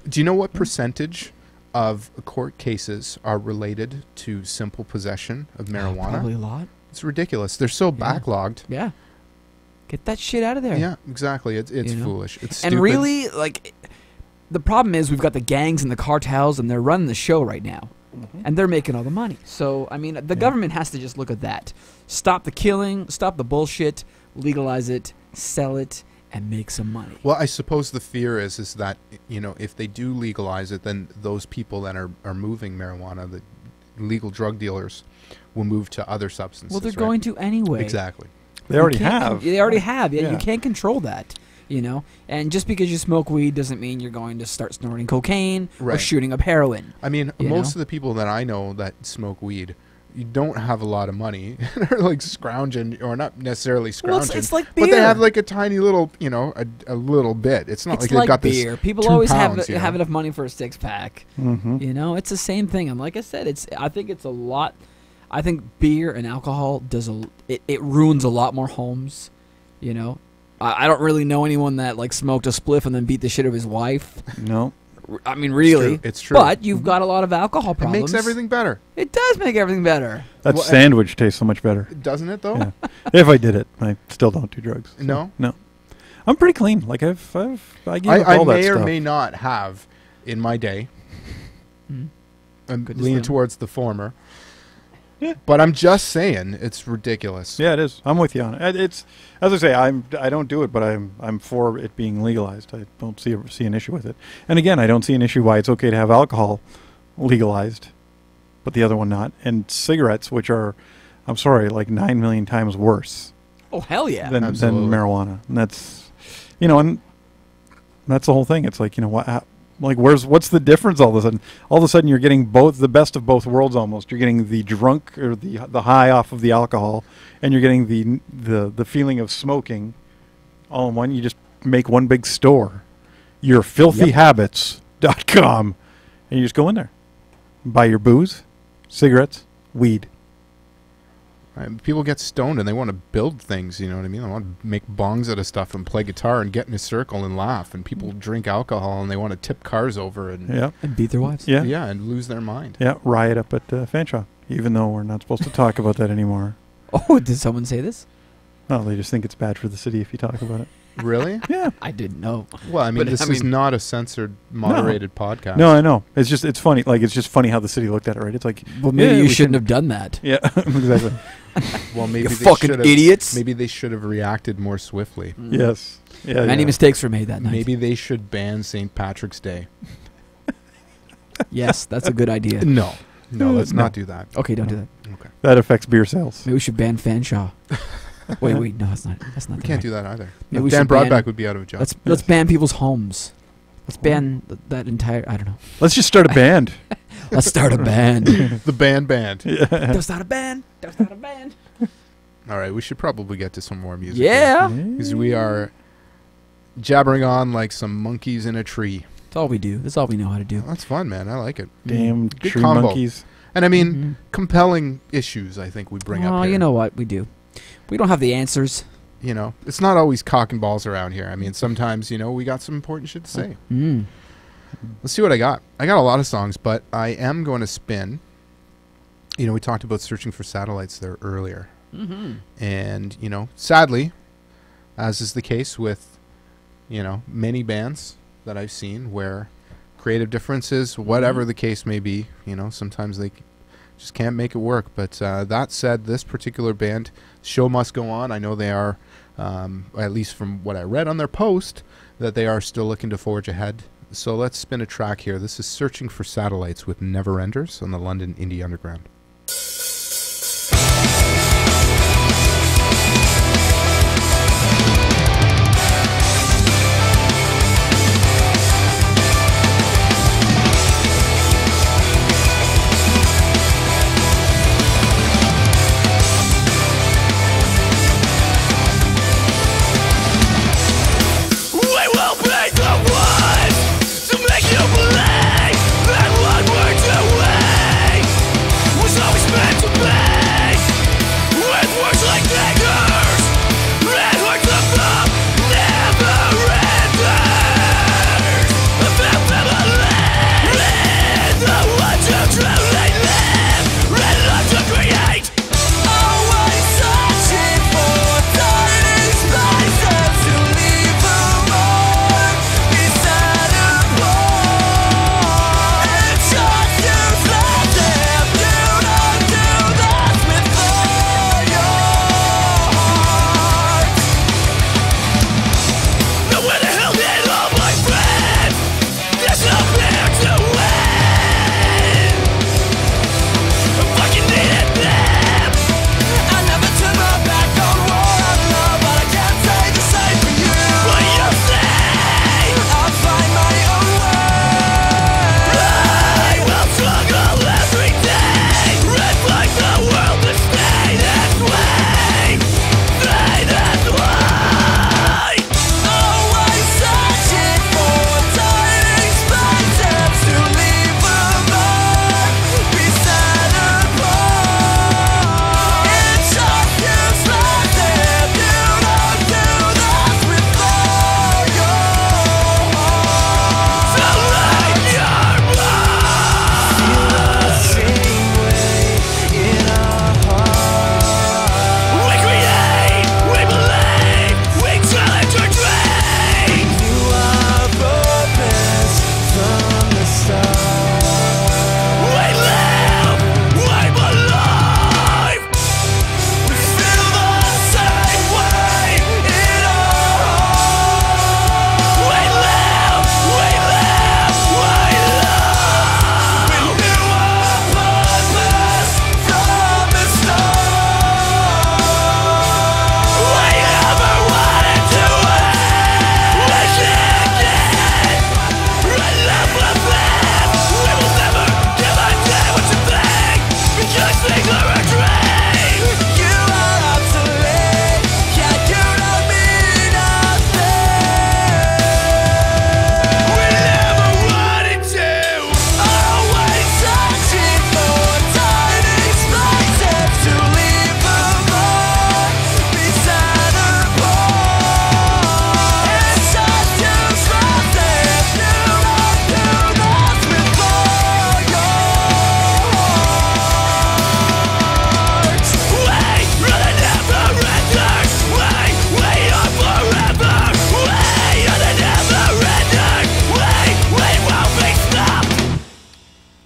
[SPEAKER 1] Do you know what percentage of court cases are related to simple possession of marijuana?
[SPEAKER 3] Probably a lot.
[SPEAKER 1] It's ridiculous. They're so
[SPEAKER 3] Yeah.
[SPEAKER 1] backlogged.
[SPEAKER 3] Yeah. Get that shit out of there.
[SPEAKER 1] Yeah, exactly. It's
[SPEAKER 3] You know?
[SPEAKER 1] foolish. It's
[SPEAKER 3] And
[SPEAKER 1] stupid.
[SPEAKER 3] really, the problem is we've got the gangs and the cartels, and they're running the show right now, and they're making all the money. So, the government has to just look at that. Stop the killing, stop the bullshit, legalize it, sell it, and make some money.
[SPEAKER 1] Well, I suppose the fear is that if they do legalize it, then those people that are moving marijuana, the legal drug dealers, will move to other substances.
[SPEAKER 3] Well, they're
[SPEAKER 1] right?
[SPEAKER 3] going to anyway.
[SPEAKER 1] Exactly.
[SPEAKER 2] They already
[SPEAKER 3] You can't-
[SPEAKER 2] have.
[SPEAKER 3] They already have. Yeah,
[SPEAKER 2] Yeah.
[SPEAKER 3] you can't control that. And just because you smoke weed doesn't mean you're going to start snorting cocaine or
[SPEAKER 1] Right.
[SPEAKER 3] shooting up heroin.
[SPEAKER 1] I mean,
[SPEAKER 3] You
[SPEAKER 1] most
[SPEAKER 3] know?
[SPEAKER 1] of the people that I know that smoke weed, you don't have a lot of money. They're like scrounging, or not necessarily
[SPEAKER 3] Well,
[SPEAKER 1] scrounging.
[SPEAKER 3] it's like
[SPEAKER 1] but they
[SPEAKER 3] beer.
[SPEAKER 1] have like a tiny little, a little bit. It's not
[SPEAKER 3] It's
[SPEAKER 1] like they've
[SPEAKER 3] like
[SPEAKER 1] got
[SPEAKER 3] beer.
[SPEAKER 1] this.
[SPEAKER 3] People
[SPEAKER 1] 2
[SPEAKER 3] always
[SPEAKER 1] pounds,
[SPEAKER 3] have enough money for a 6-pack.
[SPEAKER 2] Mm-hmm.
[SPEAKER 3] It's the same thing. And like I said, I think it's a lot. I think beer and alcohol it ruins a lot more homes. I don't really know anyone that smoked a spliff and then beat the shit out of his wife.
[SPEAKER 2] No.
[SPEAKER 3] I mean, really,
[SPEAKER 1] It's true.
[SPEAKER 3] But you've got a lot of alcohol
[SPEAKER 1] It
[SPEAKER 3] problems.
[SPEAKER 1] makes everything better,
[SPEAKER 3] It does make everything better.
[SPEAKER 2] That
[SPEAKER 1] Well,
[SPEAKER 2] sandwich tastes so much better.
[SPEAKER 1] doesn't it? Though.
[SPEAKER 2] Yeah. If I did it, I still don't do drugs. So,
[SPEAKER 1] No?
[SPEAKER 2] No. I'm pretty clean. I give up
[SPEAKER 1] I
[SPEAKER 2] all that
[SPEAKER 1] may or
[SPEAKER 2] stuff.
[SPEAKER 1] may not have in my day.
[SPEAKER 3] Mm.
[SPEAKER 1] I'm
[SPEAKER 3] Good
[SPEAKER 1] leaning
[SPEAKER 3] disclaimer.
[SPEAKER 1] towards the former. But I'm just saying, it's ridiculous.
[SPEAKER 2] Yeah, it is. I'm with you on it. It's, as I say, I don't do it, but I'm for it being legalized. I don't see an issue with it. And again, I don't see an issue why it's okay to have alcohol legalized, but the other one not. And cigarettes, which are, I'm sorry, like 9 million times worse
[SPEAKER 3] Oh hell yeah!
[SPEAKER 2] than
[SPEAKER 1] Absolutely.
[SPEAKER 2] marijuana. And that's, and that's the whole thing. It's like, what? Like, what's the difference all of a sudden? All of a sudden, you're getting the best of both worlds almost. You're getting the drunk or the high off of the alcohol, and you're getting the feeling of smoking all in one. You just make one big store. Yourfilthyhabits.com, and you just go in there, buy your booze, cigarettes, weed.
[SPEAKER 1] Right, people get stoned and they want to build things, you know what I mean? They want to make bongs out of stuff and play guitar and get in a circle and laugh. And people drink alcohol and they want to tip cars over and
[SPEAKER 2] Yeah,
[SPEAKER 3] And beat their wives.
[SPEAKER 2] yeah,
[SPEAKER 1] and lose their mind.
[SPEAKER 2] yeah. Riot up at Fanshawe, even though we're not supposed to talk about that anymore.
[SPEAKER 3] Oh, did someone say this?
[SPEAKER 2] No, they just think it's bad for the city if you talk about it.
[SPEAKER 1] Really?
[SPEAKER 2] Yeah.
[SPEAKER 3] I didn't know.
[SPEAKER 1] Well, I mean,
[SPEAKER 3] But,
[SPEAKER 1] this
[SPEAKER 3] I
[SPEAKER 1] is
[SPEAKER 3] mean-
[SPEAKER 1] not a censored, moderated podcast.
[SPEAKER 2] No, I know. It's funny. Like, it's just funny how the city looked at it, right? It's like,
[SPEAKER 3] Well, maybe
[SPEAKER 2] yeah,
[SPEAKER 3] you
[SPEAKER 2] we
[SPEAKER 3] shouldn't
[SPEAKER 2] can-
[SPEAKER 3] have done that.
[SPEAKER 2] Yeah, exactly.
[SPEAKER 1] Well, maybe
[SPEAKER 3] You
[SPEAKER 1] they
[SPEAKER 3] fucking
[SPEAKER 1] should've-
[SPEAKER 3] idiots.
[SPEAKER 1] Maybe they should have reacted more swiftly.
[SPEAKER 2] Yes. Yeah.
[SPEAKER 3] Many
[SPEAKER 2] yeah.
[SPEAKER 3] mistakes were made that night.
[SPEAKER 1] Maybe they should ban St. Patrick's Day.
[SPEAKER 3] Yes, that's a good idea.
[SPEAKER 1] No, let's
[SPEAKER 2] No.
[SPEAKER 1] not do that.
[SPEAKER 3] Okay, don't do that.
[SPEAKER 1] Okay,
[SPEAKER 2] That affects beer sales.
[SPEAKER 3] Maybe we should ban Fanshawe. wait, no, that's not. That's not.
[SPEAKER 1] we
[SPEAKER 3] the
[SPEAKER 1] can't
[SPEAKER 3] right-
[SPEAKER 1] do that either.
[SPEAKER 3] Maybe we
[SPEAKER 1] Dan
[SPEAKER 3] should ban-
[SPEAKER 1] Broadback would be out of a job.
[SPEAKER 3] Let's ban people's homes. Let's ban that entire. I don't know.
[SPEAKER 2] Let's just start a band.
[SPEAKER 3] Let's start a band.
[SPEAKER 1] the band.
[SPEAKER 2] Yeah.
[SPEAKER 3] Don't start a band. Don't start a band.
[SPEAKER 1] All right, we should probably get to some more music.
[SPEAKER 3] Yeah.
[SPEAKER 1] Because we are jabbering on like some monkeys in a tree.
[SPEAKER 3] That's all we do. That's all we know how to do.
[SPEAKER 1] That's fun, man. I like it.
[SPEAKER 2] Damn
[SPEAKER 1] Good
[SPEAKER 2] tree
[SPEAKER 1] combo.
[SPEAKER 2] monkeys.
[SPEAKER 1] And I mean, compelling issues, I think we bring up
[SPEAKER 3] Well,
[SPEAKER 1] here.
[SPEAKER 3] you know what? We do. We don't have the answers.
[SPEAKER 1] You know, it's not always cock and balls around here. I mean, sometimes, you know, we got some important shit to say.
[SPEAKER 3] Mm.
[SPEAKER 1] Let's see what I got. I got a lot of songs, but I am going to spin. You know, we talked about searching for satellites there earlier.
[SPEAKER 3] Mm-hmm.
[SPEAKER 1] And, you know, sadly, as is the case with, you know, many bands that I've seen where creative differences, whatever the case may be, you know, sometimes they just can't make it work. But that said, this particular band, show must go on. I know they are, at least from what I read on their post, that they are still looking to forge ahead. So let's spin a track here. This is Searching for Satellites with Never Enders on the London Indie Underground.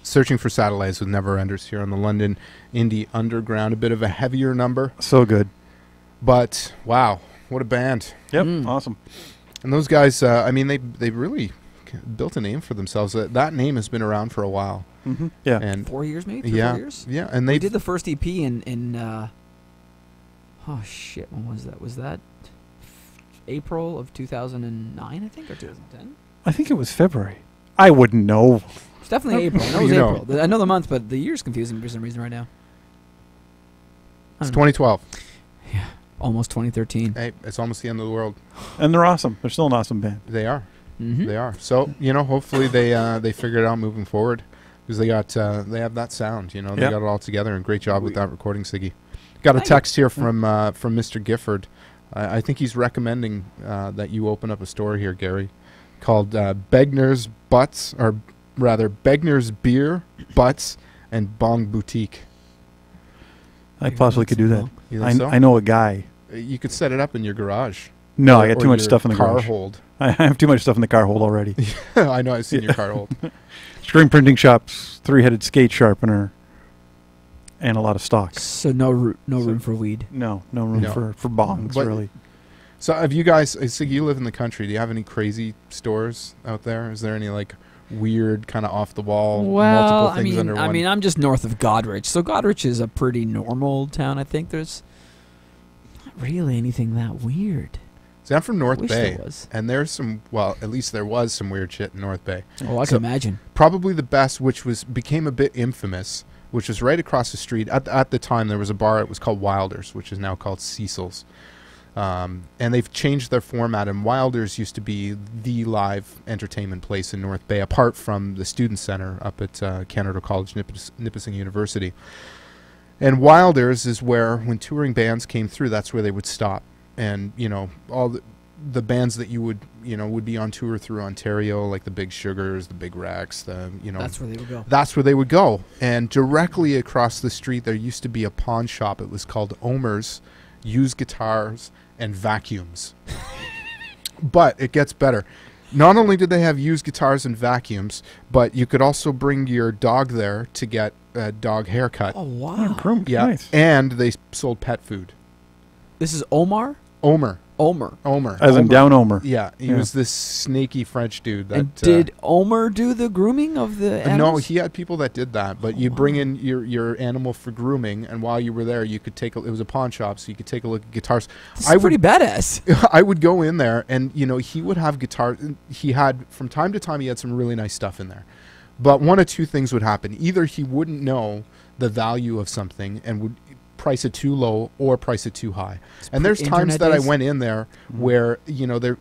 [SPEAKER 1] Searching for Satellites with Never Enders here on the London Indie Underground. A bit of a heavier number.
[SPEAKER 2] So good.
[SPEAKER 1] But, wow, what a band.
[SPEAKER 2] Yep, awesome.
[SPEAKER 1] And those guys, I mean, they really built a name for themselves. That name has been around for a while.
[SPEAKER 2] Mm-hmm. Yeah.
[SPEAKER 1] And
[SPEAKER 3] 4 years, maybe? 4 years?
[SPEAKER 1] Yeah, and
[SPEAKER 3] They
[SPEAKER 1] they
[SPEAKER 3] did the first EP in oh, shit, when was that? Was that April of 2009, I think, or 2010?
[SPEAKER 2] I think it was February. I wouldn't know.
[SPEAKER 3] It's definitely April. I know it was
[SPEAKER 1] You know.
[SPEAKER 3] April. I know the month, but the year's confusing me for some reason right now.
[SPEAKER 1] It's 2012.
[SPEAKER 3] Almost 2013.
[SPEAKER 1] Hey, it's almost the end of the world.
[SPEAKER 2] And they're awesome. They're still an awesome band.
[SPEAKER 1] They are.
[SPEAKER 3] Mm-hmm.
[SPEAKER 1] They are. So, hopefully they figure it out moving forward, because they have that sound. They
[SPEAKER 2] Yeah.
[SPEAKER 1] got it all together, and great job with that recording, Siggy. Got a
[SPEAKER 3] Thank you.
[SPEAKER 1] text here from Mr. Gifford. I think he's recommending that you open up a store here, Gary, called Begner's Butts, or rather Begner's Beer, Butts, and Bong Boutique.
[SPEAKER 2] I possibly could do that.
[SPEAKER 1] You think so?
[SPEAKER 2] I know a guy.
[SPEAKER 1] You could set it up in your garage.
[SPEAKER 2] No,
[SPEAKER 1] Or-
[SPEAKER 2] I got
[SPEAKER 1] or
[SPEAKER 2] too much
[SPEAKER 1] your
[SPEAKER 2] stuff in the
[SPEAKER 1] car
[SPEAKER 2] garage.
[SPEAKER 1] hold.
[SPEAKER 2] I have too much stuff in the car hold already.
[SPEAKER 1] I know. I've seen your car hold.
[SPEAKER 2] Screen printing shops, 3-headed skate sharpener, and a lot of stock.
[SPEAKER 3] So no room for weed.
[SPEAKER 2] No room
[SPEAKER 1] No.
[SPEAKER 2] for bongs,
[SPEAKER 1] But-
[SPEAKER 2] really.
[SPEAKER 1] So have you guys, Siggy, you live in the country. Do you have any crazy stores out there? Is there any weird kind of off the wall multiple things under one?
[SPEAKER 3] I'm just north of Goderich. So Goderich is a pretty normal town. I think there's not really anything that weird.
[SPEAKER 1] See, I'm from North
[SPEAKER 3] Wish
[SPEAKER 1] Bay,
[SPEAKER 3] there was.
[SPEAKER 1] and there's at least there was some weird shit in North Bay.
[SPEAKER 3] Oh, I
[SPEAKER 1] So-
[SPEAKER 3] can imagine.
[SPEAKER 1] Probably the best, which became a bit infamous, which was right across the street. At the time, there was a bar. It was called Wilder's, which is now called Cecil's. And they've changed their format, and Wilder's used to be the live entertainment place in North Bay, apart from the Student Center up at Canada College, Nipissing University. And Wilder's is where, when touring bands came through, that's where they would stop. And, all the bands that you would be on tour through Ontario, like the Big Sugars, the Big Rex,
[SPEAKER 3] That's where they would go.
[SPEAKER 1] that's where they would go. And directly across the street, there used to be a pawn shop. It was called Omer's Used Guitars and Vacuums. But it gets better. Not only did they have used guitars and vacuums, but you could also bring your dog there to get a dog haircut.
[SPEAKER 3] Oh wow!
[SPEAKER 1] Yeah,
[SPEAKER 2] Nice.
[SPEAKER 1] and they sold pet food.
[SPEAKER 3] This is Omer.
[SPEAKER 1] Omer.
[SPEAKER 2] As in Down Omer.
[SPEAKER 1] Yeah, he
[SPEAKER 2] Yeah.
[SPEAKER 1] was this snaky French dude. That
[SPEAKER 3] And did Omer do the grooming of the
[SPEAKER 1] no,
[SPEAKER 3] animals?
[SPEAKER 1] he had people that did that. But you bring in your animal for grooming, and while you were there, you could it was a pawn shop, so you could take a look at guitars.
[SPEAKER 3] This is pretty badass.
[SPEAKER 1] I would go in there, and he would have guitars. He had, from time to time, he had some really nice stuff in there. But one of two things would happen: either he wouldn't know the value of something and would price it too low, or price it too high. And there's times
[SPEAKER 3] pre-internet
[SPEAKER 1] that I
[SPEAKER 3] days?
[SPEAKER 1] went in there where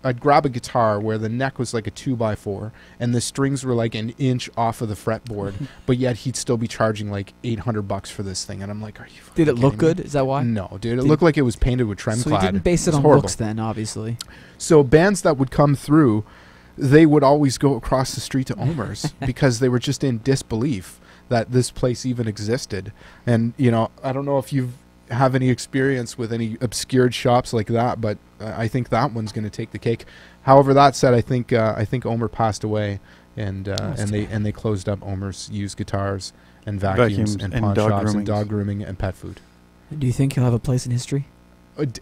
[SPEAKER 1] I'd grab a guitar where the neck was like a 2x4 and the strings were like an inch off of the fretboard, but yet he'd still be charging like $800 for this thing, and I'm like, are you fucking
[SPEAKER 3] Did it look
[SPEAKER 1] kidding me?
[SPEAKER 3] good? Is that why?
[SPEAKER 1] No, dude. It looked like it was painted with Tremclad.
[SPEAKER 3] So you didn't base it
[SPEAKER 1] was
[SPEAKER 3] on
[SPEAKER 1] horrible.
[SPEAKER 3] looks then, obviously.
[SPEAKER 1] So bands that would come through, they would always go across the street to Omer's because they were just in disbelief that this place even existed. And I don't know if you have any experience with any obscured shops like that, but I think that one's going to take the cake. However, that said, I think Omer passed away, and they closed up Omer's Used Guitars and Vacuums and pawn
[SPEAKER 2] dog
[SPEAKER 1] shops and
[SPEAKER 2] grooming.
[SPEAKER 1] dog grooming and pet food.
[SPEAKER 3] Do you think he'll have a place in history?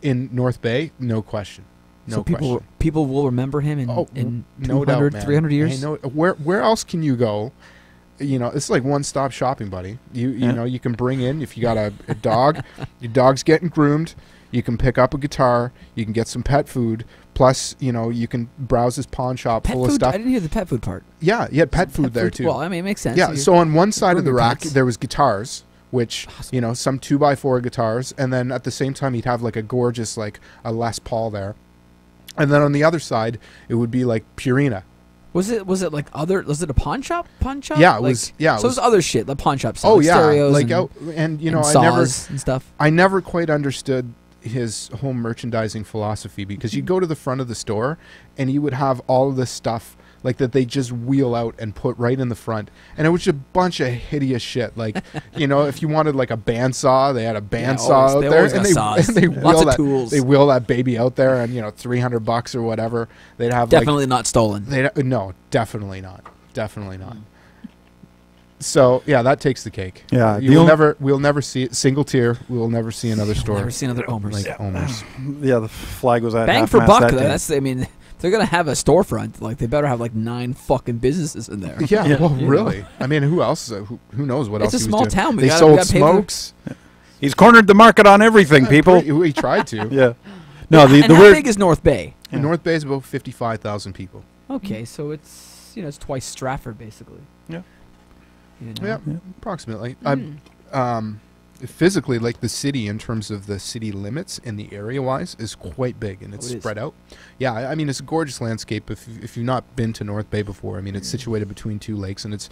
[SPEAKER 1] In North Bay, no question. No
[SPEAKER 3] so
[SPEAKER 1] question.
[SPEAKER 3] people will remember him in
[SPEAKER 1] no
[SPEAKER 3] 200,
[SPEAKER 1] doubt, man.
[SPEAKER 3] 300 years?
[SPEAKER 1] Hey, no, where else can you go? It's like one-stop shopping, buddy. You can bring in, if you got a dog, your dog's getting groomed, you can pick up a guitar, you can get some pet food, plus, you can browse this pawn shop
[SPEAKER 3] Pet
[SPEAKER 1] full
[SPEAKER 3] food?
[SPEAKER 1] of stuff.
[SPEAKER 3] I didn't hear the pet food part.
[SPEAKER 1] Yeah, you had pet food there too.
[SPEAKER 3] Well, I mean, it makes sense.
[SPEAKER 1] Yeah,
[SPEAKER 3] You're-
[SPEAKER 1] so on one side of the
[SPEAKER 3] grooming
[SPEAKER 1] rack,
[SPEAKER 3] pets.
[SPEAKER 1] there was guitars, which, some 2x4 guitars, and then at the same time, he'd have like a gorgeous, like a Les Paul there. And then on the other side, it would be like Purina.
[SPEAKER 3] Was it like other? Was it a pawn shop?
[SPEAKER 1] Yeah, it
[SPEAKER 3] Like-
[SPEAKER 1] was. Yeah,
[SPEAKER 3] So it was other shit, like pawn shops.
[SPEAKER 1] Oh
[SPEAKER 3] like
[SPEAKER 1] yeah,
[SPEAKER 3] stereos
[SPEAKER 1] like
[SPEAKER 3] and,
[SPEAKER 1] and
[SPEAKER 3] and
[SPEAKER 1] I never,
[SPEAKER 3] saws and stuff.
[SPEAKER 1] I never quite understood his whole merchandising philosophy, because you'd go to the front of the store and he would have all of this stuff like that they just wheel out and put right in the front, and it was just a bunch of hideous shit. Like, if you wanted like a bandsaw, they had a bandsaw out
[SPEAKER 3] they
[SPEAKER 1] there,
[SPEAKER 3] always
[SPEAKER 1] and
[SPEAKER 3] got saws.
[SPEAKER 1] and they
[SPEAKER 3] Lots
[SPEAKER 1] wheel
[SPEAKER 3] of
[SPEAKER 1] that
[SPEAKER 3] tools.
[SPEAKER 1] they wheel that baby out there, and $300 or whatever. They'd have
[SPEAKER 3] Definitely not stolen.
[SPEAKER 1] no, definitely not. Definitely not. So yeah, that takes the cake.
[SPEAKER 2] Yeah,
[SPEAKER 1] we'll never see it. Single tier. We will never see another store
[SPEAKER 3] Never seen other Omers.
[SPEAKER 1] like Omer's.
[SPEAKER 2] Yeah, the flag was at
[SPEAKER 3] Bang
[SPEAKER 2] half
[SPEAKER 3] for
[SPEAKER 2] mast
[SPEAKER 3] buck.
[SPEAKER 2] that
[SPEAKER 3] Though.
[SPEAKER 2] day.
[SPEAKER 3] That's. I mean, if they're gonna have a storefront, like they better have like 9 fucking businesses in there.
[SPEAKER 1] Yeah, well,
[SPEAKER 3] You know.
[SPEAKER 1] really. I mean, who else? Who knows what
[SPEAKER 3] It's
[SPEAKER 1] else?
[SPEAKER 3] a
[SPEAKER 1] he was
[SPEAKER 3] small
[SPEAKER 1] doing.
[SPEAKER 3] town. We
[SPEAKER 1] They
[SPEAKER 3] gotta
[SPEAKER 1] sold
[SPEAKER 3] pay for-
[SPEAKER 1] smokes.
[SPEAKER 2] He's cornered the market on everything, people.
[SPEAKER 1] He tried to.
[SPEAKER 2] Yeah. No, the
[SPEAKER 3] and how
[SPEAKER 2] weird.
[SPEAKER 3] big is North Bay?
[SPEAKER 1] In North Bay is about 55,000 people.
[SPEAKER 3] Okay, so it's it's twice Stratford basically.
[SPEAKER 2] Yeah.
[SPEAKER 3] You know?
[SPEAKER 1] Yeah, approximately. physically, like the city, in terms of the city limits and the area-wise, is quite big, and it's
[SPEAKER 3] it is.
[SPEAKER 1] spread out. Yeah, I mean, it's a gorgeous landscape. If you've not been to North Bay before, I mean, it's situated between two lakes, and it's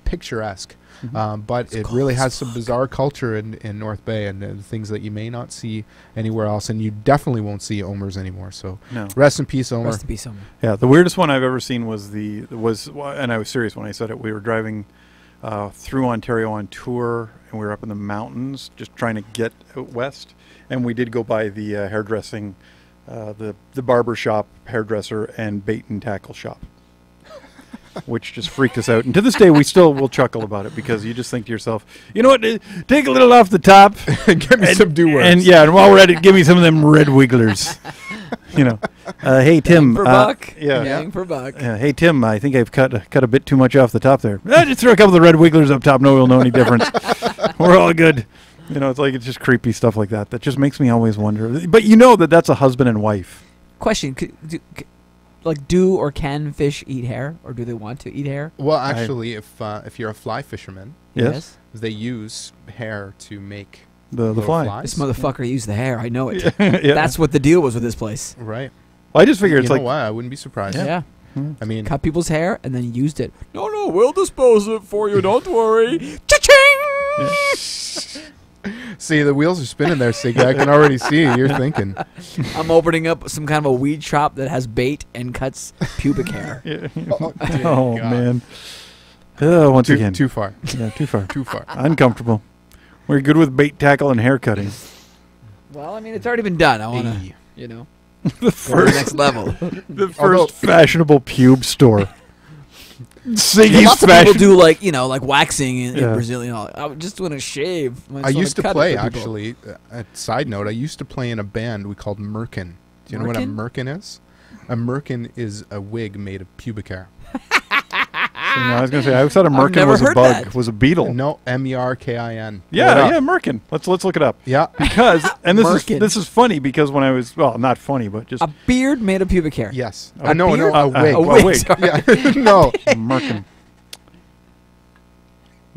[SPEAKER 1] picturesque. But it really has some bizarre culture in North Bay, and things that you may not see anywhere else, and you definitely won't see Omers anymore. So
[SPEAKER 2] No.
[SPEAKER 1] rest in peace, Omer.
[SPEAKER 3] Rest in peace, Omer.
[SPEAKER 2] Yeah, the weirdest one I've ever seen was and I was serious when I said it. We were driving through Ontario on tour, and we were up in the mountains just trying to get out west, and we did go by the hairdressing, the barber shop, hairdresser, and bait and tackle shop, which just freaked us out. And to this day, we still will chuckle about it, because you just think to yourself, you know what, take a little off the top,
[SPEAKER 1] Get me some do-works.
[SPEAKER 2] and yeah, and while we're at it, give me some of them red wigglers. You know, hey Tim,
[SPEAKER 3] For buck.
[SPEAKER 2] yeah.
[SPEAKER 3] Yang for buck.
[SPEAKER 2] Hey Tim, I think I've cut a bit too much off the top there. Just throw a couple of the red wigglers up top. No, we'll know any difference. We're all good. You know, it's just creepy stuff like that. That just makes me always wonder. But you know that's a husband and wife.
[SPEAKER 3] Question: do or can fish eat hair, or do they want to eat hair?
[SPEAKER 1] Well, actually, if you're a fly fisherman,
[SPEAKER 2] Yes.
[SPEAKER 1] they use hair to make
[SPEAKER 2] The
[SPEAKER 1] little
[SPEAKER 2] fly.
[SPEAKER 1] flies.
[SPEAKER 3] This motherfucker used the hair. I know it.
[SPEAKER 2] Yeah.
[SPEAKER 3] That's what the deal was with this place.
[SPEAKER 1] Right.
[SPEAKER 2] Well, I just figure
[SPEAKER 1] You
[SPEAKER 2] it's
[SPEAKER 1] know
[SPEAKER 2] like
[SPEAKER 1] why? I wouldn't be surprised.
[SPEAKER 3] Yeah.
[SPEAKER 1] I mean,
[SPEAKER 3] Cut people's hair and then used it. No, we'll dispose it for you. Don't worry. Cha-ching!
[SPEAKER 1] see, the wheels are spinning there, Sig. I can already see you're thinking.
[SPEAKER 3] I'm opening up some kind of a weed shop that has bait and cuts pubic hair.
[SPEAKER 2] oh
[SPEAKER 1] God.
[SPEAKER 2] man. Once again,
[SPEAKER 1] Too far.
[SPEAKER 2] yeah, too far,
[SPEAKER 1] Too far.
[SPEAKER 2] uncomfortable. We're good with bait tackle and hair cutting.
[SPEAKER 3] Well, I mean, it's already been done. I want to,
[SPEAKER 1] Hey.
[SPEAKER 3] you know,
[SPEAKER 2] The
[SPEAKER 3] go to the
[SPEAKER 2] first,
[SPEAKER 3] next level.
[SPEAKER 2] the first
[SPEAKER 1] Although-
[SPEAKER 2] fashionable pube store. Siggy's
[SPEAKER 3] Lots of people
[SPEAKER 2] fashion.
[SPEAKER 3] do like waxing in
[SPEAKER 2] Yeah.
[SPEAKER 3] Brazil. You know, I just want to shave.
[SPEAKER 1] I used to play, actually. Side note, I used to play in a band we called Merkin. Do you know what a Merkin is? A Merkin is a wig made of pubic hair.
[SPEAKER 2] I was going to say, I always thought a merkin
[SPEAKER 3] never
[SPEAKER 2] was a
[SPEAKER 3] heard
[SPEAKER 2] bug,
[SPEAKER 3] that.
[SPEAKER 2] was a beetle.
[SPEAKER 1] No, Merkin.
[SPEAKER 2] Yeah, merkin. Let's look it up.
[SPEAKER 1] Yeah.
[SPEAKER 2] Because, and
[SPEAKER 3] Merkin.
[SPEAKER 2] this is funny because when I was, well, not funny, but just
[SPEAKER 3] A beard made of pubic hair.
[SPEAKER 1] Yes.
[SPEAKER 3] A
[SPEAKER 1] No,
[SPEAKER 3] beard?
[SPEAKER 1] a wig.
[SPEAKER 3] A wig.
[SPEAKER 2] wig.
[SPEAKER 3] Sorry.
[SPEAKER 1] Yeah. No.
[SPEAKER 2] merkin.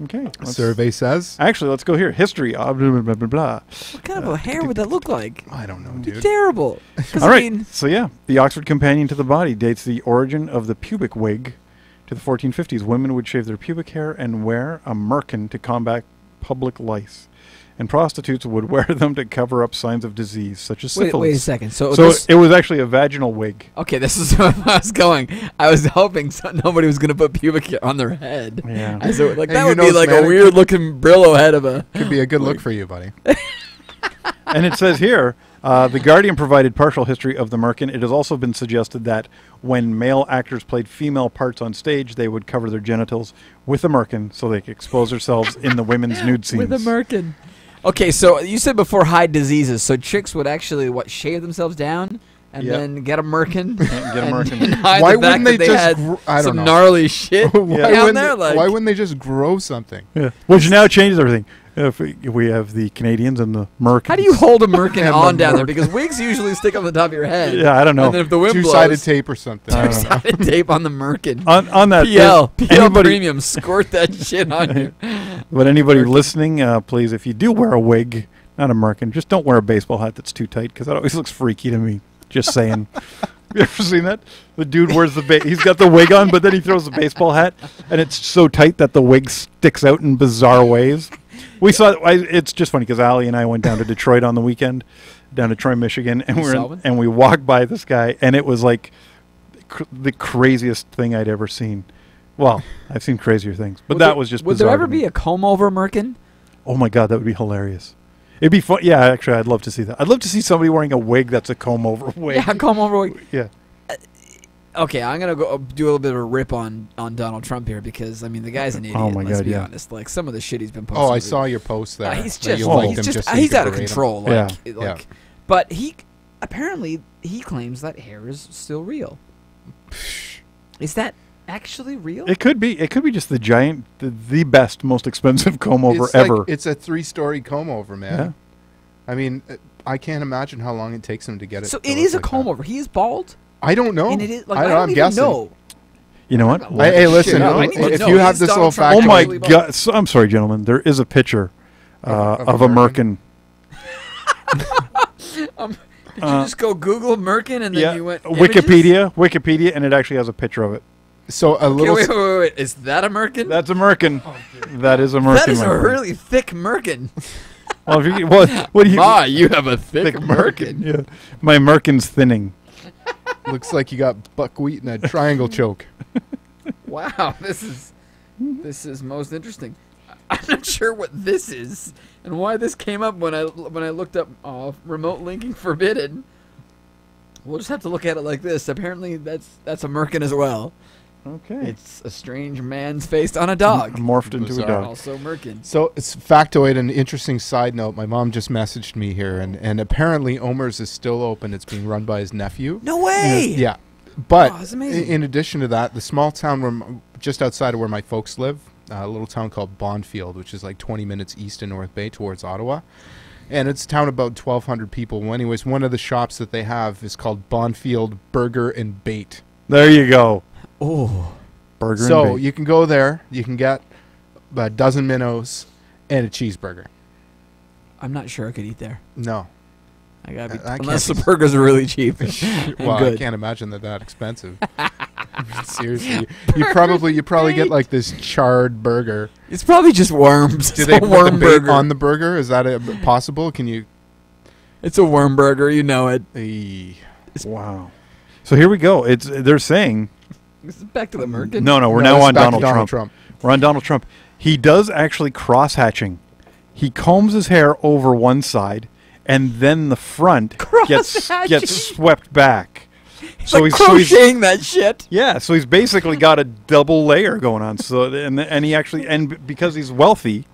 [SPEAKER 2] Okay.
[SPEAKER 1] Survey says.
[SPEAKER 2] Actually, let's go here. History. Blah, blah, blah, blah.
[SPEAKER 3] What kind of a hair would that look like?
[SPEAKER 1] I don't know,
[SPEAKER 3] It'd be
[SPEAKER 1] dude.
[SPEAKER 3] terrible. 'Cause,
[SPEAKER 2] All
[SPEAKER 3] I
[SPEAKER 2] right.
[SPEAKER 3] mean,
[SPEAKER 2] So, yeah, the Oxford Companion to the Body dates the origin of the pubic wig to the 1450s. Women would shave their pubic hair and wear a merkin to combat public lice. And prostitutes would wear them to cover up signs of disease, such as syphilis.
[SPEAKER 3] wait a second. So
[SPEAKER 2] So it was actually a vaginal wig.
[SPEAKER 3] okay, this is where I was going. I was hoping nobody was going to put pubic hair on their head.
[SPEAKER 2] Yeah.
[SPEAKER 3] As it, like
[SPEAKER 1] Hey,
[SPEAKER 3] that
[SPEAKER 1] who
[SPEAKER 3] would be
[SPEAKER 1] knows,
[SPEAKER 3] like
[SPEAKER 1] man?
[SPEAKER 3] a weird looking Brillo head of a.
[SPEAKER 1] Could be a good look for you, buddy.
[SPEAKER 2] And it says here, The Guardian provided partial history of the merkin. It has also been suggested that when male actors played female parts on stage, they would cover their genitals with a merkin so they could expose themselves in the women's nude scenes.
[SPEAKER 3] With a merkin. Okay, so you said before hide diseases, so chicks would actually shave themselves down and
[SPEAKER 2] Yep.
[SPEAKER 3] then get a merkin.
[SPEAKER 2] Get a
[SPEAKER 3] and
[SPEAKER 2] merkin.
[SPEAKER 3] hide
[SPEAKER 1] Why
[SPEAKER 3] the fact
[SPEAKER 1] wouldn't they
[SPEAKER 3] that
[SPEAKER 1] just
[SPEAKER 3] had
[SPEAKER 1] I don't
[SPEAKER 3] some
[SPEAKER 1] know.
[SPEAKER 3] gnarly shit
[SPEAKER 1] why,
[SPEAKER 3] down
[SPEAKER 1] wouldn't
[SPEAKER 3] there?
[SPEAKER 1] they,
[SPEAKER 3] Like,
[SPEAKER 1] why wouldn't they just grow something?
[SPEAKER 2] Yeah. Which now changes everything. If we have the Canadians and the merkins.
[SPEAKER 3] how do you hold a merkin
[SPEAKER 1] And
[SPEAKER 3] on
[SPEAKER 1] the
[SPEAKER 3] down there?
[SPEAKER 1] merkin.
[SPEAKER 3] Because wigs usually stick on the top of your head.
[SPEAKER 2] Yeah, I don't know.
[SPEAKER 3] And then if the wind
[SPEAKER 1] Two-sided
[SPEAKER 3] blows,
[SPEAKER 1] tape or something.
[SPEAKER 2] I don't know.
[SPEAKER 3] two-sided tape on the merkin.
[SPEAKER 2] On that,
[SPEAKER 3] PL
[SPEAKER 2] anybody,
[SPEAKER 3] premium, squirt that shit on you.
[SPEAKER 2] but anybody listening, please, if you do wear a wig, not a merkin, just don't wear a baseball hat that's too tight because that always looks freaky to me. Just saying. You ever seen that? The dude wears he's got the wig on, but then he throws the baseball hat, and it's so tight that the wig sticks out in bizarre ways. We saw. It's just funny because Allie and I went down to Detroit on the weekend, down to Troy, Michigan, and we walked by this guy, and it was like the craziest thing I'd ever seen. Well, I've seen crazier things, but that was just.
[SPEAKER 3] Would there
[SPEAKER 2] bizarre
[SPEAKER 3] ever
[SPEAKER 2] to me.
[SPEAKER 3] be a comb over merkin?
[SPEAKER 2] Oh my God, that would be hilarious. It'd be fun. Yeah, actually, I'd love to see that. I'd love to see somebody wearing a wig that's a comb over wig.
[SPEAKER 3] Yeah, comb over wig.
[SPEAKER 2] Yeah.
[SPEAKER 3] Okay, I'm gonna go do a little bit of a rip on Donald Trump here because I mean the guy's an idiot.
[SPEAKER 2] Oh my
[SPEAKER 3] let's
[SPEAKER 2] God,
[SPEAKER 3] be
[SPEAKER 2] yeah.
[SPEAKER 3] honest. Like some of the shit he's been posting.
[SPEAKER 1] Oh, I saw your post there.
[SPEAKER 3] He's
[SPEAKER 1] that
[SPEAKER 3] just
[SPEAKER 1] you liked him
[SPEAKER 3] he's
[SPEAKER 1] so you
[SPEAKER 3] he's
[SPEAKER 1] could
[SPEAKER 3] out of
[SPEAKER 1] berate him.
[SPEAKER 3] control.
[SPEAKER 2] Yeah.
[SPEAKER 3] Like, but he apparently he claims that hair is still real. Is that actually real?
[SPEAKER 2] It could be. It could be just the giant, the best, most expensive comb over
[SPEAKER 1] It's
[SPEAKER 2] ever.
[SPEAKER 1] Like, it's a 3-story comb over, man.
[SPEAKER 2] Yeah.
[SPEAKER 1] I mean, I can't imagine how long it takes him to get it.
[SPEAKER 3] So
[SPEAKER 1] to
[SPEAKER 3] it
[SPEAKER 1] look
[SPEAKER 3] is a
[SPEAKER 1] like
[SPEAKER 3] comb
[SPEAKER 1] that.
[SPEAKER 3] over. He is bald.
[SPEAKER 1] I don't know.
[SPEAKER 3] And it is like
[SPEAKER 1] I
[SPEAKER 3] I
[SPEAKER 1] don't know,
[SPEAKER 3] don't
[SPEAKER 1] I'm
[SPEAKER 3] even
[SPEAKER 1] guessing.
[SPEAKER 3] know.
[SPEAKER 2] You know what?
[SPEAKER 1] Hey, listen,
[SPEAKER 3] Shit, I need to
[SPEAKER 1] if
[SPEAKER 3] know.
[SPEAKER 1] you have
[SPEAKER 3] He's
[SPEAKER 1] this
[SPEAKER 3] Donald
[SPEAKER 1] little
[SPEAKER 3] Trump.
[SPEAKER 1] fact,
[SPEAKER 2] Oh my
[SPEAKER 3] actually
[SPEAKER 2] God! So, I'm sorry, gentlemen. There is a picture of a Merkin.
[SPEAKER 3] Did you just go Google Merkin and then
[SPEAKER 2] Yeah,
[SPEAKER 3] you went images?
[SPEAKER 2] Wikipedia, and it actually has a picture of it.
[SPEAKER 1] So a little.
[SPEAKER 3] Okay, wait. Is that a Merkin?
[SPEAKER 2] That's a Merkin. That is a Merkin.
[SPEAKER 3] That is
[SPEAKER 2] my
[SPEAKER 3] a
[SPEAKER 2] friend.
[SPEAKER 3] really thick Merkin.
[SPEAKER 2] Well, if you, what do you?
[SPEAKER 3] Ma, you have a thick Merkin.
[SPEAKER 2] Yeah, my Merkin's thinning.
[SPEAKER 1] Looks like you got buckwheat and a triangle choke.
[SPEAKER 3] Wow, this is most interesting. I'm not sure what this is and why this came up when I looked up remote linking forbidden. We'll just have to look at it like this. Apparently, that's a Merkin as well.
[SPEAKER 2] Okay.
[SPEAKER 3] It's a strange man's face on a dog.
[SPEAKER 2] Morphed into
[SPEAKER 1] Bizarre.
[SPEAKER 2] a dog.
[SPEAKER 3] Also Merkin.
[SPEAKER 1] So it's factoid, an interesting side note. My mom just messaged me here, and apparently Omer's is still open. It's being run by his nephew.
[SPEAKER 3] No way!
[SPEAKER 1] Yeah. But
[SPEAKER 3] Oh, that's amazing.
[SPEAKER 1] in addition to that, the small town just outside of where my folks live, a little town called Bondfield, which is like 20 minutes east of North Bay towards Ottawa. And it's a town about 1,200 people. Well, anyways, one of the shops that they have is called Bondfield Burger and Bait.
[SPEAKER 2] There you go.
[SPEAKER 3] Oh.
[SPEAKER 2] Burger
[SPEAKER 1] So
[SPEAKER 2] and bait.
[SPEAKER 1] you can go there, you can get a dozen minnows and a cheeseburger.
[SPEAKER 3] I'm not sure I could eat there.
[SPEAKER 1] No.
[SPEAKER 3] I gotta be,
[SPEAKER 1] I can't
[SPEAKER 3] unless the
[SPEAKER 1] be-
[SPEAKER 3] burgers are really cheap. and
[SPEAKER 1] Well, I
[SPEAKER 3] good.
[SPEAKER 1] can't imagine that expensive. Seriously, you probably get like this charred burger.
[SPEAKER 3] It's probably just worms.
[SPEAKER 1] Do
[SPEAKER 3] It's
[SPEAKER 1] they
[SPEAKER 3] a
[SPEAKER 1] put
[SPEAKER 3] worm
[SPEAKER 1] the bait
[SPEAKER 3] burger.
[SPEAKER 1] on the burger? Is that possible? Can you?
[SPEAKER 3] It's a worm burger. You know it.
[SPEAKER 2] Wow. So here we go. They're saying
[SPEAKER 3] Is it back to the Merkin?
[SPEAKER 2] no. We're
[SPEAKER 1] No,
[SPEAKER 2] now
[SPEAKER 1] it's
[SPEAKER 2] on
[SPEAKER 1] back to
[SPEAKER 2] Donald Trump. We're on Donald Trump. He does actually cross hatching. He combs his hair over one side, and then the front
[SPEAKER 3] Cross-hatching.
[SPEAKER 2] gets swept back.
[SPEAKER 3] It's like crocheting that shit.
[SPEAKER 2] Yeah, so he's basically got a double layer going on. So and he actually because he's wealthy,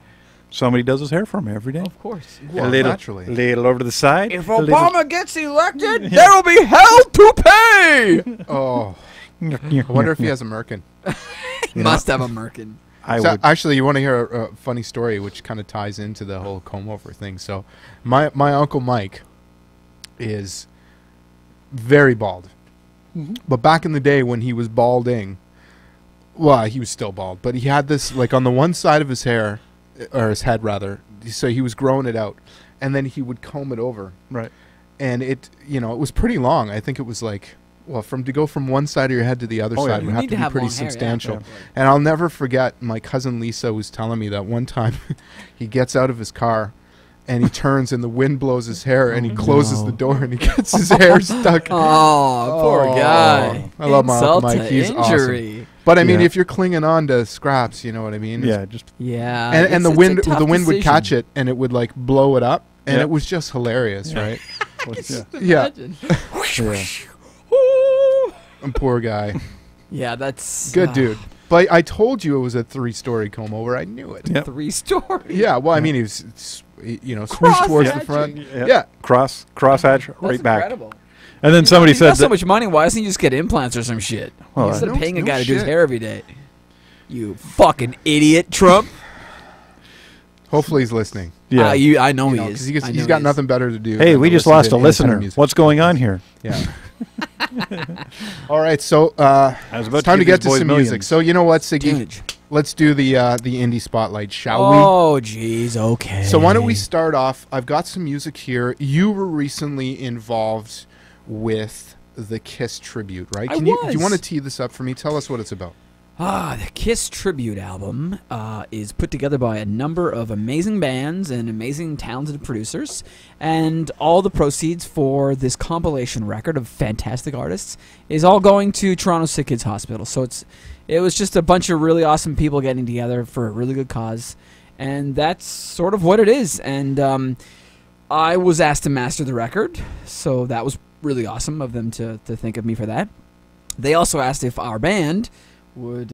[SPEAKER 2] somebody does his hair for him every day.
[SPEAKER 3] Of course.
[SPEAKER 1] Well,
[SPEAKER 2] a little,
[SPEAKER 1] naturally.
[SPEAKER 2] little over to the side.
[SPEAKER 3] If
[SPEAKER 2] a little-
[SPEAKER 3] Obama gets elected, there will be hell to pay.
[SPEAKER 1] Oh, I wonder if he has a merkin.
[SPEAKER 3] He must have a Merkin.
[SPEAKER 2] I
[SPEAKER 1] So
[SPEAKER 2] would.
[SPEAKER 1] actually, you want to hear a funny story, which kind of ties into the whole comb over thing. So, my uncle Mike is very bald, but back in the day when he was balding, well, he was still bald, but he had this like on the one side of his hair, or his head rather. So he was growing it out, and then he would comb it over,
[SPEAKER 2] Right.
[SPEAKER 1] and it was pretty long. I think it was like. Well, to go from one side of your head to the other
[SPEAKER 2] Oh, yeah.
[SPEAKER 1] side
[SPEAKER 2] You
[SPEAKER 1] would have
[SPEAKER 3] need
[SPEAKER 1] to
[SPEAKER 3] to
[SPEAKER 1] be
[SPEAKER 3] have
[SPEAKER 1] pretty
[SPEAKER 3] long hair, yeah.
[SPEAKER 1] substantial.
[SPEAKER 2] Yeah.
[SPEAKER 1] And I'll never forget, my cousin Lisa was telling me that one time he gets out of his car and he turns and the wind blows his hair and he closes the door and he gets his hair stuck.
[SPEAKER 3] Oh, poor
[SPEAKER 1] Oh,
[SPEAKER 3] guy.
[SPEAKER 1] I love my
[SPEAKER 3] Insult
[SPEAKER 1] Uncle Mike.
[SPEAKER 3] to
[SPEAKER 1] He's
[SPEAKER 3] injury.
[SPEAKER 1] But I mean,
[SPEAKER 2] Yeah.
[SPEAKER 1] if you're clinging on to scraps, you know what I mean?
[SPEAKER 2] Yeah, just
[SPEAKER 3] Yeah.
[SPEAKER 1] And the
[SPEAKER 3] it's
[SPEAKER 1] wind
[SPEAKER 3] a tough
[SPEAKER 1] would
[SPEAKER 3] decision.
[SPEAKER 1] catch it and it would like blow it up. And
[SPEAKER 2] Yeah.
[SPEAKER 1] it was just hilarious,
[SPEAKER 2] Yeah.
[SPEAKER 1] right?
[SPEAKER 2] yeah.
[SPEAKER 1] Yeah.
[SPEAKER 3] Imagine.
[SPEAKER 2] yeah.
[SPEAKER 1] Poor guy.
[SPEAKER 3] Yeah, that's
[SPEAKER 1] Good dude. But I told you it was a 3-story comb over. I knew it.
[SPEAKER 2] Yep.
[SPEAKER 3] 3 stories.
[SPEAKER 1] Yeah, well, I mean, he was, swooshed
[SPEAKER 3] Cross
[SPEAKER 1] towards the
[SPEAKER 3] hatching.
[SPEAKER 1] front.
[SPEAKER 2] Yeah.
[SPEAKER 1] Yeah.
[SPEAKER 2] Crosshatch right
[SPEAKER 3] That's
[SPEAKER 2] back.
[SPEAKER 3] incredible.
[SPEAKER 2] And then somebody
[SPEAKER 3] He's
[SPEAKER 2] said
[SPEAKER 3] got so
[SPEAKER 2] that,
[SPEAKER 3] much money. Why doesn't he just get implants or some shit?
[SPEAKER 2] Well,
[SPEAKER 3] Instead of
[SPEAKER 1] no-
[SPEAKER 3] paying a
[SPEAKER 1] no
[SPEAKER 3] guy to do his
[SPEAKER 1] shit.
[SPEAKER 3] hair every day. You fucking idiot, Trump.
[SPEAKER 1] Hopefully he's listening.
[SPEAKER 2] yeah.
[SPEAKER 3] I know he
[SPEAKER 1] Because
[SPEAKER 3] is. I know
[SPEAKER 1] he's
[SPEAKER 3] he
[SPEAKER 1] got
[SPEAKER 3] is.
[SPEAKER 1] nothing better to do.
[SPEAKER 2] Hey,
[SPEAKER 1] than
[SPEAKER 2] we
[SPEAKER 1] to
[SPEAKER 2] just
[SPEAKER 1] listen
[SPEAKER 2] lost
[SPEAKER 1] to
[SPEAKER 2] a
[SPEAKER 1] any kind of
[SPEAKER 2] listener.
[SPEAKER 1] music.
[SPEAKER 2] What's going on here?
[SPEAKER 1] Yeah. All right, so
[SPEAKER 2] I was about
[SPEAKER 1] it's time to
[SPEAKER 2] give
[SPEAKER 1] get
[SPEAKER 2] these
[SPEAKER 1] to
[SPEAKER 2] boys
[SPEAKER 1] some
[SPEAKER 2] millions.
[SPEAKER 1] music. So you know what, Siggy?
[SPEAKER 3] Damage.
[SPEAKER 1] Let's do the indie spotlight, shall
[SPEAKER 3] Oh, jeez. Okay.
[SPEAKER 1] we? So why don't we start off? I've got some music here. You were recently involved with the Kiss tribute, right?
[SPEAKER 3] I
[SPEAKER 1] Do you
[SPEAKER 3] was.
[SPEAKER 1] want to tee this up for me? Tell us what it's about.
[SPEAKER 3] The Kiss tribute album is put together by a number of amazing bands and amazing talented producers, and all the proceeds for this compilation record of fantastic artists is all going to Toronto Sick Kids Hospital. So it was just a bunch of really awesome people getting together for a really good cause, and that's sort of what it is. And I was asked to master the record, so that was really awesome of them to think of me for that. They also asked if our band would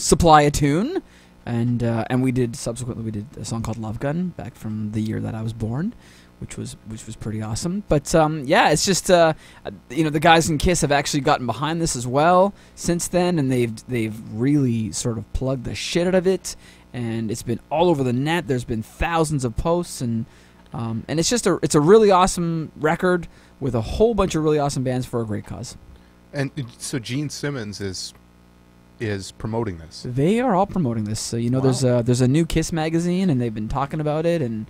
[SPEAKER 3] supply a tune, and we did. Subsequently, we did a song called "Love Gun" back from the year that I was born, which was pretty awesome. But yeah, it's just the guys in Kiss have actually gotten behind this as well since then, and they've really sort of plugged the shit out of it, and it's been all over the net. There's been thousands of posts, and it's just it's a really awesome record with a whole bunch of really awesome bands for a great cause.
[SPEAKER 1] And so Gene Simmons is is promoting this.
[SPEAKER 3] They are all promoting this. So there's a new Kiss magazine, and they've been talking about it, and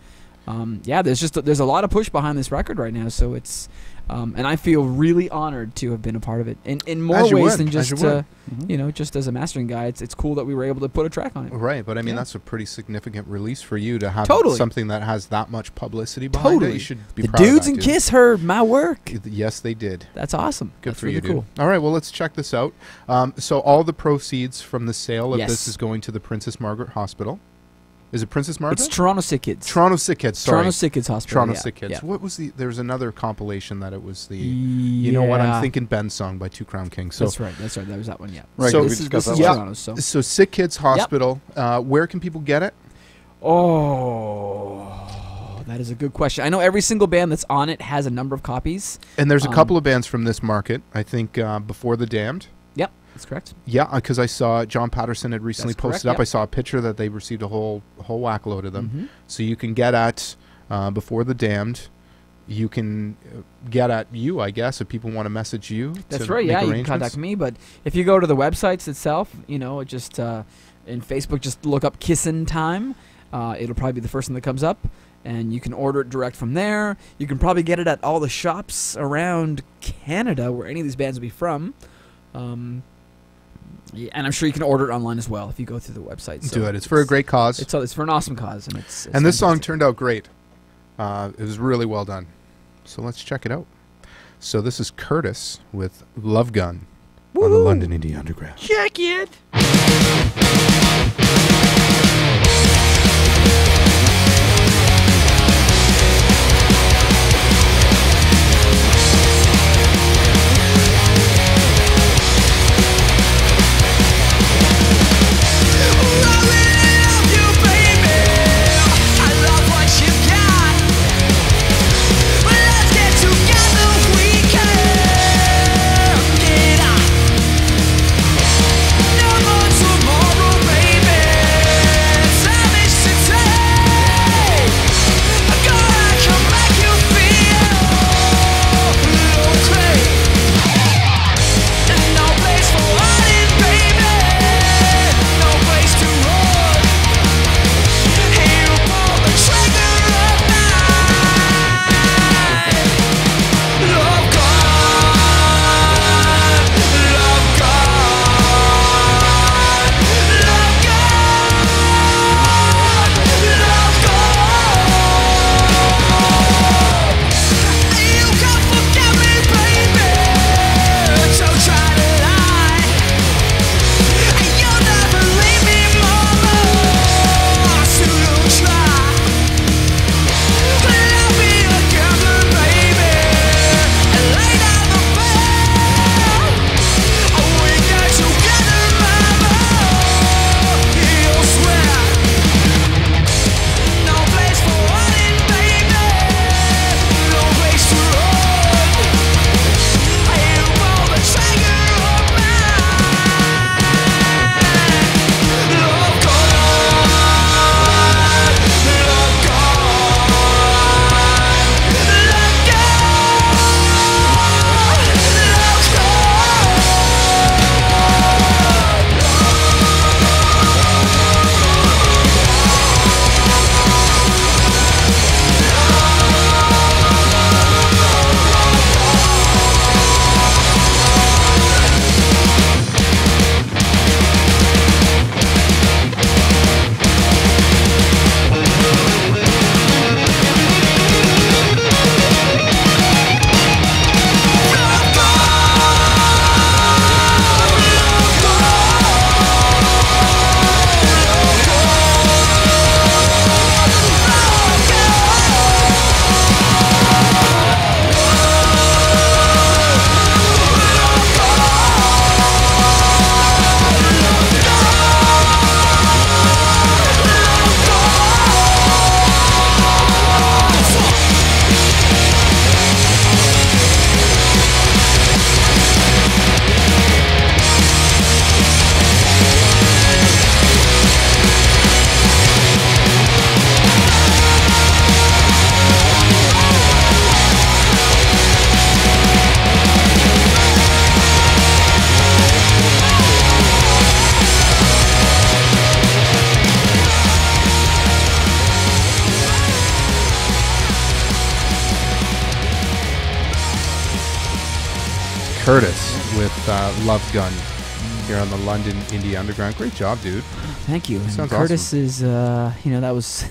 [SPEAKER 3] there's a lot of push behind this record right now. So it's and I feel really honored to have been a part of it in more
[SPEAKER 1] As you
[SPEAKER 3] ways
[SPEAKER 1] would,
[SPEAKER 3] than
[SPEAKER 1] as
[SPEAKER 3] just
[SPEAKER 1] you would.
[SPEAKER 3] just as a mastering guy. It's cool that we were able to put a track on it.
[SPEAKER 1] Right, but I mean
[SPEAKER 3] Yeah.
[SPEAKER 1] that's a pretty significant release for you to have
[SPEAKER 3] Totally.
[SPEAKER 1] something that has that much publicity behind
[SPEAKER 3] Totally.
[SPEAKER 1] it. You should be
[SPEAKER 3] The
[SPEAKER 1] proud of
[SPEAKER 3] dudes
[SPEAKER 1] that,
[SPEAKER 3] in
[SPEAKER 1] dude.
[SPEAKER 3] Kiss heard my work.
[SPEAKER 1] Yes, they did.
[SPEAKER 3] That's awesome.
[SPEAKER 1] Good
[SPEAKER 3] That's
[SPEAKER 1] for
[SPEAKER 3] really
[SPEAKER 1] you, dude.
[SPEAKER 3] cool.
[SPEAKER 1] All right, well, let's check this out. So all the proceeds from the sale of
[SPEAKER 3] Yes.
[SPEAKER 1] this is going to the Princess Margaret Hospital. Is it Princess Margaret?
[SPEAKER 3] It's Toronto Sick Kids.
[SPEAKER 1] Toronto Sick Kids. Sorry,
[SPEAKER 3] Toronto Sick Kids Hospital.
[SPEAKER 1] Toronto
[SPEAKER 3] yeah,
[SPEAKER 1] Sick Kids.
[SPEAKER 3] yeah.
[SPEAKER 1] What was the? There was another compilation that it was the. You know what? I'm
[SPEAKER 3] Yeah.
[SPEAKER 1] thinking Ben's song by Two Crown Kings. So
[SPEAKER 3] That's right. That was that one. Yeah.
[SPEAKER 2] Right,
[SPEAKER 1] So
[SPEAKER 2] we
[SPEAKER 1] this
[SPEAKER 2] discussed
[SPEAKER 3] this
[SPEAKER 2] that
[SPEAKER 3] is
[SPEAKER 2] one.
[SPEAKER 3] Toronto. So.
[SPEAKER 1] So Sick Kids Hospital. Where can people get it?
[SPEAKER 3] Oh, that is a good question. I know every single band that's on it has a number of copies.
[SPEAKER 1] And there's a couple of bands from this market. I think Before the Damned.
[SPEAKER 3] Yep, that's correct.
[SPEAKER 1] Yeah, because I saw John Patterson had recently
[SPEAKER 3] That's
[SPEAKER 1] posted
[SPEAKER 3] correct,
[SPEAKER 1] up.
[SPEAKER 3] yep.
[SPEAKER 1] I saw a picture that they received a whole whack load of them.
[SPEAKER 3] Mhm.
[SPEAKER 1] So you can get at Before the Damned. You can get at you, I guess, if people want to message you.
[SPEAKER 3] That's
[SPEAKER 1] to
[SPEAKER 3] right.
[SPEAKER 1] make
[SPEAKER 3] Yeah, you can
[SPEAKER 1] arrangements.
[SPEAKER 3] contact me. But if you go to the websites itself, just in Facebook, just look up Kissin' Time. It'll probably be the first thing that comes up, and you can order it direct from there. You can probably get it at all the shops around Canada where any of these bands will be from. Yeah, and I'm sure you can order it online as well if you go through the website. So
[SPEAKER 1] Do it. It's for a great cause.
[SPEAKER 3] It's for an awesome cause, and it's
[SPEAKER 1] And this song
[SPEAKER 3] fantastic.
[SPEAKER 1] turned out great. It was really well done. So let's check it out. So this is Curtis with Love Gun on the London Indie Underground.
[SPEAKER 3] Check it.
[SPEAKER 4] Tomorrow, baby.
[SPEAKER 1] Curtis with Love Gun here on the London Indie Underground. Great job, dude.
[SPEAKER 3] Thank you.
[SPEAKER 1] Sounds
[SPEAKER 3] Curtis
[SPEAKER 1] awesome.
[SPEAKER 3] is, that was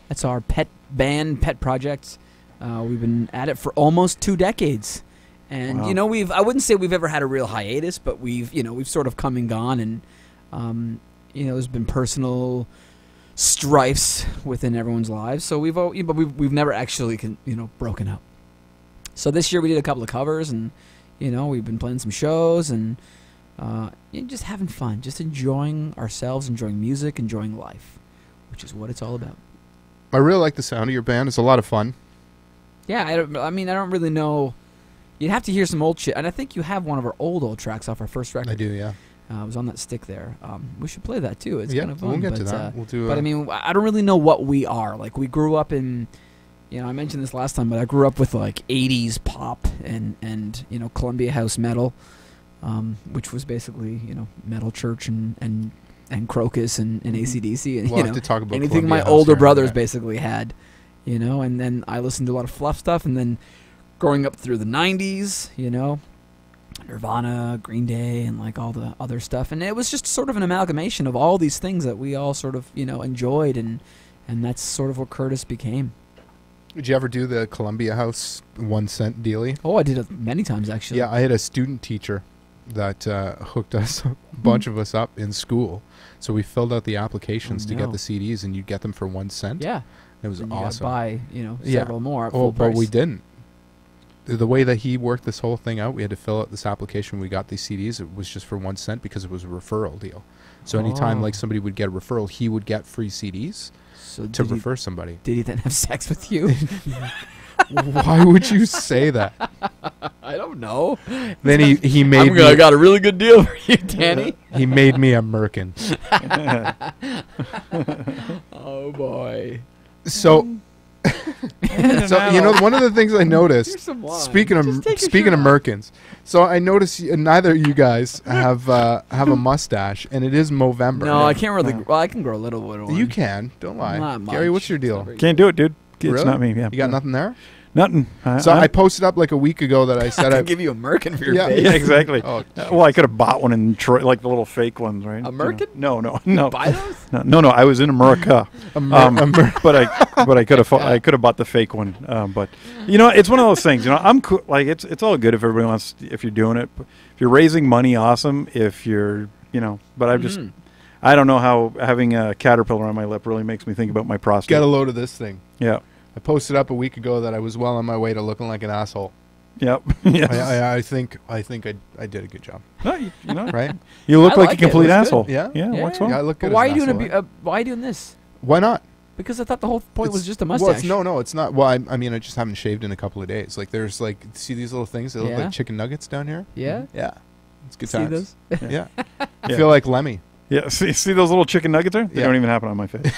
[SPEAKER 3] that's our pet band, pet project. We've been at it for almost 2 decades, and
[SPEAKER 2] Wow.
[SPEAKER 3] I wouldn't say we've ever had a real hiatus, but we've sort of come and gone, and there's been personal strifes within everyone's lives. So we've never actually broken up. So this year we did a couple of covers, and we've been playing some shows, and just having fun, just enjoying ourselves, enjoying music, enjoying life, which is what it's all about.
[SPEAKER 1] I really like the sound of your band. It's a lot of fun.
[SPEAKER 3] Yeah, I don't really know. You'd have to hear some old shit, and I think you have one of our old tracks off our first record.
[SPEAKER 1] I do, yeah.
[SPEAKER 3] It was on that stick there. We should play that too. It's
[SPEAKER 1] Yeah,
[SPEAKER 3] kind of fun.
[SPEAKER 1] we'll get to
[SPEAKER 3] but,
[SPEAKER 1] that. We'll do.
[SPEAKER 3] But I mean, I don't really know what we are. Like, we grew up in, I mentioned this last time, but I grew up with like 80s pop and Columbia house metal, which was basically Metal Church and Crocus and AC/DC, and
[SPEAKER 1] We'll have to talk about
[SPEAKER 3] anything
[SPEAKER 1] Columbia
[SPEAKER 3] my
[SPEAKER 1] House
[SPEAKER 3] older
[SPEAKER 1] during
[SPEAKER 3] brothers
[SPEAKER 1] that.
[SPEAKER 3] basically had, and then I listened to a lot of fluff stuff, and then growing up through the 90s, Nirvana, Green Day, and like all the other stuff, and it was just sort of an amalgamation of all these things that we all sort of enjoyed, and that's sort of what Curtis became.
[SPEAKER 1] Did you ever do the Columbia House 1 cent dealie?
[SPEAKER 3] Oh, I did it many times actually.
[SPEAKER 1] Yeah, I had a student teacher that hooked us, a bunch of us up in school. So we filled out the applications to get
[SPEAKER 3] no.
[SPEAKER 1] the CDs, and you'd get them for 1 cent.
[SPEAKER 3] Yeah.
[SPEAKER 1] It was
[SPEAKER 3] And you gotta
[SPEAKER 1] awesome.
[SPEAKER 3] buy
[SPEAKER 1] Yeah.
[SPEAKER 3] several more at full
[SPEAKER 1] But
[SPEAKER 3] price.
[SPEAKER 1] we didn't. The way that he worked this whole thing out, we had to fill out this application. We got these CDs. It was just for 1 cent because it was a referral deal. So anytime
[SPEAKER 3] Oh.
[SPEAKER 1] like somebody would get a referral, he would get free CDs
[SPEAKER 3] So
[SPEAKER 1] to
[SPEAKER 3] did he,
[SPEAKER 1] refer somebody.
[SPEAKER 3] did he then have sex with you?
[SPEAKER 1] Why would you say that?
[SPEAKER 3] I don't know.
[SPEAKER 1] Then he made me,
[SPEAKER 3] I got a really good deal for you, Danny.
[SPEAKER 1] he made me a merkin.
[SPEAKER 3] Oh boy.
[SPEAKER 1] So one of the things I noticed,
[SPEAKER 3] Here's some wine.
[SPEAKER 1] speaking of
[SPEAKER 3] Just take a
[SPEAKER 1] speaking of
[SPEAKER 3] shot.
[SPEAKER 1] merkins, so I noticed neither of you guys have a mustache, and it is Movember.
[SPEAKER 3] No, I can't really. Well, I can grow a little bit.
[SPEAKER 1] You can. Don't lie,
[SPEAKER 3] Not
[SPEAKER 1] Gary.
[SPEAKER 3] much.
[SPEAKER 1] What's your
[SPEAKER 3] It's not
[SPEAKER 1] deal?
[SPEAKER 3] very-
[SPEAKER 2] Can't do it, dude. It's
[SPEAKER 1] Really?
[SPEAKER 2] not me. Yeah.
[SPEAKER 1] You got nothing there.
[SPEAKER 2] Nothing.
[SPEAKER 1] So I posted up like a week ago that I
[SPEAKER 3] I
[SPEAKER 1] said
[SPEAKER 3] can give you a merkin for your
[SPEAKER 1] Yeah.
[SPEAKER 3] face.
[SPEAKER 2] Yeah, exactly.
[SPEAKER 1] Oh,
[SPEAKER 2] Well, I could have bought one in Detroit, like the little fake ones, right?
[SPEAKER 3] A merkin?
[SPEAKER 2] No.
[SPEAKER 3] Buy those?
[SPEAKER 2] No. I was in America,
[SPEAKER 1] a mer-
[SPEAKER 2] but I could have bought the fake one. But it's one of those things. I'm cool. Like it's all good if everybody wants. If you're doing it, if you're raising money, awesome. If you're, but I just, I don't know how having a caterpillar on my lip really makes me think about my prostate.
[SPEAKER 1] Get a load of this thing.
[SPEAKER 2] Yeah.
[SPEAKER 1] I posted up a week ago that I was well on my way to looking like an asshole.
[SPEAKER 2] Yep. Yes.
[SPEAKER 1] I think I did a good job,
[SPEAKER 2] No, you
[SPEAKER 1] right?
[SPEAKER 2] You look
[SPEAKER 3] I
[SPEAKER 2] like
[SPEAKER 3] like
[SPEAKER 2] a
[SPEAKER 3] it.
[SPEAKER 2] complete
[SPEAKER 3] Looks good.
[SPEAKER 2] asshole.
[SPEAKER 1] Yeah?
[SPEAKER 2] Yeah.
[SPEAKER 3] Yeah.
[SPEAKER 2] Works well.
[SPEAKER 1] Yeah, I look good.
[SPEAKER 3] But why are
[SPEAKER 1] as
[SPEAKER 3] you
[SPEAKER 1] an
[SPEAKER 3] doing
[SPEAKER 1] asshole,
[SPEAKER 3] why are you doing this?
[SPEAKER 1] Why not?
[SPEAKER 3] Because I thought the whole point was
[SPEAKER 1] It's-
[SPEAKER 3] just a
[SPEAKER 1] Well,
[SPEAKER 3] mustache.
[SPEAKER 1] no, it's not. Well, I mean, I just haven't shaved in a couple of days. Like, there's like, see these little things? They look
[SPEAKER 3] Yeah.
[SPEAKER 1] like chicken nuggets down here.
[SPEAKER 3] Yeah.
[SPEAKER 1] Yeah, it's good
[SPEAKER 3] See
[SPEAKER 1] times.
[SPEAKER 3] those?
[SPEAKER 1] Yeah, I
[SPEAKER 2] Yeah.
[SPEAKER 1] feel like Lemmy.
[SPEAKER 2] Yeah. See those little chicken nuggets there? They
[SPEAKER 1] Yeah.
[SPEAKER 2] don't even happen on my face.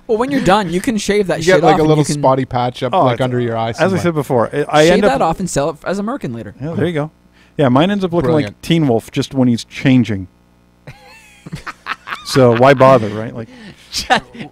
[SPEAKER 3] Well, when you're done, you can shave that
[SPEAKER 1] You
[SPEAKER 3] shit
[SPEAKER 1] get like
[SPEAKER 3] off
[SPEAKER 1] a
[SPEAKER 3] and
[SPEAKER 1] little
[SPEAKER 3] you can
[SPEAKER 1] spotty patch up
[SPEAKER 2] Oh,
[SPEAKER 1] like
[SPEAKER 2] it's-
[SPEAKER 1] under your eyes.
[SPEAKER 2] As I said before, I
[SPEAKER 3] shave
[SPEAKER 2] end up
[SPEAKER 3] that off and sell it as a merkin later.
[SPEAKER 2] Yeah, there you go. Yeah, mine ends up looking
[SPEAKER 1] Brilliant.
[SPEAKER 2] like Teen Wolf just when he's changing. So why bother, right? Like,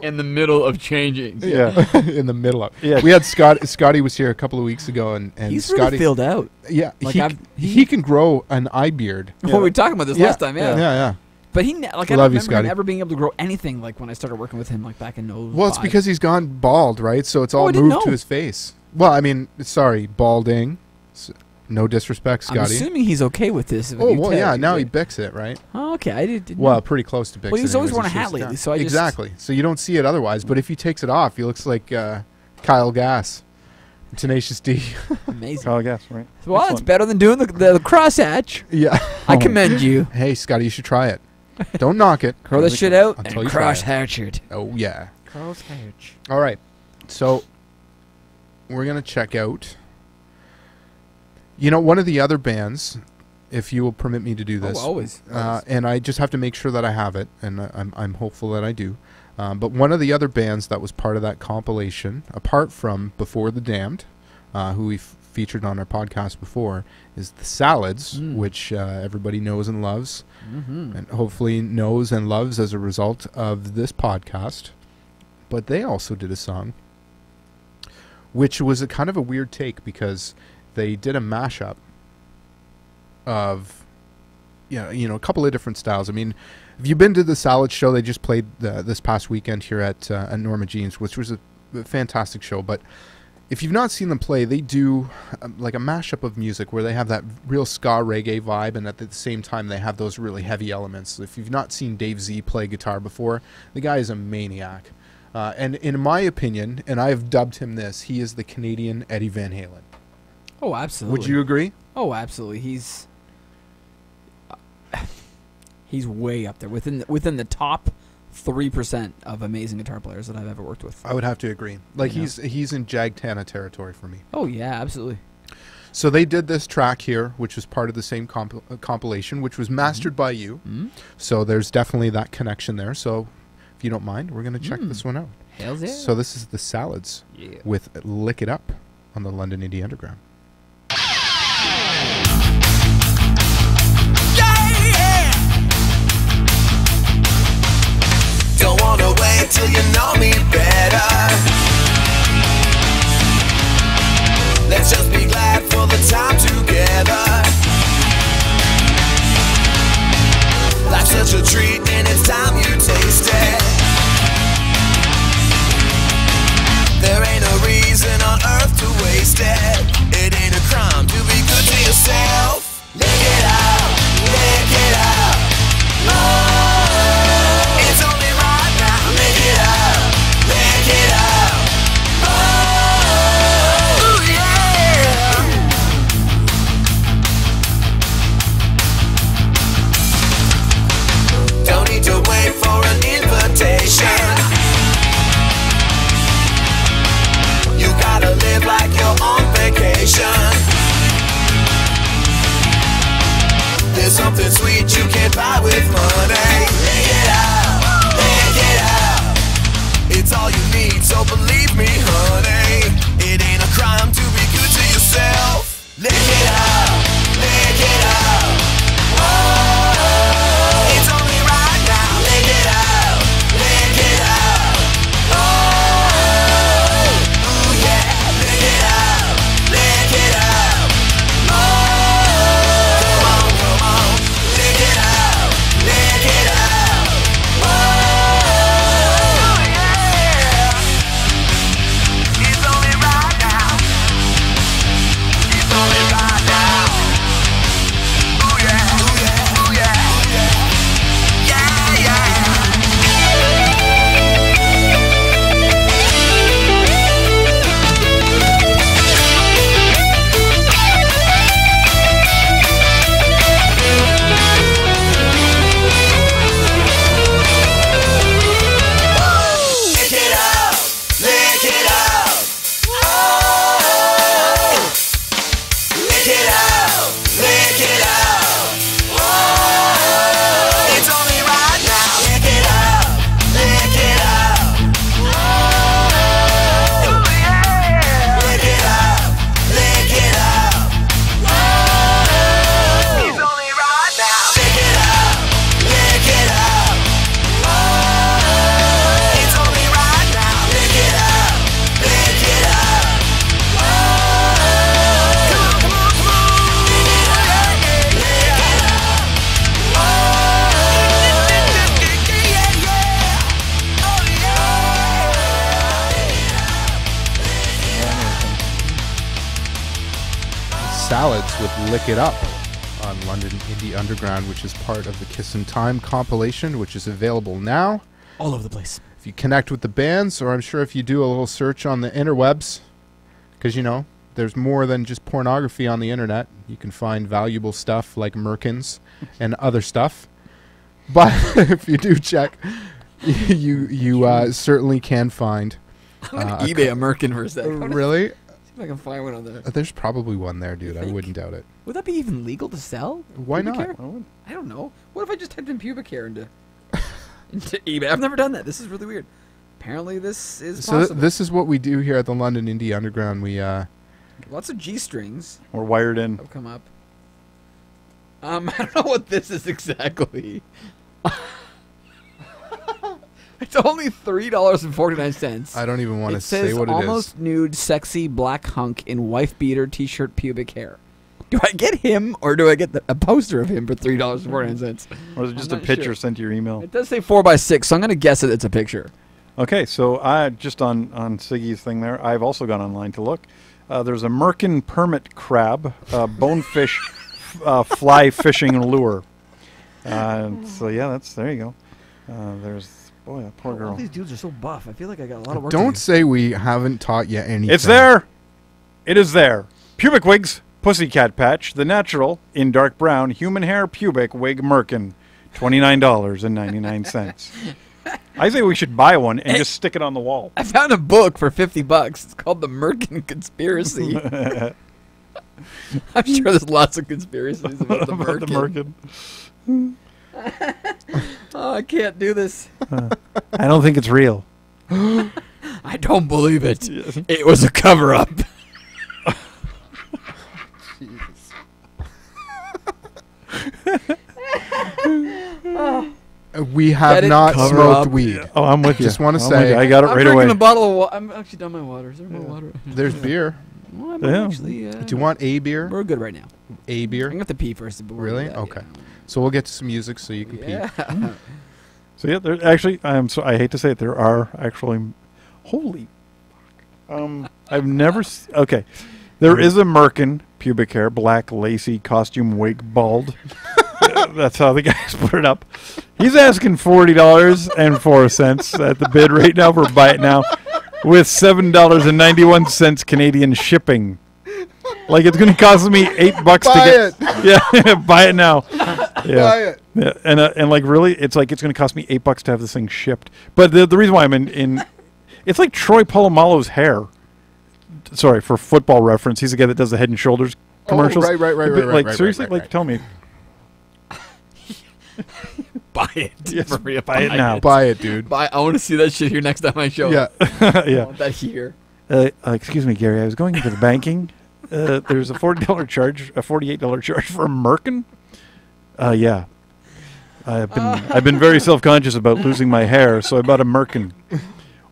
[SPEAKER 3] In the middle of changing.
[SPEAKER 2] yeah,
[SPEAKER 1] in the middle of.
[SPEAKER 2] Yeah.
[SPEAKER 1] We had Scotty was here a couple of weeks ago, and
[SPEAKER 3] He's
[SPEAKER 1] Scotty.
[SPEAKER 3] really filled out.
[SPEAKER 1] Yeah,
[SPEAKER 3] Like,
[SPEAKER 1] he can grow an eye beard.
[SPEAKER 3] What we were talking about this last time, yeah.
[SPEAKER 1] yeah.
[SPEAKER 3] But I don't
[SPEAKER 1] Love you,
[SPEAKER 3] remember
[SPEAKER 1] Scotty.
[SPEAKER 3] him ever being able to grow anything like when I started working with him like back in 05.
[SPEAKER 1] Well, it's because he's gone bald, right? So it's all
[SPEAKER 3] I didn't
[SPEAKER 1] moved to
[SPEAKER 3] know.
[SPEAKER 1] his face. Well, I mean, sorry, balding. No disrespect,
[SPEAKER 3] I'm
[SPEAKER 1] Scotty.
[SPEAKER 3] assuming he's okay with this.
[SPEAKER 1] Oh, well, yeah. Now he bicks it, right?
[SPEAKER 3] Oh, okay. I didn't
[SPEAKER 1] Well,
[SPEAKER 3] know.
[SPEAKER 1] pretty close to bicks.
[SPEAKER 3] Well, he's
[SPEAKER 1] it
[SPEAKER 3] always
[SPEAKER 1] anyways.
[SPEAKER 3] worn a
[SPEAKER 1] He
[SPEAKER 3] hat
[SPEAKER 1] shaves
[SPEAKER 3] lately,
[SPEAKER 1] down.
[SPEAKER 3] so I just-
[SPEAKER 1] exactly. So you don't see it otherwise. But if he takes it off, he looks like Kyle Gass, Tenacious D.
[SPEAKER 3] Amazing.
[SPEAKER 2] Kyle Gass, right?
[SPEAKER 3] Well, it's
[SPEAKER 2] Excellent.
[SPEAKER 3] better than doing the crosshatch.
[SPEAKER 1] Yeah.
[SPEAKER 3] I commend you.
[SPEAKER 1] Hey, Scotty, you should try it. Don't knock it.
[SPEAKER 3] Grow this shit out
[SPEAKER 1] until
[SPEAKER 3] and
[SPEAKER 1] you try it.
[SPEAKER 3] crosshatch it.
[SPEAKER 1] Oh yeah.
[SPEAKER 3] Crosshatch.
[SPEAKER 1] All right. So we're gonna check out. One of the other bands, if you will permit me to do this.
[SPEAKER 3] Oh, always.
[SPEAKER 1] And I just have to make sure that I have it, and I'm hopeful that I do. But one of the other bands that was part of that compilation, apart from Before the Damned, who we featured on our podcast before, is the Salads, which everybody knows and loves, and hopefully knows and loves as a result of this podcast. But they also did a song, which was a kind of a weird take because they did a mashup of, a couple of different styles. I mean, have you been to the Salad Show? They just played this past weekend here at Norma Jean's, which was a fantastic show. But if you've not seen them play, they do like a mashup of music where they have that real ska reggae vibe, and at the same time they have those really heavy elements. If you've not seen Dave Z play guitar before, the guy is a maniac. And in my opinion, and I've dubbed him this, he is the Canadian Eddie Van Halen.
[SPEAKER 3] Oh, absolutely.
[SPEAKER 1] Would you agree?
[SPEAKER 3] Oh, absolutely. He's way up there within the top 3% of amazing guitar players that I've ever worked with.
[SPEAKER 1] I would have to agree. Like he's in Jagtana territory for me.
[SPEAKER 3] Oh yeah, absolutely.
[SPEAKER 1] So they did this track here, which was part of the same compilation, which was mastered by you.
[SPEAKER 3] Mm-hmm.
[SPEAKER 1] So there's definitely that connection there. So if you don't mind, we're going to check this one out.
[SPEAKER 3] Hells yeah.
[SPEAKER 1] So this is the Salads with Lick It Up on the London Indie Underground.
[SPEAKER 4] Don't wanna wait till you know me better. Let's just be glad for the time together. Life's such a treat and it's time you taste it. There ain't a reason on earth to waste it. It ain't a crime to be good to yourself. Lick it out, lick it out. Oh, it's only right now. Lick it out, lick it out. Oh, yeah. Don't need to wait for an invitation. You gotta live like you're on vacation. There's something sweet you can't buy with money. Lick it out, lick it out. It's all you need, so believe me, honey. It ain't a crime to be good to yourself. Lick it out, lick it out. Oh, it's only right now. Lick it out, lick it out. Oh, ooh yeah, lick it out, lick it out. Oh, come on, lick it out, lick it out. Oh, yeah. It's only right now. It's only right now. Ooh yeah, ooh yeah, ooh yeah, ooh yeah. Yeah, yeah. Lick it out, lick it out. Oh, lick it out, lick it out. Oh, it's only right now. Lick it out, lick it out. Oh, yeah. Lick it out, lick it out. Oh, it's only right now. Lick it out, lick it out. Oh, it's only right now. Lick it out, lick it out. Oh, come on, come on. Lick it out, lick it out. Oh, yeah, yeah. Oh, yeah.
[SPEAKER 1] Salads with Lick It Up on London Indie Underground, which is part of the Kiss in Time compilation, which is available now.
[SPEAKER 3] All over the place.
[SPEAKER 1] If you connect with the bands, or I'm sure if you do a little search on the interwebs, because, there's more than just pornography on the internet. You can find valuable stuff like Merkins and other stuff. But if you do check, you certainly can find.
[SPEAKER 3] I'm gonna eBay a Merkin for a second.
[SPEAKER 1] Really?
[SPEAKER 3] See if I can find one on there.
[SPEAKER 1] There's probably one there, dude.
[SPEAKER 3] You
[SPEAKER 1] I
[SPEAKER 3] think?
[SPEAKER 1] wouldn't doubt it.
[SPEAKER 3] Would that be even legal to sell?
[SPEAKER 1] Why
[SPEAKER 3] Pubic
[SPEAKER 1] not?
[SPEAKER 3] hair? I don't know. What if I just typed in pubic hair into eBay? I've never done that. This is really weird. Apparently, this is
[SPEAKER 1] So
[SPEAKER 3] possible.
[SPEAKER 1] this is what we do here at the London Indie Underground. We
[SPEAKER 3] Lots of G strings
[SPEAKER 2] We're wired in.
[SPEAKER 3] have come up. I don't know what this is exactly. It's only $3.49.
[SPEAKER 1] I don't even want to
[SPEAKER 3] It
[SPEAKER 1] say
[SPEAKER 3] says
[SPEAKER 1] what it is.
[SPEAKER 3] almost nude, sexy black hunk in wife beater t-shirt pubic hair. Do I get him or do I get a poster of him for $3.49?
[SPEAKER 2] Or is it just a
[SPEAKER 3] I'm not
[SPEAKER 2] picture
[SPEAKER 3] sure.
[SPEAKER 2] sent to your email?
[SPEAKER 3] It does say 4x6, so I'm going to guess that it's a picture.
[SPEAKER 2] Okay, so I just on Siggy's thing there, I've also gone online to look. There's a Merkin permit crab, bonefish fly fishing lure. So yeah, there you go. There's that poor girl.
[SPEAKER 3] All these dudes are so buff. I feel like I got a lot of work.
[SPEAKER 1] Don't say we haven't taught you anything.
[SPEAKER 2] It's there. It is there. Pubic wigs, pussycat patch, the natural in dark brown human hair pubic wig Merkin, $29.99. I say we should buy one and just stick it on the wall.
[SPEAKER 3] I found a book for $50. It's called The Merkin Conspiracy. I'm sure there's lots of conspiracies about the Merkin. Oh, I can't do this.
[SPEAKER 2] I don't think it's real.
[SPEAKER 3] I don't believe it. It was a cover-up.
[SPEAKER 1] We have
[SPEAKER 3] Get it?
[SPEAKER 1] not
[SPEAKER 3] Cover
[SPEAKER 1] smoked
[SPEAKER 3] up.
[SPEAKER 1] weed.
[SPEAKER 2] Oh, I'm with you.
[SPEAKER 1] Just wanna
[SPEAKER 2] I'm
[SPEAKER 1] say-
[SPEAKER 2] with you. I got it
[SPEAKER 3] I'm
[SPEAKER 2] right
[SPEAKER 3] drinking
[SPEAKER 2] away.
[SPEAKER 3] a bottle of water. I'm actually done my water. Is there more water?
[SPEAKER 1] There's beer.
[SPEAKER 3] Well, I'm
[SPEAKER 2] Yeah.
[SPEAKER 3] actually,
[SPEAKER 1] Do you want a beer?
[SPEAKER 3] We're good right now.
[SPEAKER 1] A
[SPEAKER 3] I'm
[SPEAKER 1] beer?
[SPEAKER 3] going to have to pee first. But we'll
[SPEAKER 1] Really?
[SPEAKER 3] do that,
[SPEAKER 1] Okay. So we'll get to some music so you can
[SPEAKER 3] Yeah.
[SPEAKER 1] pee.
[SPEAKER 2] So yeah, there actually I hate to say it, there are actually holy fuck. I've never okay. There is a Merkin pubic hair, black lacy costume wig bald. That's how the guys put it up. He's asking $40.04 at the bid right now for buy it now with $7.91 Canadian shipping. Like it's going to cost me $8 to get. Yeah, buy it now. Yeah.
[SPEAKER 1] Buy it.
[SPEAKER 2] Yeah, and like really, it's going to cost me $8 to have this thing shipped. But the reason why I'm in it's like Troy Polamalu's hair. Sorry for football reference. He's the guy that does the Head and Shoulders commercials.
[SPEAKER 1] right.
[SPEAKER 2] But,
[SPEAKER 1] Right,
[SPEAKER 2] like
[SPEAKER 1] right,
[SPEAKER 2] seriously,
[SPEAKER 1] right,
[SPEAKER 2] like
[SPEAKER 1] right.
[SPEAKER 2] tell me,
[SPEAKER 3] Buy it.
[SPEAKER 2] Yes,
[SPEAKER 3] For real,
[SPEAKER 2] buy it now.
[SPEAKER 1] Buy it, dude.
[SPEAKER 3] I want to see that shit here next time I show
[SPEAKER 1] Yeah.
[SPEAKER 3] up. I
[SPEAKER 2] yeah.
[SPEAKER 3] want that here.
[SPEAKER 2] Excuse me, Gary. I was going into the banking. There's a $40 charge, a $48 charge for a Merkin. Yeah. I've been very self-conscious about losing my hair, so I bought a Merkin.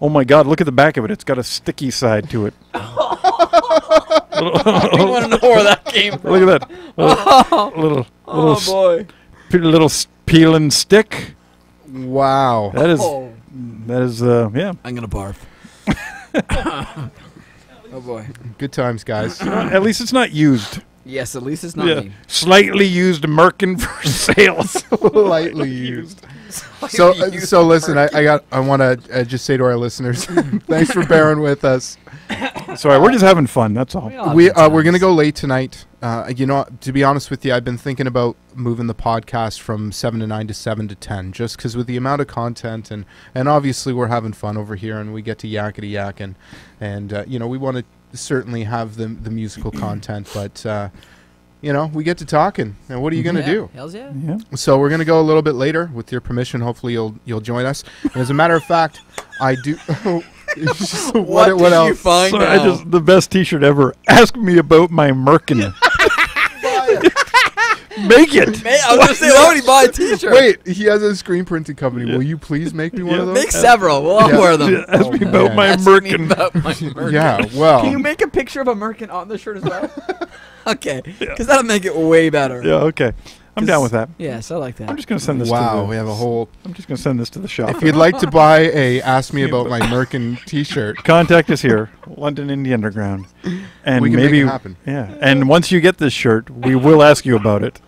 [SPEAKER 2] Oh my God! Look at the back of it. It's got a sticky side to it.
[SPEAKER 3] I want to know where that came from.
[SPEAKER 2] Look at that. Little
[SPEAKER 3] Oh, boy.
[SPEAKER 2] little peel and stick.
[SPEAKER 1] Wow.
[SPEAKER 2] That is
[SPEAKER 3] Oh.
[SPEAKER 2] yeah.
[SPEAKER 3] I'm going to barf. Oh, boy.
[SPEAKER 1] Good times, guys.
[SPEAKER 2] At least it's not used.
[SPEAKER 3] Yes, at least it's not
[SPEAKER 2] Yeah.
[SPEAKER 3] me.
[SPEAKER 2] Slightly used Merkin for sales.
[SPEAKER 1] Lightly used. So listen, I want to just say to our listeners, thanks for bearing with us.
[SPEAKER 2] Sorry, we're just having fun. That's all.
[SPEAKER 1] We're gonna go late tonight. To be honest with you, I've been thinking about moving the podcast from 7 to 9 to 7 to 10, just because with the amount of content and obviously we're having fun over here and we get to yakety yak and we want to certainly have the musical content, but we get to talking, and what are you gonna do?
[SPEAKER 3] Hells yeah.
[SPEAKER 2] Yeah.
[SPEAKER 1] So we're gonna go a little bit later. With your permission, hopefully you'll join us. And as a matter of fact, I do. what
[SPEAKER 3] did
[SPEAKER 1] else?
[SPEAKER 3] you find
[SPEAKER 2] So
[SPEAKER 3] now?
[SPEAKER 2] the best T-shirt ever. Ask me about my Merkin. Make it.
[SPEAKER 3] Man, I was going to say, why would he buy a t-shirt?
[SPEAKER 1] Wait, he has a screen printing company. Will you please make me one of those?
[SPEAKER 3] Make several. We'll all
[SPEAKER 1] Yeah.
[SPEAKER 3] wear them.
[SPEAKER 2] Ask me about
[SPEAKER 1] man.
[SPEAKER 2] my
[SPEAKER 3] Ask me
[SPEAKER 2] Merkin.
[SPEAKER 3] about my Merkin.
[SPEAKER 1] Yeah, well,
[SPEAKER 3] Can you make a picture of a Merkin on the shirt as well? Okay, because that'll make it way better.
[SPEAKER 2] Yeah. Okay. I'm down with that.
[SPEAKER 3] Yes, I like that.
[SPEAKER 2] I'm just gonna send this.
[SPEAKER 1] wow,
[SPEAKER 2] To
[SPEAKER 1] we have a whole.
[SPEAKER 2] I'm just gonna send this to the shop.
[SPEAKER 1] If you'd like to buy a "Ask Me About My Merkin" T-shirt,
[SPEAKER 2] Contact us here, London Indie Underground, and
[SPEAKER 1] we can
[SPEAKER 2] maybe
[SPEAKER 1] make it happen.
[SPEAKER 2] yeah. And once you get this shirt, we will ask you about it.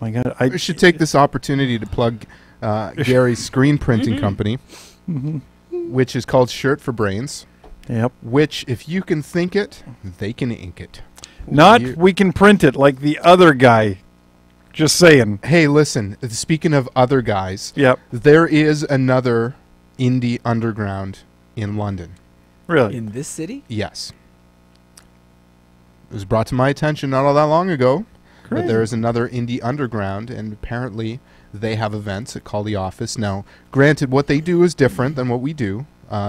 [SPEAKER 2] My God,
[SPEAKER 1] I should take this opportunity to plug Gary's screen printing company, which is called Shirt for Brains.
[SPEAKER 2] Yep.
[SPEAKER 1] Which, if you can think it, they can ink it.
[SPEAKER 2] Not
[SPEAKER 1] You-
[SPEAKER 2] we can print it like the other guy. Just saying.
[SPEAKER 1] Hey, listen. Speaking of other guys,
[SPEAKER 2] Yep.
[SPEAKER 1] there is another indie underground in London.
[SPEAKER 2] Really.
[SPEAKER 3] In this city?
[SPEAKER 1] Yes, it was brought to my attention not all that long ago. But there is another indie underground, and apparently they have events at Call the Office. Now, granted, what they do is different than what we do.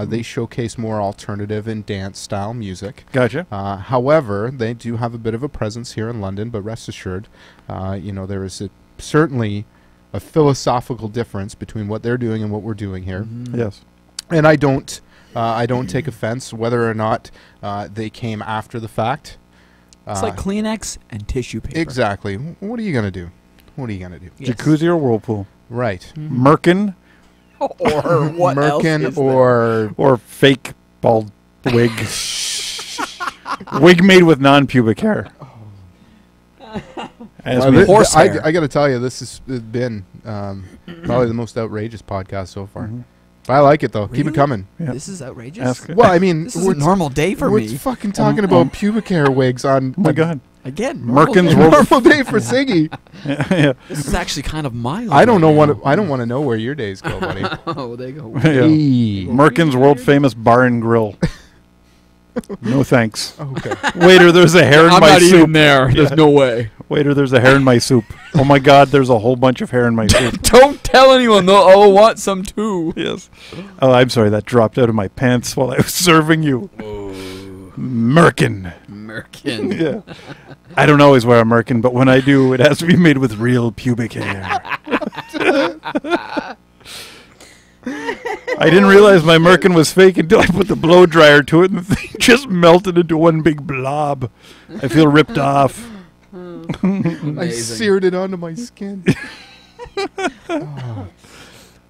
[SPEAKER 1] They showcase more alternative and dance style music.
[SPEAKER 2] Gotcha.
[SPEAKER 1] However, they do have a bit of a presence here in London, but rest assured, there is certainly a philosophical difference between what they're doing and what we're doing here.
[SPEAKER 2] Yes.
[SPEAKER 1] And I don't take offense whether or not they came after the fact.
[SPEAKER 3] It's like Kleenex and tissue paper.
[SPEAKER 1] Exactly. What are you gonna do? What are you gonna do?
[SPEAKER 3] Yes.
[SPEAKER 2] Jacuzzi or whirlpool?
[SPEAKER 1] Right.
[SPEAKER 2] Merkin
[SPEAKER 3] Or what else
[SPEAKER 1] Merkin
[SPEAKER 3] is there?
[SPEAKER 2] or fake bald wig. Wig made with non-pubic hair. As
[SPEAKER 1] Well,
[SPEAKER 2] we-
[SPEAKER 3] Horse hair.
[SPEAKER 1] I got to tell you, this has been probably the most outrageous podcast so far.
[SPEAKER 2] Mhm.
[SPEAKER 1] I like it though. Keep
[SPEAKER 3] Really?
[SPEAKER 1] it coming.
[SPEAKER 2] Yeah.
[SPEAKER 3] This is outrageous.
[SPEAKER 2] Ask-
[SPEAKER 1] Well, I mean,
[SPEAKER 3] This is a normal day for
[SPEAKER 1] we're
[SPEAKER 3] me.
[SPEAKER 1] fucking talking about pubic hair wigs on
[SPEAKER 2] Oh my God.
[SPEAKER 3] Again,
[SPEAKER 2] Merkin's
[SPEAKER 3] normal day.
[SPEAKER 2] world.
[SPEAKER 1] normal day for Siggy.
[SPEAKER 2] Yeah.
[SPEAKER 3] This is actually kind of mild.
[SPEAKER 1] I don't know
[SPEAKER 3] right
[SPEAKER 1] what I don't want to know where your days go, buddy.
[SPEAKER 3] now. Oh, they go.
[SPEAKER 2] Yeah.
[SPEAKER 1] Hey.
[SPEAKER 2] Merkin's world famous bar and grill. No thanks.
[SPEAKER 1] Okay.
[SPEAKER 2] Waiter, there's a hair in
[SPEAKER 3] I'm
[SPEAKER 2] my
[SPEAKER 3] not
[SPEAKER 2] soup.
[SPEAKER 3] even there. There's no way.
[SPEAKER 2] Waiter, there's a hair in my soup. Oh my God, there's a whole bunch of hair in my soup.
[SPEAKER 3] Don't tell anyone. They'll all want some too.
[SPEAKER 2] Yes. Oh, I'm sorry. That dropped out of my pants while I was serving you. Merkin.
[SPEAKER 3] Merkin.
[SPEAKER 2] Yeah. I don't always wear a merkin, but when I do, it has to be made with real pubic hair. I didn't realize my merkin was fake until I put the blow dryer to it, and the thing just melted into one big blob. I feel ripped off.
[SPEAKER 1] I
[SPEAKER 3] Amazing.
[SPEAKER 1] seared it onto my skin. Oh.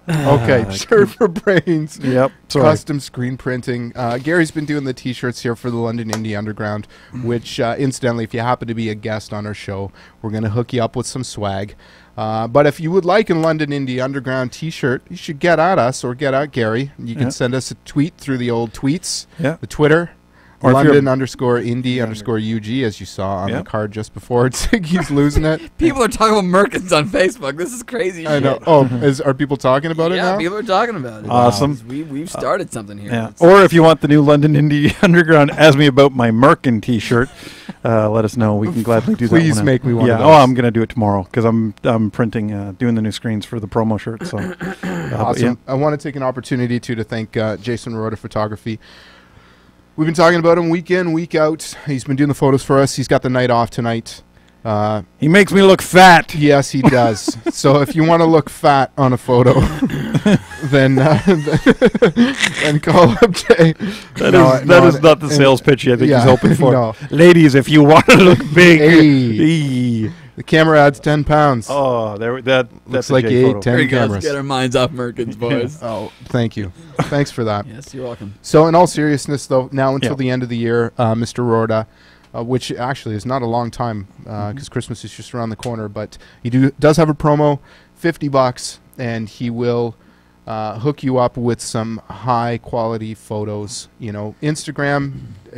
[SPEAKER 1] Okay, shirt for brains.
[SPEAKER 2] Yep. Sorry.
[SPEAKER 1] Custom screen printing. Gary's been doing the T-shirts here for the London Indie Underground, which, incidentally, if you happen to be a guest on our show, we're going to hook you up with some swag. But if you would like a London Indie Underground T-shirt, you should get at us or get at Gary. You can
[SPEAKER 2] Yeah.
[SPEAKER 1] send us a tweet through the old tweets,
[SPEAKER 2] Yeah.
[SPEAKER 1] the Twitter,
[SPEAKER 2] Or if you're-
[SPEAKER 1] London_Indie_UG, as you saw on
[SPEAKER 2] Yeah.
[SPEAKER 1] the card just before. He's losing it.
[SPEAKER 3] People are talking about Merkins on Facebook. This is crazy.
[SPEAKER 1] I know.
[SPEAKER 3] shit.
[SPEAKER 1] Oh, are people talking about it
[SPEAKER 3] Yeah,
[SPEAKER 1] now?
[SPEAKER 3] people are talking about it.
[SPEAKER 2] Awesome.
[SPEAKER 3] We've started something here.
[SPEAKER 2] Yeah. Or if you want the new London Indie Underground Ask Me About My Merkin T-shirt, let us know. We can gladly do that.
[SPEAKER 1] Please
[SPEAKER 2] one.
[SPEAKER 1] make me one
[SPEAKER 2] Yeah.
[SPEAKER 1] of
[SPEAKER 2] Oh,
[SPEAKER 1] those.
[SPEAKER 2] I'm gonna do it tomorrow because I'm printing, doing the new screens for the promo shirt. So but
[SPEAKER 1] Awesome. I want to take an opportunity to thank Jason Rhoda Photography. We've been talking about him week in, week out. He's been doing the photos for us. He's got the night off tonight.
[SPEAKER 2] He makes me look fat.
[SPEAKER 1] Yes, he does. So if you want to look fat on a photo, then call up Jay.
[SPEAKER 2] That is not the sales pitch I think
[SPEAKER 1] yeah,
[SPEAKER 2] he's hoping for.
[SPEAKER 1] no.
[SPEAKER 2] Ladies, if you want to look big,
[SPEAKER 1] Hey. The camera adds 10 pounds.
[SPEAKER 2] oh, that's
[SPEAKER 1] Looks
[SPEAKER 2] a
[SPEAKER 1] like
[SPEAKER 2] Jay
[SPEAKER 1] you ate
[SPEAKER 2] photo.
[SPEAKER 1] 10
[SPEAKER 3] There you go. Let's
[SPEAKER 1] cameras.
[SPEAKER 3] get our minds off Merkins, boys.
[SPEAKER 1] Oh, thank you. Thanks for that.
[SPEAKER 3] Yes, you're welcome.
[SPEAKER 1] So in all seriousness, though, now until
[SPEAKER 2] Yeah.
[SPEAKER 1] the end of the year, Mr. Rhoda, which actually is not a long time because Christmas is just around the corner, but he does have a promo, $50, and he will hook you up with some high quality photos. You know, Instagram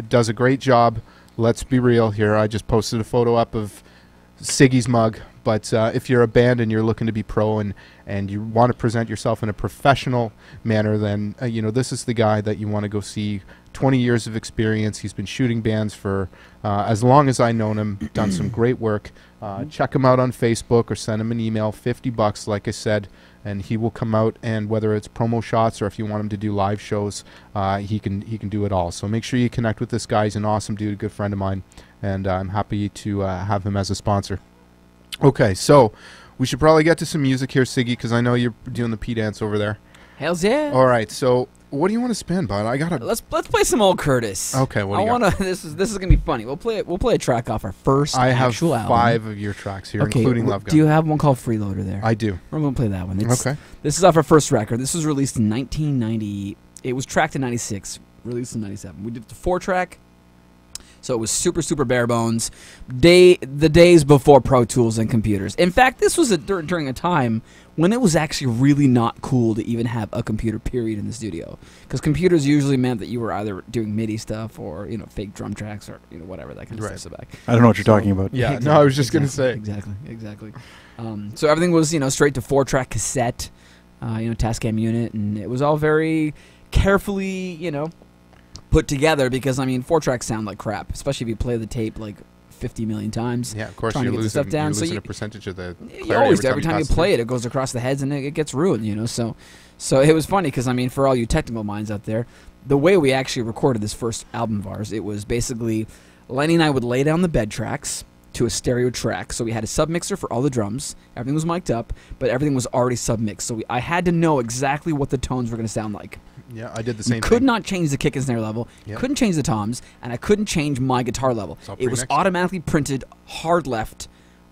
[SPEAKER 1] does a great job. Let's be real here. I just posted a photo up of Siggy's mug. But if you're a band and you're looking to be pro and you want to present yourself in a professional manner, then this is the guy that you want to go see. 20 years of experience. He's been shooting bands for as long as I've known him. Done some great work. Check him out on Facebook or send him an email. $50, like I said, and he will come out. And whether it's promo shots or if you want him to do live shows, he can do it all. So make sure you connect with this guy. He's an awesome dude, a good friend of mine, and I'm happy to have him as a sponsor. Okay, so we should probably get to some music here, Siggy, because I know you're doing the P dance over there.
[SPEAKER 3] Hells yeah.
[SPEAKER 1] All right, so what do you want to spin, bud? I gotta.
[SPEAKER 3] Let's play some old Curtis.
[SPEAKER 1] Okay, what do
[SPEAKER 3] I
[SPEAKER 1] you got?
[SPEAKER 3] wanna. This is gonna be funny. We'll play a track off our first
[SPEAKER 1] I have
[SPEAKER 3] actual
[SPEAKER 1] 5
[SPEAKER 3] album.
[SPEAKER 1] of your tracks here,
[SPEAKER 3] Okay,
[SPEAKER 1] including Love Gun.
[SPEAKER 3] Do you have one called Freeloader there?
[SPEAKER 1] I do.
[SPEAKER 3] We're gonna play that one.
[SPEAKER 1] Okay.
[SPEAKER 3] This is off our first record. This was released in 1990. It was tracked in 96, released in 97. We did the 4-track. So it was super, super bare bones. The days before Pro Tools and computers. In fact, this was during a time when it was actually really not cool to even have a computer, period, in the studio. Because computers usually meant that you were either doing MIDI stuff or, fake drum tracks or, whatever, that kind of
[SPEAKER 1] Right.
[SPEAKER 3] stuff. Back.
[SPEAKER 2] I don't know what you're talking about.
[SPEAKER 1] Yeah, no, I was just gonna say.
[SPEAKER 3] Exactly. So everything was, straight to 4-track cassette, Tascam unit, and it was all very carefully, put together because 4-tracks sound like crap, especially if you play the tape like 50 million times.
[SPEAKER 1] Yeah, of course
[SPEAKER 3] trying
[SPEAKER 1] you're
[SPEAKER 3] to get the
[SPEAKER 1] losing,
[SPEAKER 3] stuff down.
[SPEAKER 1] you're
[SPEAKER 3] So
[SPEAKER 1] losing
[SPEAKER 3] you-
[SPEAKER 1] a percentage of the
[SPEAKER 3] You
[SPEAKER 1] clarity
[SPEAKER 3] always, every
[SPEAKER 1] time
[SPEAKER 3] time you
[SPEAKER 1] pass
[SPEAKER 3] play
[SPEAKER 1] through.
[SPEAKER 3] it goes across the heads and it gets ruined, So it was funny because, for all you technical minds out there, the way we actually recorded this first album of ours, it was basically Lenny and I would lay down the bed tracks, to a stereo track. So we had a submixer for all the drums. Everything was mic'd up, but everything was already submixed. So I had to know exactly what the tones were going to sound like.
[SPEAKER 1] Yeah, I did the same
[SPEAKER 3] You
[SPEAKER 1] thing.
[SPEAKER 3] could not change the kick and snare level. You
[SPEAKER 1] Yep.
[SPEAKER 3] couldn't change the toms, and I couldn't change my guitar level.
[SPEAKER 1] It's all
[SPEAKER 3] It was
[SPEAKER 1] pre-mixed.
[SPEAKER 3] automatically printed hard left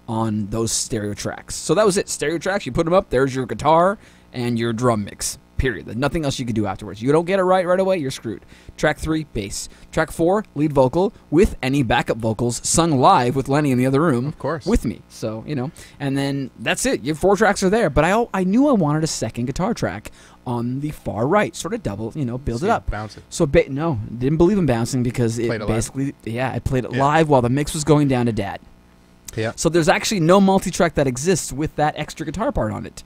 [SPEAKER 3] on those stereo tracks. So that was it. Stereo tracks, you put them up, there's your guitar and your drum mix. Period. There's nothing else you could do afterwards. You don't get it right away, you're screwed. Track 3, bass. Track 4, lead vocal with any backup vocals sung live with Lenny in the other room.
[SPEAKER 1] Of course.
[SPEAKER 3] With me. So, you know, and then that's it. Your 4 tracks are there. But I knew I wanted a second guitar track on the far right. Sort of double, you know, build it up.
[SPEAKER 1] Bounce it.
[SPEAKER 3] So, no, didn't believe in bouncing because it
[SPEAKER 1] Played it live.
[SPEAKER 3] basically, I played it
[SPEAKER 1] Yeah.
[SPEAKER 3] live while the mix was going down to Dad.
[SPEAKER 1] Yeah.
[SPEAKER 3] So there's actually no multi-track that exists with that extra guitar part on it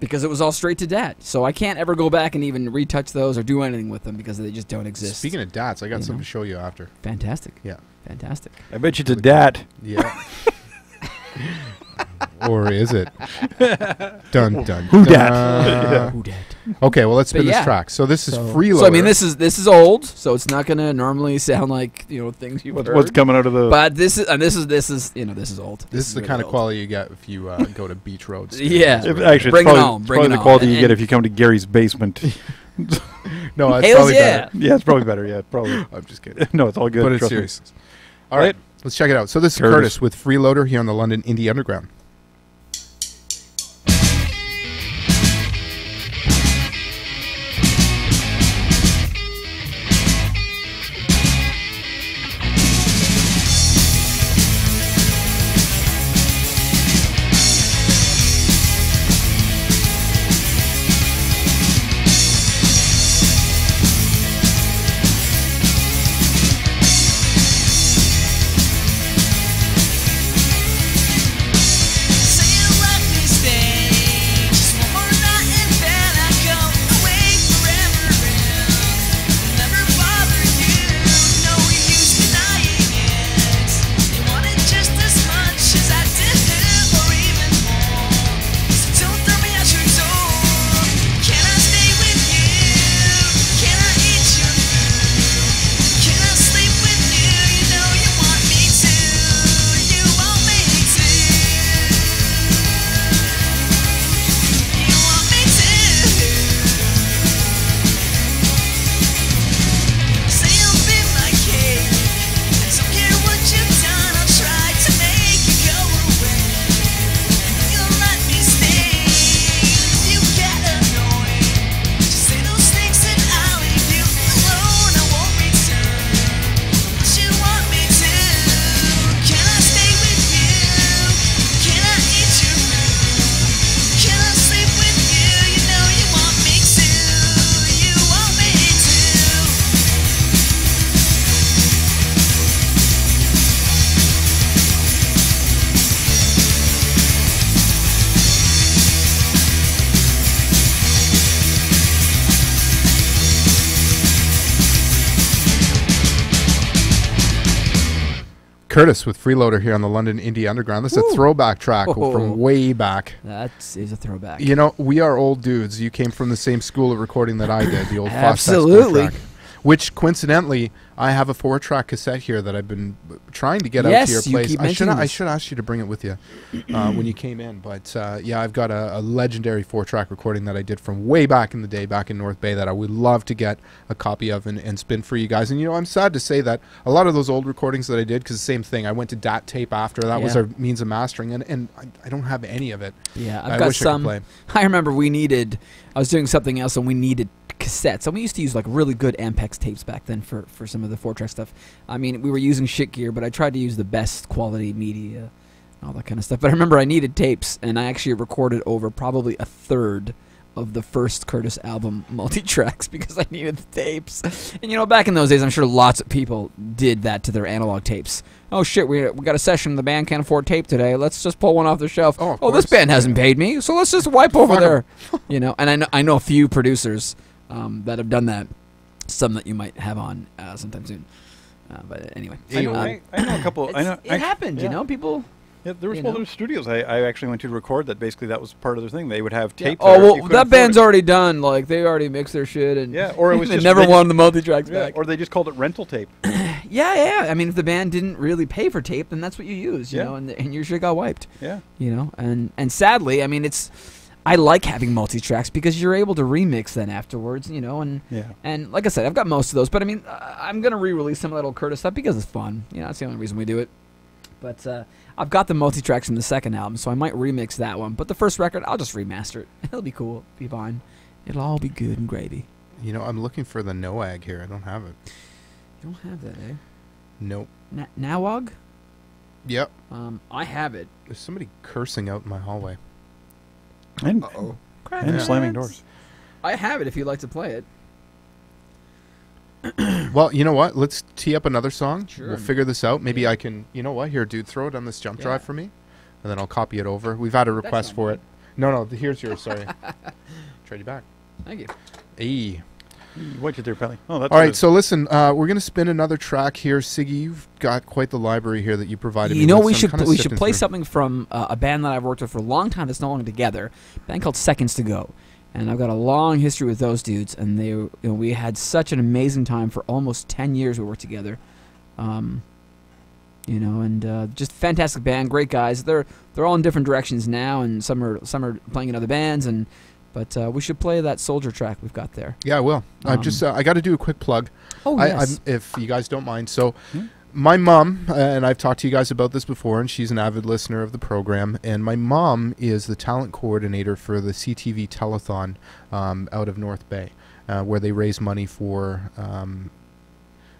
[SPEAKER 3] because it was all straight to Dad. So I can't ever go back and even retouch those or do anything with them because they just don't exist.
[SPEAKER 1] Speaking of DATs, I got
[SPEAKER 3] You
[SPEAKER 1] something
[SPEAKER 3] know?
[SPEAKER 1] to show you after.
[SPEAKER 3] Fantastic.
[SPEAKER 1] Yeah.
[SPEAKER 3] Fantastic.
[SPEAKER 2] I bet you it's a dat.
[SPEAKER 1] Yeah. Or is it? Dun dun.
[SPEAKER 2] Who
[SPEAKER 1] dun.
[SPEAKER 2] dat?
[SPEAKER 3] Who Dad?
[SPEAKER 1] Okay, well let's spin
[SPEAKER 3] But
[SPEAKER 1] this
[SPEAKER 3] yeah.
[SPEAKER 1] track. So this is
[SPEAKER 3] So
[SPEAKER 1] Freeloader.
[SPEAKER 3] I mean, this is old, so it's not gonna normally sound like things you've heard.
[SPEAKER 2] What's coming out of the?
[SPEAKER 3] But this is old.
[SPEAKER 1] This is the
[SPEAKER 3] really
[SPEAKER 1] kind of
[SPEAKER 3] old.
[SPEAKER 1] quality you get if you go to Beach Road.
[SPEAKER 3] Yeah.
[SPEAKER 2] Actually,
[SPEAKER 3] Bring
[SPEAKER 2] it's
[SPEAKER 3] it
[SPEAKER 2] probably,
[SPEAKER 3] on,
[SPEAKER 2] it's
[SPEAKER 3] bring
[SPEAKER 2] probably
[SPEAKER 3] it
[SPEAKER 2] the quality
[SPEAKER 3] on.
[SPEAKER 2] you get
[SPEAKER 3] And-
[SPEAKER 2] if you come to Gary's basement.
[SPEAKER 1] No, it's
[SPEAKER 3] Hells
[SPEAKER 1] probably
[SPEAKER 3] yeah.
[SPEAKER 1] better.
[SPEAKER 2] Yeah, it's probably better. Yeah, probably.
[SPEAKER 1] I'm just kidding.
[SPEAKER 2] No, it's all good.
[SPEAKER 1] But it's
[SPEAKER 2] trust me.
[SPEAKER 1] serious. All right, let's check it out. So this is
[SPEAKER 2] Curtis.
[SPEAKER 1] Curtis with Freeloader here on the London Indie Underground.
[SPEAKER 4] Say you let me stay just one more night and then I go away forever and never bother you. No use denying it. You want it just as much as I did, or even more. So don't throw me out your door. Can I stay with you? Can I eat your food? Can I sleep with you? You know you want me to. You want me to. You want me to. Say you'll be my cake. Don't care what you've done. I'll try to make you go away. You'll let me stay. If you get annoyed, just say those things and I'll leave you alone. I won't return unless you want me to. Can I stay with you? Can I eat your food? Can I sleep with you? You know you want me to. You want me to.
[SPEAKER 1] Curtis with Freeloader here on the London Indie Underground. This is a throwback track
[SPEAKER 3] Oh.
[SPEAKER 1] from way back.
[SPEAKER 3] That is a throwback.
[SPEAKER 1] You know, we are old dudes. You came from the same school of recording that I did, the old Fostex
[SPEAKER 3] Absolutely.
[SPEAKER 1] 4-track. Which, coincidentally, I have a 4-track cassette here that I've been trying to get out
[SPEAKER 3] Yes,
[SPEAKER 1] to your
[SPEAKER 3] you
[SPEAKER 1] place.
[SPEAKER 3] keep
[SPEAKER 1] I should
[SPEAKER 3] mentioning this.
[SPEAKER 1] ask you to bring it with you when you came in. But, yeah, I've got a legendary 4-track recording that I did from way back in the day, back in North Bay, that I would love to get a copy of and spin for you guys. And, you know, I'm sad to say that a lot of those old recordings that I did, because the same thing, I went to DAT tape after. That was
[SPEAKER 3] Yeah.
[SPEAKER 1] our means of mastering. And I don't have any of it.
[SPEAKER 3] Yeah,
[SPEAKER 1] I
[SPEAKER 3] I've got
[SPEAKER 1] wish I could
[SPEAKER 3] some.
[SPEAKER 1] play.
[SPEAKER 3] I remember I was doing something else and we needed cassettes. And we used to use like really good Ampex tapes back then for some of the 4-track stuff. I mean, we were using shit gear, but I tried to use the best quality media, all that kind of stuff. But I remember I needed tapes, and I actually recorded over probably a third of the first Curtis album multi-tracks because I needed the tapes. And you know, back in those days, I'm sure lots of people did that to their analog tapes. Oh shit, we got a session, the band can't afford tape today, let's just pull one off the shelf.
[SPEAKER 1] Oh, of
[SPEAKER 3] This
[SPEAKER 1] course.
[SPEAKER 3] band hasn't paid me, so let's just wipe over
[SPEAKER 1] Fuck 'em.
[SPEAKER 3] there. You know, and I know a few producers that have done that. Some that you might have on sometime soon. But anyway,
[SPEAKER 2] I know a couple. I know.
[SPEAKER 3] it happened.
[SPEAKER 2] yeah.
[SPEAKER 3] You know, people.
[SPEAKER 2] Yeah, there was
[SPEAKER 3] you know.
[SPEAKER 2] other studios I actually went to record that. Basically, that was part of their thing. They would have tape.
[SPEAKER 3] Oh
[SPEAKER 2] there if you
[SPEAKER 3] well,
[SPEAKER 2] couldn't
[SPEAKER 3] that
[SPEAKER 2] afford
[SPEAKER 3] band's
[SPEAKER 2] it.
[SPEAKER 3] already done. Like they already mixed their shit, and
[SPEAKER 2] Yeah, or it was
[SPEAKER 3] they
[SPEAKER 2] just-
[SPEAKER 3] never
[SPEAKER 2] they
[SPEAKER 3] wanted the multi tracks
[SPEAKER 2] Yeah,
[SPEAKER 3] back.
[SPEAKER 2] or they just called it rental tape.
[SPEAKER 3] Yeah. I mean, if the band didn't really pay for tape, then that's what you use, you know, and your shit got wiped.
[SPEAKER 2] Yeah.
[SPEAKER 3] You know, and sadly, I mean, I like having multi-tracks because you're able to remix then afterwards, you know, and like I said, I've got most of those, but I mean, I'm going to re-release some of that old Curtis stuff because it's fun. You know, that's the only reason we do it. But I've got the multi-tracks from the second album, so I might remix that one. But the first record, I'll just remaster it. It'll be cool. It'll be fine. It'll all be good and gravy.
[SPEAKER 1] You know, I'm looking for the Nowag here. I don't have it.
[SPEAKER 3] You don't have that, eh?
[SPEAKER 1] Nope.
[SPEAKER 3] Nowag?
[SPEAKER 1] Yep.
[SPEAKER 3] I have it.
[SPEAKER 1] There's somebody cursing out in my hallway.
[SPEAKER 2] And,
[SPEAKER 3] Uh-oh.
[SPEAKER 2] and slamming doors.
[SPEAKER 3] I have it if you'd like to play it.
[SPEAKER 1] Well, you know what? Let's tee up another song.
[SPEAKER 3] Sure.
[SPEAKER 1] We'll figure this out. Maybe I can, you know what? Here, dude, throw it on this jump drive for me, and then I'll copy it over. We've had a request for it. No, here's yours. Sorry. Trade you back.
[SPEAKER 3] Thank you.
[SPEAKER 1] Hey.
[SPEAKER 2] Wait there, Pelly. Oh, that's
[SPEAKER 1] All right,
[SPEAKER 2] good.
[SPEAKER 1] so listen, we're going to spin another track here. Siggy, you've got quite the library here that you provided me
[SPEAKER 3] You know,
[SPEAKER 1] with,
[SPEAKER 3] we
[SPEAKER 1] so I'm kinda
[SPEAKER 3] should
[SPEAKER 1] sifting
[SPEAKER 3] play
[SPEAKER 1] through.
[SPEAKER 3] something from a band that I've worked with for a long time that's no longer together. A band called Seconds to Go. And I've got a long history with those dudes, and we had such an amazing time for almost 10 years we worked together. You know, and just fantastic band, great guys. They're all in different directions now, and some are playing in other bands, but we should play that Soldier track we've got there.
[SPEAKER 1] Yeah, I will. I got to do a quick plug.
[SPEAKER 3] Oh, yes.
[SPEAKER 1] If you guys don't mind. So, my mom, and I've talked to you guys about this before, and she's an avid listener of the program, and my mom is the talent coordinator for the CTV Telethon out of North Bay, where they raise money for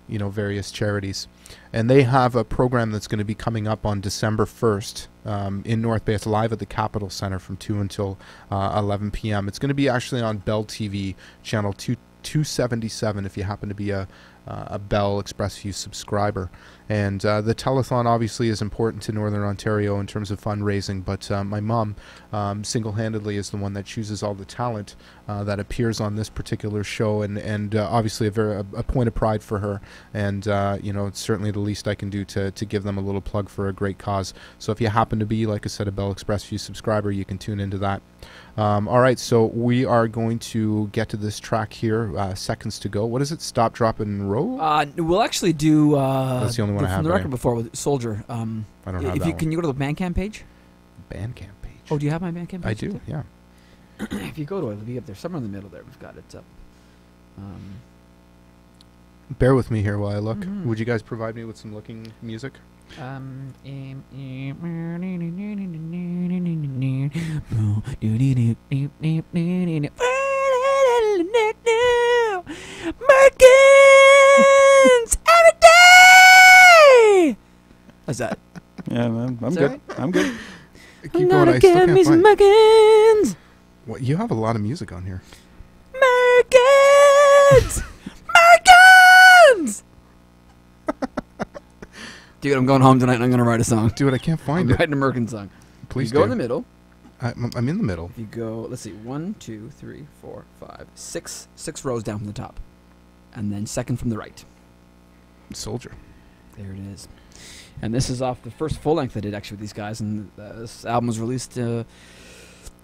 [SPEAKER 1] various charities. And they have a program that's going to be coming up on December 1st in North Bay. It's live at the Capitol Center from 2 until 11 p.m. It's going to be actually on Bell TV, channel 277, if you happen to be a Bell Express View subscriber. And the telethon obviously is important to Northern Ontario in terms of fundraising, but my mom single-handedly is the one that chooses all the talent that appears on this particular show, and obviously a point of pride for her. And it's certainly the least I can do to give them a little plug for a great cause. So if you happen to be, like I said, a Bell Express View subscriber, you can tune into that. All right, so we are going to get to this track here, Seconds to Go. What is it? Stop, Drop, and Roll?
[SPEAKER 3] We'll actually do
[SPEAKER 1] That's the only one I have.
[SPEAKER 3] from the
[SPEAKER 1] right?
[SPEAKER 3] record before with Soldier.
[SPEAKER 1] I don't have
[SPEAKER 3] if
[SPEAKER 1] that
[SPEAKER 3] you
[SPEAKER 1] one.
[SPEAKER 3] Can you go to the Bandcamp page?
[SPEAKER 1] Bandcamp page.
[SPEAKER 3] Oh, do you have my Bandcamp page?
[SPEAKER 1] I do, yeah.
[SPEAKER 3] If you go to it, it'll be up there, somewhere in the middle there. We've got it up.
[SPEAKER 1] Bear with me here while I look.
[SPEAKER 3] Mhm.
[SPEAKER 1] Would you guys provide me with some looking music?
[SPEAKER 3] Merkins every day. How's that?
[SPEAKER 2] Yeah, man, I'm
[SPEAKER 3] Is that
[SPEAKER 2] good.
[SPEAKER 3] right?
[SPEAKER 2] I'm good.
[SPEAKER 1] Keep going. I still can't find.
[SPEAKER 3] Merkins.
[SPEAKER 1] What, you have a lot of music on here.
[SPEAKER 3] Merkins. Merkins. Dude, I'm going home tonight and I'm going to write a song.
[SPEAKER 1] Dude, I can't
[SPEAKER 3] I'm
[SPEAKER 1] find it.
[SPEAKER 3] writing a Merkin song.
[SPEAKER 1] Please
[SPEAKER 3] you go
[SPEAKER 1] do.
[SPEAKER 3] in the middle.
[SPEAKER 1] I'm in the middle.
[SPEAKER 3] If you go, let's see, 1, 2, 3, 4, 5, 6 rows down from the top. And then second from the right.
[SPEAKER 1] Soldier.
[SPEAKER 3] There it is. And this is off the first full length I did actually with these guys. And this album was released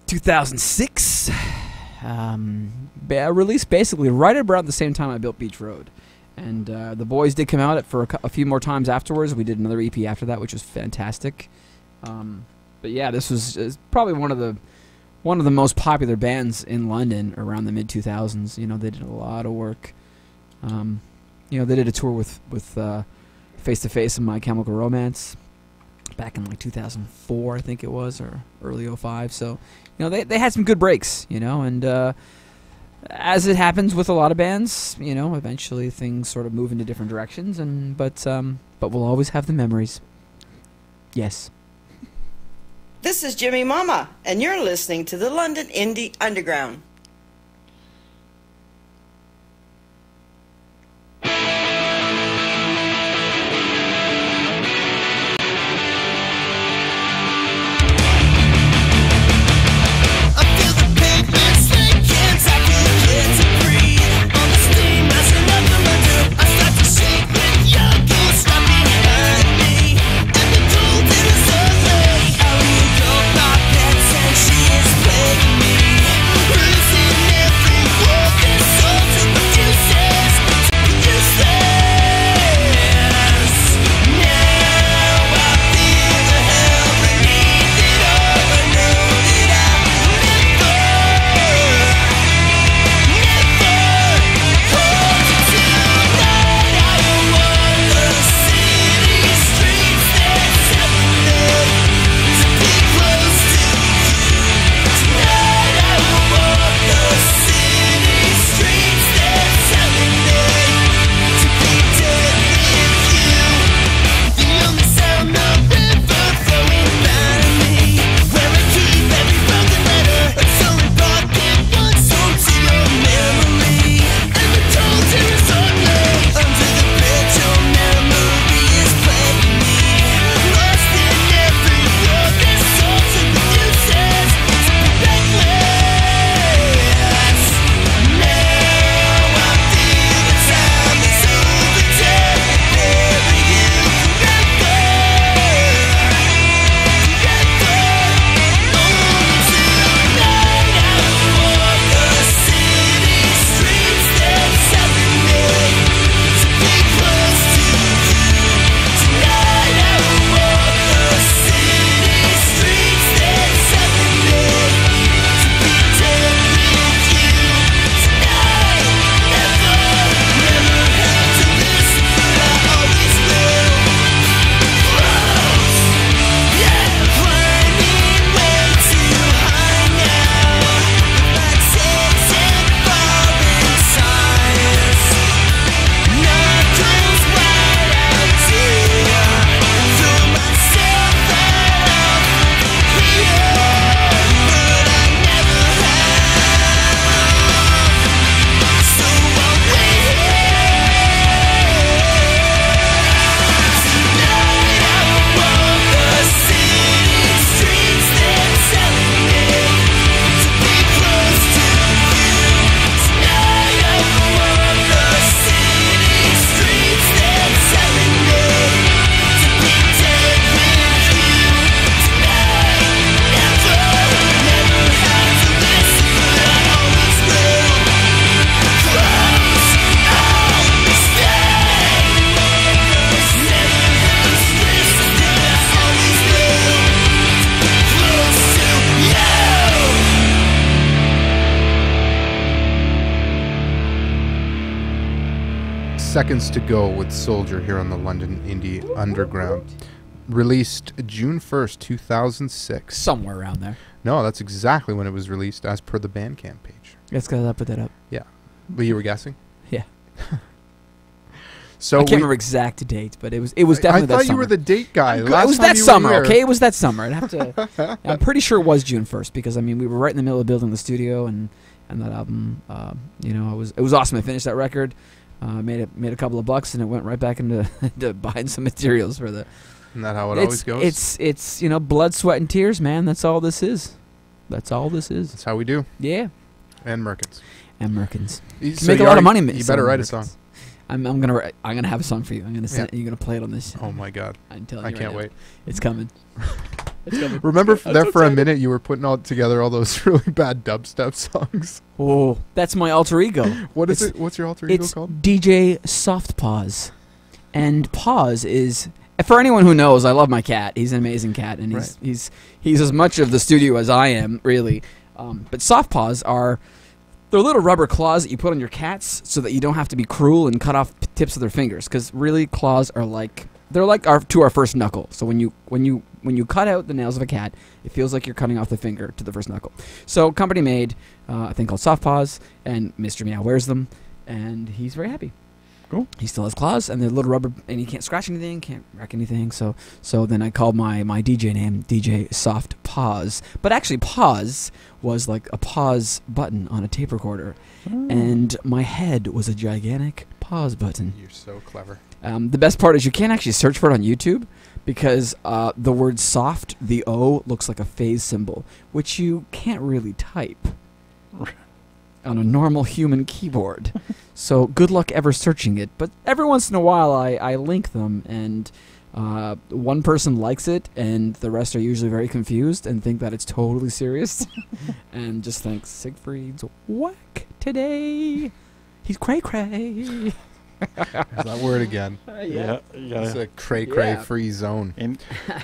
[SPEAKER 3] 2006. Released basically right around the same time I built Beach Road. And the boys did come out for a few more times afterwards. We did another EP after that, which was fantastic. But yeah, this was probably one of the most popular bands in London around the mid 2000s. You know, they did a lot of work. They did a tour with Face to Face and My Chemical Romance back in like 2004, I think it was, or early 05. So, they had some good breaks. And as it happens with a lot of bands, eventually things sort of move into different directions. But we'll always have the memories. Yes.
[SPEAKER 5] This is Jimmy Mama, and you're listening to the London Indie Underground.
[SPEAKER 4] She is playing me.
[SPEAKER 1] Seconds to Go with Soldier here on the London Indie Underground. Released June 1st, 2006.
[SPEAKER 3] Somewhere around there.
[SPEAKER 1] No, that's exactly when it was released as per the Bandcamp page.
[SPEAKER 3] Let's go put that up.
[SPEAKER 1] Yeah. But you were guessing?
[SPEAKER 3] Yeah.
[SPEAKER 1] So
[SPEAKER 3] I can't remember exact date, but it was definitely that summer.
[SPEAKER 1] I thought you were the date guy.
[SPEAKER 3] It was that summer, okay? It was that summer. I'd have to. I'm pretty sure it was June 1st because I mean we were right in the middle of building the studio and that album. It was awesome. I finished that record, made a couple of bucks, and it went right back into buying some materials for the.
[SPEAKER 1] Isn't that how it always goes?
[SPEAKER 3] It's blood, sweat, and tears, man. That's all this is. That's all this is.
[SPEAKER 1] That's how we do.
[SPEAKER 3] Yeah.
[SPEAKER 1] And Merkins.
[SPEAKER 3] You make a lot of money.
[SPEAKER 1] You better write a song.
[SPEAKER 3] I'm gonna have a song for you. I'm gonna send. You're gonna play it on this.
[SPEAKER 1] Oh my God!
[SPEAKER 3] I'm telling you.
[SPEAKER 1] I can't wait.
[SPEAKER 3] It's coming. It's coming.
[SPEAKER 1] Remember for a minute you were putting all together all those really bad dubstep songs.
[SPEAKER 3] Oh, that's my alter ego.
[SPEAKER 1] What is it? What's your alter ego called?
[SPEAKER 3] DJ Soft Paws, and Paws is. For anyone who knows, I love my cat. He's an amazing cat, and he's as much of the studio as I am, really. But soft paws they're little rubber claws that you put on your cats so that you don't have to be cruel and cut off tips of their fingers. Because really, claws are they're like our first knuckle. So when you cut out the nails of a cat, it feels like you're cutting off the finger to the first knuckle. So company made a thing called Soft Paws, and Mr. Meow wears them, and he's very happy.
[SPEAKER 2] Cool.
[SPEAKER 3] He still has claws, and they're little rubber, and he can't scratch anything, can't wreck anything. So then I called my DJ name DJ Soft Paws. But actually, Paws was like a pause button on a tape recorder, and my head was a gigantic pause button.
[SPEAKER 1] You're so clever.
[SPEAKER 3] The best part is you can't actually search for it on YouTube because the word soft, the O, looks like a phase symbol, which you can't really type on a normal human keyboard. So good luck ever searching it. But every once in a while I link them, and one person likes it, and the rest are usually very confused and think that it's totally serious and just think, Siegfried's whack today. He's cray-cray.
[SPEAKER 1] There's that word again.
[SPEAKER 2] Yeah.
[SPEAKER 1] It's a cray-cray free zone.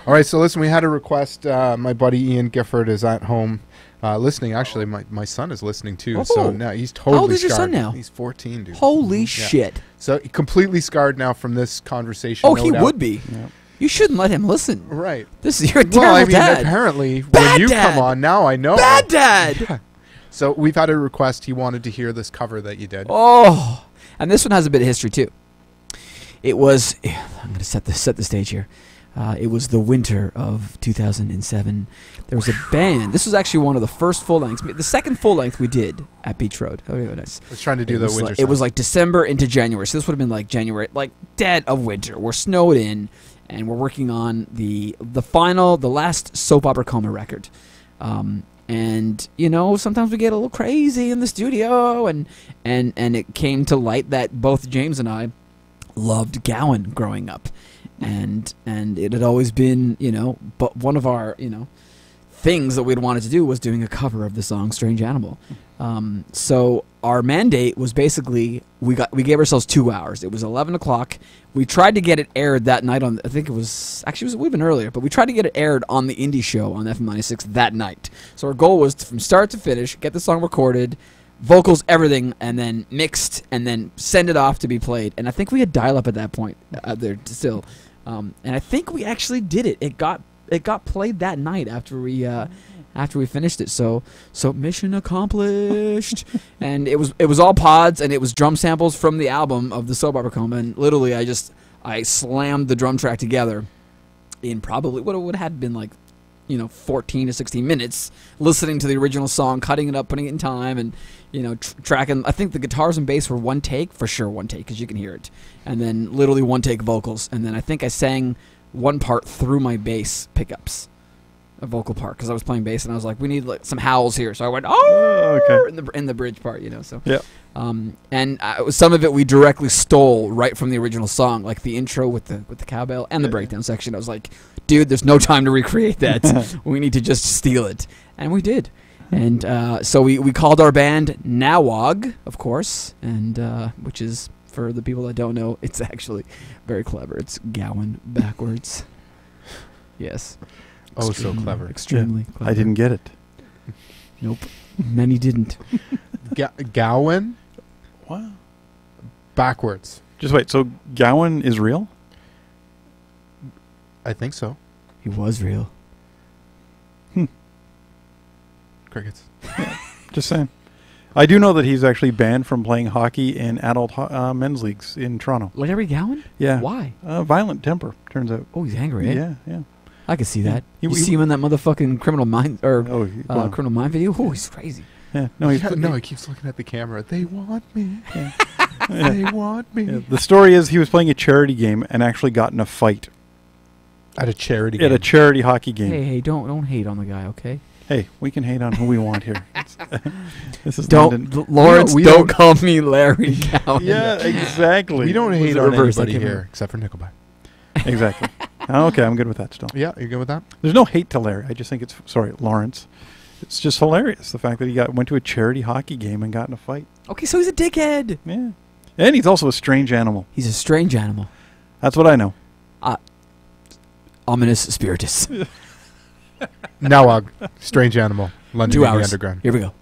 [SPEAKER 1] All right, so listen, we had a request. My buddy Ian Gifford is at home listening. Actually, my son is listening too. So now he's totally
[SPEAKER 3] How old is
[SPEAKER 1] scarred.
[SPEAKER 3] your son now?
[SPEAKER 1] He's 14, dude.
[SPEAKER 3] Holy shit.
[SPEAKER 1] So completely scarred now from this conversation.
[SPEAKER 3] Oh, he would be.
[SPEAKER 2] Yeah.
[SPEAKER 3] You shouldn't let him listen.
[SPEAKER 1] Right.
[SPEAKER 3] This is your terrible
[SPEAKER 1] Well, I mean,
[SPEAKER 3] dad.
[SPEAKER 1] apparently,
[SPEAKER 3] Bad
[SPEAKER 1] when you
[SPEAKER 3] dad.
[SPEAKER 1] come on, now I know.
[SPEAKER 3] Bad dad!
[SPEAKER 1] Yeah. So we've had a request. He wanted to hear this cover that you did.
[SPEAKER 3] Oh, and this one has a bit of history too. It was. I'm going to set the stage here. It was the winter of 2007. There was a band. This was actually one of the first full lengths. The second full length we did at Beach Road. Oh, yeah, nice.
[SPEAKER 1] I was trying to do the winter.
[SPEAKER 3] It was like December into January. So this would have been like January, like dead of winter. We're snowed in, and we're working on the last Soap Opera Coma record. And sometimes we get a little crazy in the studio, and it came to light that both James and I loved Gowan growing up, and it had always been but one of our things that we'd wanted to do was doing a cover of the song Strange Animal. So our mandate was basically we gave ourselves 2 hours. It was 11 o'clock. We tried to get it aired that night on, I think it was would have been earlier, but we tried to get it aired on the Indie Show on FM 96 that night. So our goal was to, from start to finish, get the song recorded, vocals, everything, and then mixed, and then send it off to be played. And I think we had dial-up at that point there still. And I think we actually did it. It got played that night after we finished it. So mission accomplished. And it was all pods, and it was drum samples from the album of the Soap Opera Coma. And literally, I slammed the drum track together in probably what it would have been like 14 to 16 minutes, listening to the original song, cutting it up, putting it in time, and tracking. I think the guitars and bass were one take, for sure one take, because you can hear it, and then literally one take vocals, and then I think I sang one part through my bass pickups, a vocal part, because I was playing bass, and I was like, we need some howls here, so I went
[SPEAKER 2] okay
[SPEAKER 3] in the bridge part, so
[SPEAKER 2] yeah.
[SPEAKER 3] And some of it we directly stole right from the original song, like the intro with the cowbell and the breakdown section. I was like, dude, there's no time to recreate that. We need to just steal it, and we did. And so we called our band Nowag, of course, and which is, for the people that don't know, it's actually very clever. It's Gowan backwards. Yes.
[SPEAKER 1] Oh, so clever.
[SPEAKER 3] Extremely clever.
[SPEAKER 2] I didn't get it.
[SPEAKER 3] Nope. Many didn't.
[SPEAKER 1] Gowan?
[SPEAKER 2] Wow.
[SPEAKER 1] Backwards.
[SPEAKER 2] Just wait. So Gowan is real?
[SPEAKER 1] I think so.
[SPEAKER 3] He was real.
[SPEAKER 1] Crickets.
[SPEAKER 2] Just saying. I do know that he's actually banned from playing hockey in adult men's leagues in Toronto.
[SPEAKER 3] Larry Gowan?
[SPEAKER 2] Yeah.
[SPEAKER 3] Why?
[SPEAKER 2] Violent temper, turns out.
[SPEAKER 3] Oh, he's angry, eh?
[SPEAKER 2] Yeah, yeah.
[SPEAKER 3] I could see that.
[SPEAKER 2] He-
[SPEAKER 3] You
[SPEAKER 2] he-
[SPEAKER 3] see him in that motherfucking Criminal Mind or
[SPEAKER 2] Oh, wow.
[SPEAKER 3] Criminal Mind video? Oh, he's crazy.
[SPEAKER 2] Yeah. No, he's
[SPEAKER 1] No, he keeps looking at the camera. They want me.
[SPEAKER 2] Yeah.
[SPEAKER 1] They want me.
[SPEAKER 2] Yeah, the story is he was playing a charity game and actually got in a fight
[SPEAKER 1] At a charity
[SPEAKER 2] at a
[SPEAKER 1] game.
[SPEAKER 2] charity hockey game.
[SPEAKER 3] Hey, don't hate on the guy, okay?
[SPEAKER 2] Hey, we can hate on who we want here. This is
[SPEAKER 3] Don't,
[SPEAKER 2] London.
[SPEAKER 3] Lawrence,
[SPEAKER 1] we
[SPEAKER 3] don't
[SPEAKER 1] don't-
[SPEAKER 3] call me Larry Gowan.
[SPEAKER 2] Yeah, exactly.
[SPEAKER 1] We don't
[SPEAKER 3] Was
[SPEAKER 1] hate
[SPEAKER 3] it
[SPEAKER 1] on
[SPEAKER 3] reversed? I
[SPEAKER 1] anybody
[SPEAKER 3] can't
[SPEAKER 1] here
[SPEAKER 3] remember.
[SPEAKER 1] except for Nickelback.
[SPEAKER 2] Exactly. Okay, I'm good with that still.
[SPEAKER 1] Yeah, you good with that?
[SPEAKER 2] There's no hate to Larry. I just think it's Lawrence. It's just hilarious the fact that he went to a charity hockey game and got in a fight.
[SPEAKER 3] Okay, so he's a dickhead.
[SPEAKER 2] Yeah, and he's also a strange animal.
[SPEAKER 3] He's a strange animal.
[SPEAKER 2] That's what I know.
[SPEAKER 3] Ominous spiritus.
[SPEAKER 1] Nowag, strange animal. London
[SPEAKER 3] 2
[SPEAKER 1] Indie
[SPEAKER 3] hours.
[SPEAKER 1] Underground.
[SPEAKER 3] Here we go.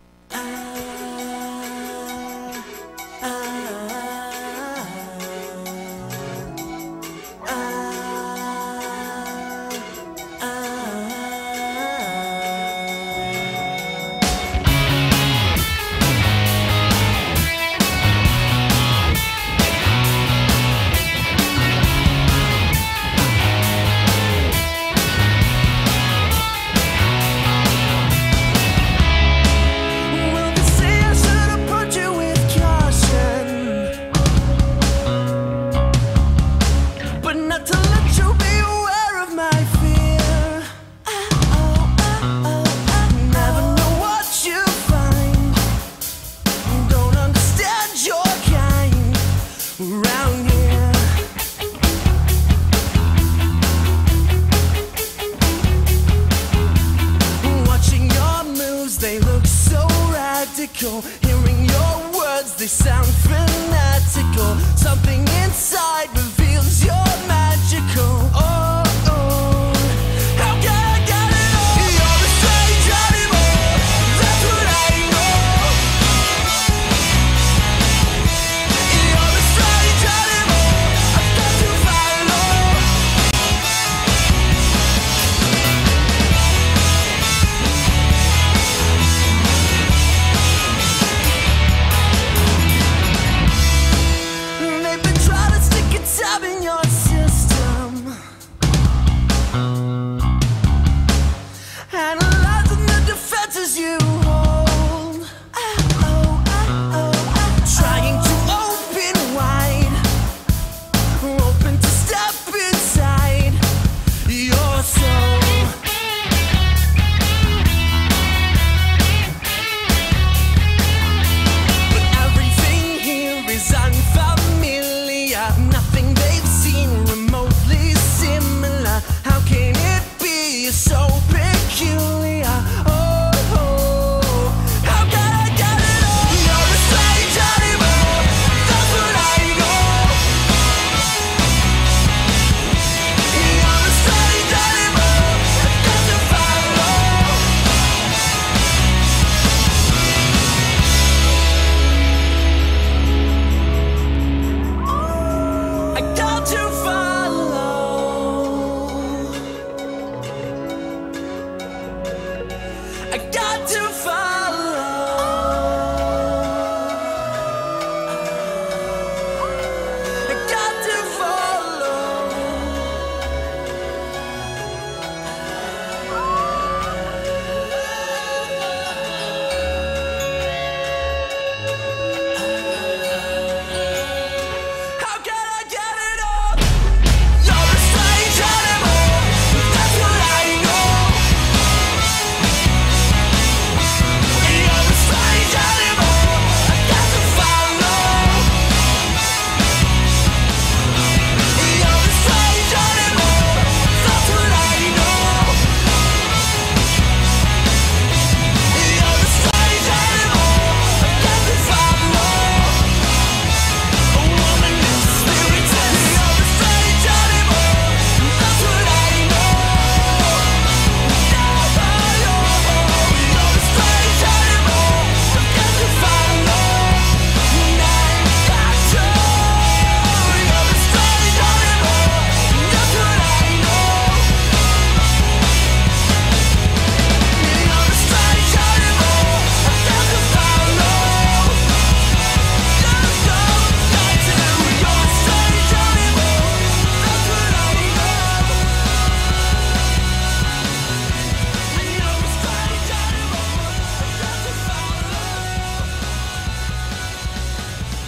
[SPEAKER 4] Well, they say I should approach you with caution, but not to let you be aware of my fear. Never know what you find. Don't understand your kind around here. Watching your moves, they look so radical. Hearing your words, they sound fanatical. Something inside reveals you're magical. Oh, oh. How can I get it all? You're a strange animal. That's what I know. You're a strange animal. I've got to follow. They've been trying to stick it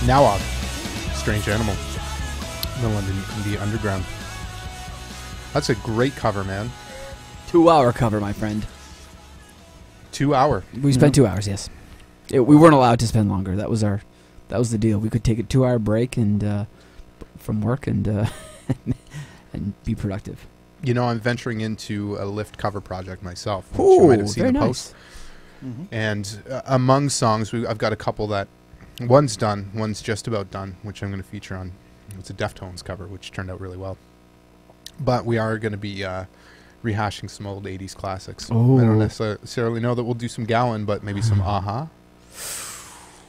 [SPEAKER 1] Nowag, Strange Animal, the London Indie Underground. That's a great cover, man.
[SPEAKER 3] 2-hour cover, my friend.
[SPEAKER 1] 2 hour.
[SPEAKER 3] We spent 2 hours, yes. We weren't allowed to spend longer. That was the deal. We could take a 2-hour break and from work and and be productive.
[SPEAKER 1] You know, I'm venturing into a lift cover project myself. Which
[SPEAKER 3] Ooh,
[SPEAKER 1] you might have seen
[SPEAKER 3] very
[SPEAKER 1] the
[SPEAKER 3] nice.
[SPEAKER 1] post. And among songs, I've got a couple that one's done, one's just about done, which I'm going to feature on. It's a Deftones cover, which turned out really well. But we are going to be rehashing some old 80s classics.
[SPEAKER 3] Oh.
[SPEAKER 1] I don't necessarily know that we'll do some Gowan, but maybe some Aha.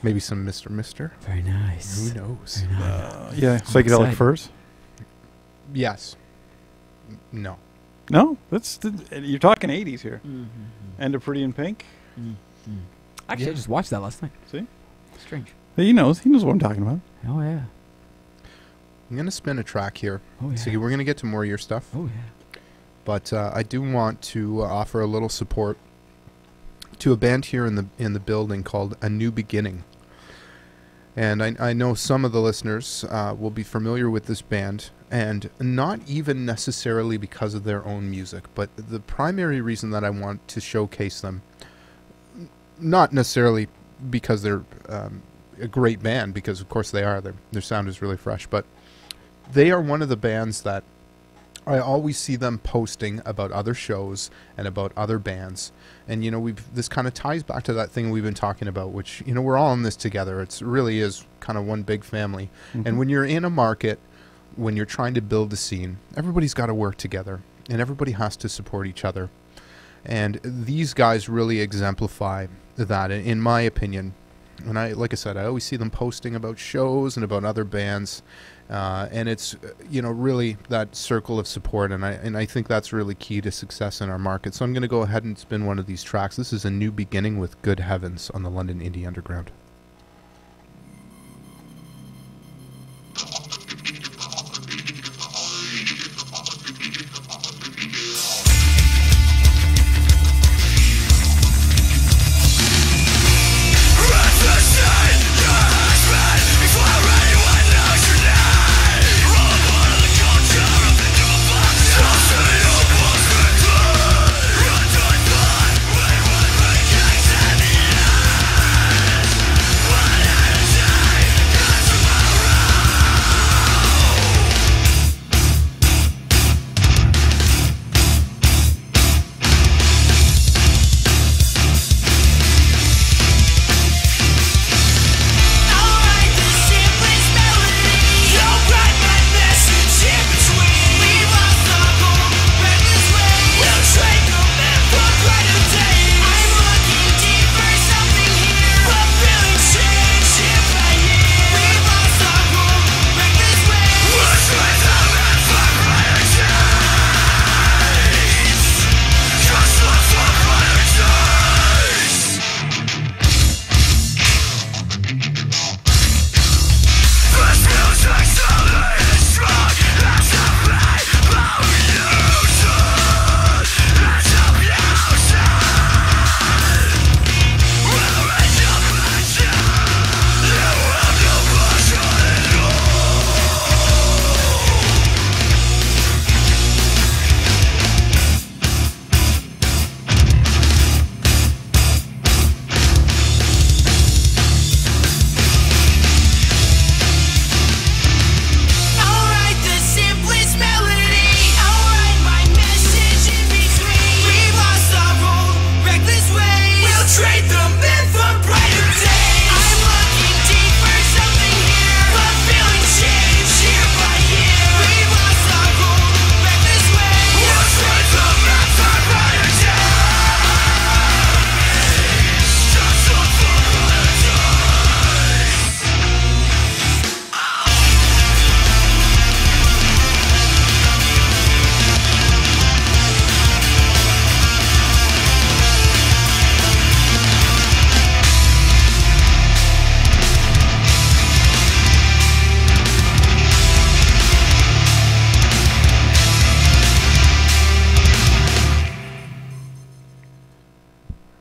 [SPEAKER 1] Maybe some Mr. Mister.
[SPEAKER 3] Very nice.
[SPEAKER 1] Who knows?
[SPEAKER 3] Very nice.
[SPEAKER 2] Yeah, psychedelic
[SPEAKER 3] excited.
[SPEAKER 2] furs.
[SPEAKER 1] Yes. No.
[SPEAKER 2] No, you're talking 80s here.
[SPEAKER 3] Mm-hmm.
[SPEAKER 2] And a Pretty in Pink.
[SPEAKER 3] Actually, I just watched that last night.
[SPEAKER 2] See?
[SPEAKER 3] Strange.
[SPEAKER 2] He knows what I'm talking about.
[SPEAKER 3] Oh, yeah.
[SPEAKER 1] I'm going to spin a track here.
[SPEAKER 3] Oh, yeah.
[SPEAKER 1] So we're going to get to more of your stuff.
[SPEAKER 3] Oh, yeah.
[SPEAKER 1] But I do want to offer a little support to a band here in the building called A New Beginning. And I know some of the listeners will be familiar with this band, and not even necessarily because of their own music, but the primary reason that I want to showcase them, not necessarily because they're a great band, because of course they are, their sound is really fresh, but they are one of the bands that I always see them posting about other shows and about other bands. And, you know, this kind of ties back to that thing we've been talking about, which, you know, we're all in this together. It really is kind of one big family. And when you're in a market, when you're trying to build a scene, everybody's got to work together and everybody has to support each other. And these guys really exemplify that, in my opinion. And like I said, I always see them posting about shows and about other bands. And it's, you know, really that circle of support, and I think that's really key to success in our market. So I'm going to go ahead and spin one of these tracks. This is A New Beginning with Good Heavens on the London Indie Underground.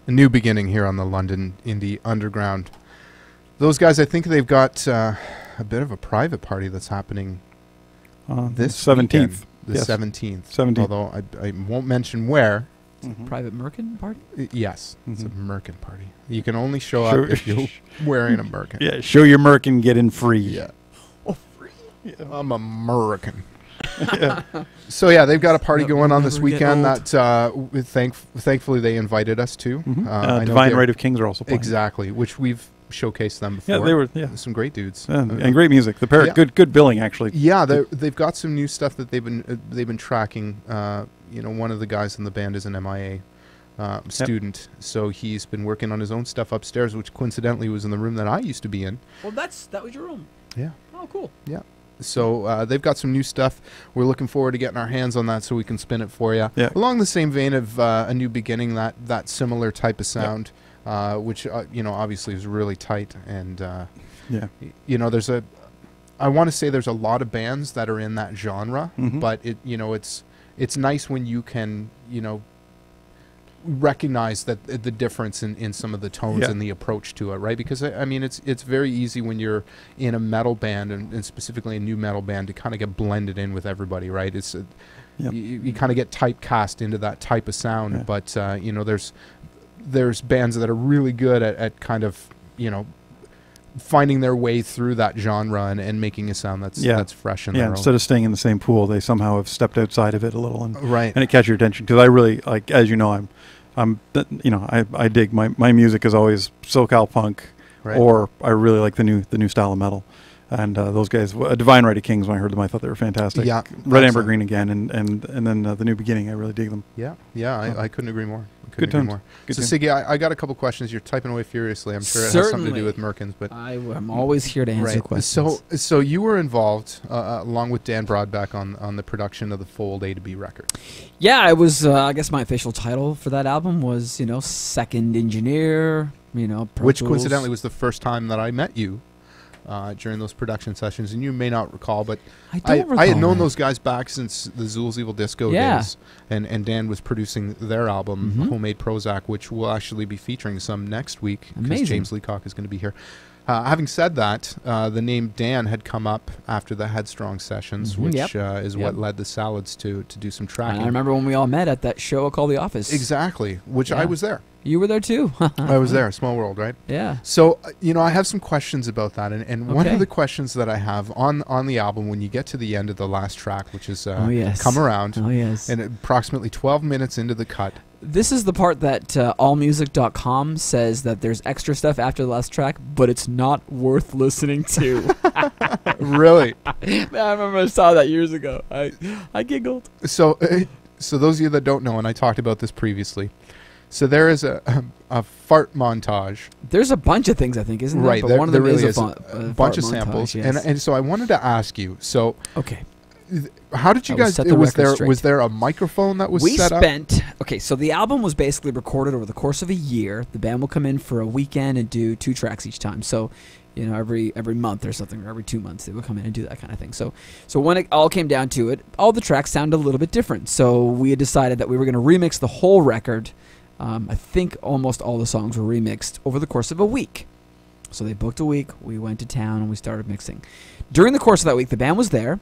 [SPEAKER 1] A New Beginning here on the London Indie Underground. Those guys, I think they've got a bit of a private party that's happening this
[SPEAKER 2] 17th.
[SPEAKER 1] weekend, the
[SPEAKER 2] Yes.
[SPEAKER 1] 17th.
[SPEAKER 2] 17th.
[SPEAKER 1] Although I won't mention where.
[SPEAKER 3] Private Merkin party?
[SPEAKER 1] Yes, it's a
[SPEAKER 2] Mhm.
[SPEAKER 1] Merkin party. You can only show
[SPEAKER 2] Sure.
[SPEAKER 1] up if you're wearing a Merkin.
[SPEAKER 2] Yeah, show your merc and get in free.
[SPEAKER 1] Yeah. Oh, free. I'm American.
[SPEAKER 2] Yeah.
[SPEAKER 1] So yeah, they've got a party
[SPEAKER 3] Yep,
[SPEAKER 1] going on
[SPEAKER 3] we'll
[SPEAKER 1] this
[SPEAKER 3] never get
[SPEAKER 1] weekend
[SPEAKER 3] old.
[SPEAKER 1] that thankfully they invited us to.
[SPEAKER 2] Mhm.
[SPEAKER 1] I know
[SPEAKER 2] Divine
[SPEAKER 1] they're-
[SPEAKER 2] Right of Kings are also playing.
[SPEAKER 1] Exactly, which we've showcased them before.
[SPEAKER 2] Yeah, they were. Yeah,
[SPEAKER 1] some great dudes.
[SPEAKER 2] and great music. The pair,
[SPEAKER 1] Yeah.
[SPEAKER 2] good billing actually.
[SPEAKER 1] Yeah, they've got some new stuff that they've been tracking. One of the guys in the band is an MIA student, so he's been working on his own stuff upstairs, which coincidentally was in the room that I used to be in.
[SPEAKER 3] Well, that was your room.
[SPEAKER 1] Yeah.
[SPEAKER 3] Oh, cool.
[SPEAKER 1] So they've got some new stuff. We're looking forward to getting our hands on that so we can spin it for you.
[SPEAKER 2] Yeah.
[SPEAKER 1] Along the same vein of A New Beginning, that similar type of sound, which obviously is really tight. And
[SPEAKER 2] Yeah.
[SPEAKER 1] I want to say there's a lot of bands that are in that genre,
[SPEAKER 2] Mhm.
[SPEAKER 1] but it's nice when you can recognize that the difference in some of the tones
[SPEAKER 2] Yeah.
[SPEAKER 1] and the approach to it, right? Because I mean it's very easy when you're in a metal band and specifically a new metal band to kind of get blended in with everybody, right? It's
[SPEAKER 2] Yep.
[SPEAKER 1] you kind of get typecast into that type of sound,
[SPEAKER 2] Yeah.
[SPEAKER 1] but there's bands that are really good at kind of finding their way through that genre and making a sound that's fresh in
[SPEAKER 2] Yeah,
[SPEAKER 1] their
[SPEAKER 2] instead of staying in the same pool, they somehow have stepped outside of it a little, and
[SPEAKER 1] own. Right.
[SPEAKER 2] it catches your attention. Because I really like, as you know, I dig my music is always SoCal punk,
[SPEAKER 1] Right.
[SPEAKER 2] or I really like the new style of metal. And those guys, Divine Right of Kings, when I heard them, I thought they were fantastic.
[SPEAKER 1] Yeah,
[SPEAKER 2] Red, Amber,
[SPEAKER 1] excellent.
[SPEAKER 2] Green again, and then the New Beginning. I really dig them.
[SPEAKER 1] Yeah, I couldn't agree more.
[SPEAKER 2] Good
[SPEAKER 1] Agree
[SPEAKER 2] tunes.
[SPEAKER 1] more.
[SPEAKER 2] Good
[SPEAKER 1] So
[SPEAKER 2] tunes.
[SPEAKER 1] Siggy, I got a couple questions. You're typing away furiously. I'm sure it has something to
[SPEAKER 3] Certainly.
[SPEAKER 1] do with Merkins, but
[SPEAKER 3] I'm always here to answer
[SPEAKER 1] right.
[SPEAKER 3] questions.
[SPEAKER 1] So you were involved along with Dan Broadback on the production of the Fold A to B record.
[SPEAKER 3] Yeah, I was. I guess my official title for that album was, second engineer. Pro
[SPEAKER 1] Which
[SPEAKER 3] Tools.
[SPEAKER 1] coincidentally was the first time that I met you during those production sessions, and you may not recall, but
[SPEAKER 3] I
[SPEAKER 1] I
[SPEAKER 3] don't
[SPEAKER 1] had
[SPEAKER 3] recall
[SPEAKER 1] known
[SPEAKER 3] that.
[SPEAKER 1] those guys back since the Zool's Evil Disco
[SPEAKER 3] Yeah.
[SPEAKER 1] days, and Dan was producing their album,
[SPEAKER 3] Mhm.
[SPEAKER 1] Homemade Prozac, which we'll actually be featuring some next week because
[SPEAKER 3] Amazing.
[SPEAKER 1] James Leacock is going to be here. Having said that, the name Dan had come up after the Headstrong sessions,
[SPEAKER 3] Mhm.
[SPEAKER 1] which
[SPEAKER 3] Yep.
[SPEAKER 1] is what led the Salads to do some
[SPEAKER 3] And
[SPEAKER 1] tracking.
[SPEAKER 3] I remember when we all met at that show called The Office.
[SPEAKER 1] Exactly, which
[SPEAKER 3] Yeah.
[SPEAKER 1] I was there.
[SPEAKER 3] You were there too.
[SPEAKER 1] I was there. Small world, right?
[SPEAKER 3] Yeah.
[SPEAKER 1] So, I have some questions about that. And one
[SPEAKER 3] Okay.
[SPEAKER 1] of the questions that I have on the album, when you get to the end of the last track, which is
[SPEAKER 3] Oh, yes.
[SPEAKER 1] Come Around,
[SPEAKER 3] Oh yes.
[SPEAKER 1] and approximately 12 minutes into the cut.
[SPEAKER 3] This is the part that allmusic.com says that there's extra stuff after the last track, but it's not worth listening to.
[SPEAKER 1] Really?
[SPEAKER 3] I remember I saw that years ago. I giggled.
[SPEAKER 1] So those of you that don't know, and I talked about this previously, so there is a fart montage.
[SPEAKER 3] There's a bunch of things, I think, isn't there?
[SPEAKER 1] Right,
[SPEAKER 3] But
[SPEAKER 1] there,
[SPEAKER 3] one of
[SPEAKER 1] there
[SPEAKER 3] them
[SPEAKER 1] really
[SPEAKER 3] is
[SPEAKER 1] is
[SPEAKER 3] a
[SPEAKER 1] bunch of
[SPEAKER 3] montage,
[SPEAKER 1] samples.
[SPEAKER 3] yes.
[SPEAKER 1] And so I wanted to ask you, so
[SPEAKER 3] Okay.
[SPEAKER 1] how did you
[SPEAKER 3] I will
[SPEAKER 1] guys,
[SPEAKER 3] set the record straight.
[SPEAKER 1] was there a microphone that was
[SPEAKER 3] We
[SPEAKER 1] set up?
[SPEAKER 3] okay, so the album was basically recorded over the course of a year. The band will come in for a weekend and do 2 tracks each time. So, every month or something, or every 2 months, they would come in and do that kind of thing. So when it all came down to it, all the tracks sounded a little bit different. So we had decided that we were going to remix the whole record. I think almost all the songs were remixed over the course of a week. So they booked a week, we went to town, and we started mixing. During the course of that week, the band was there,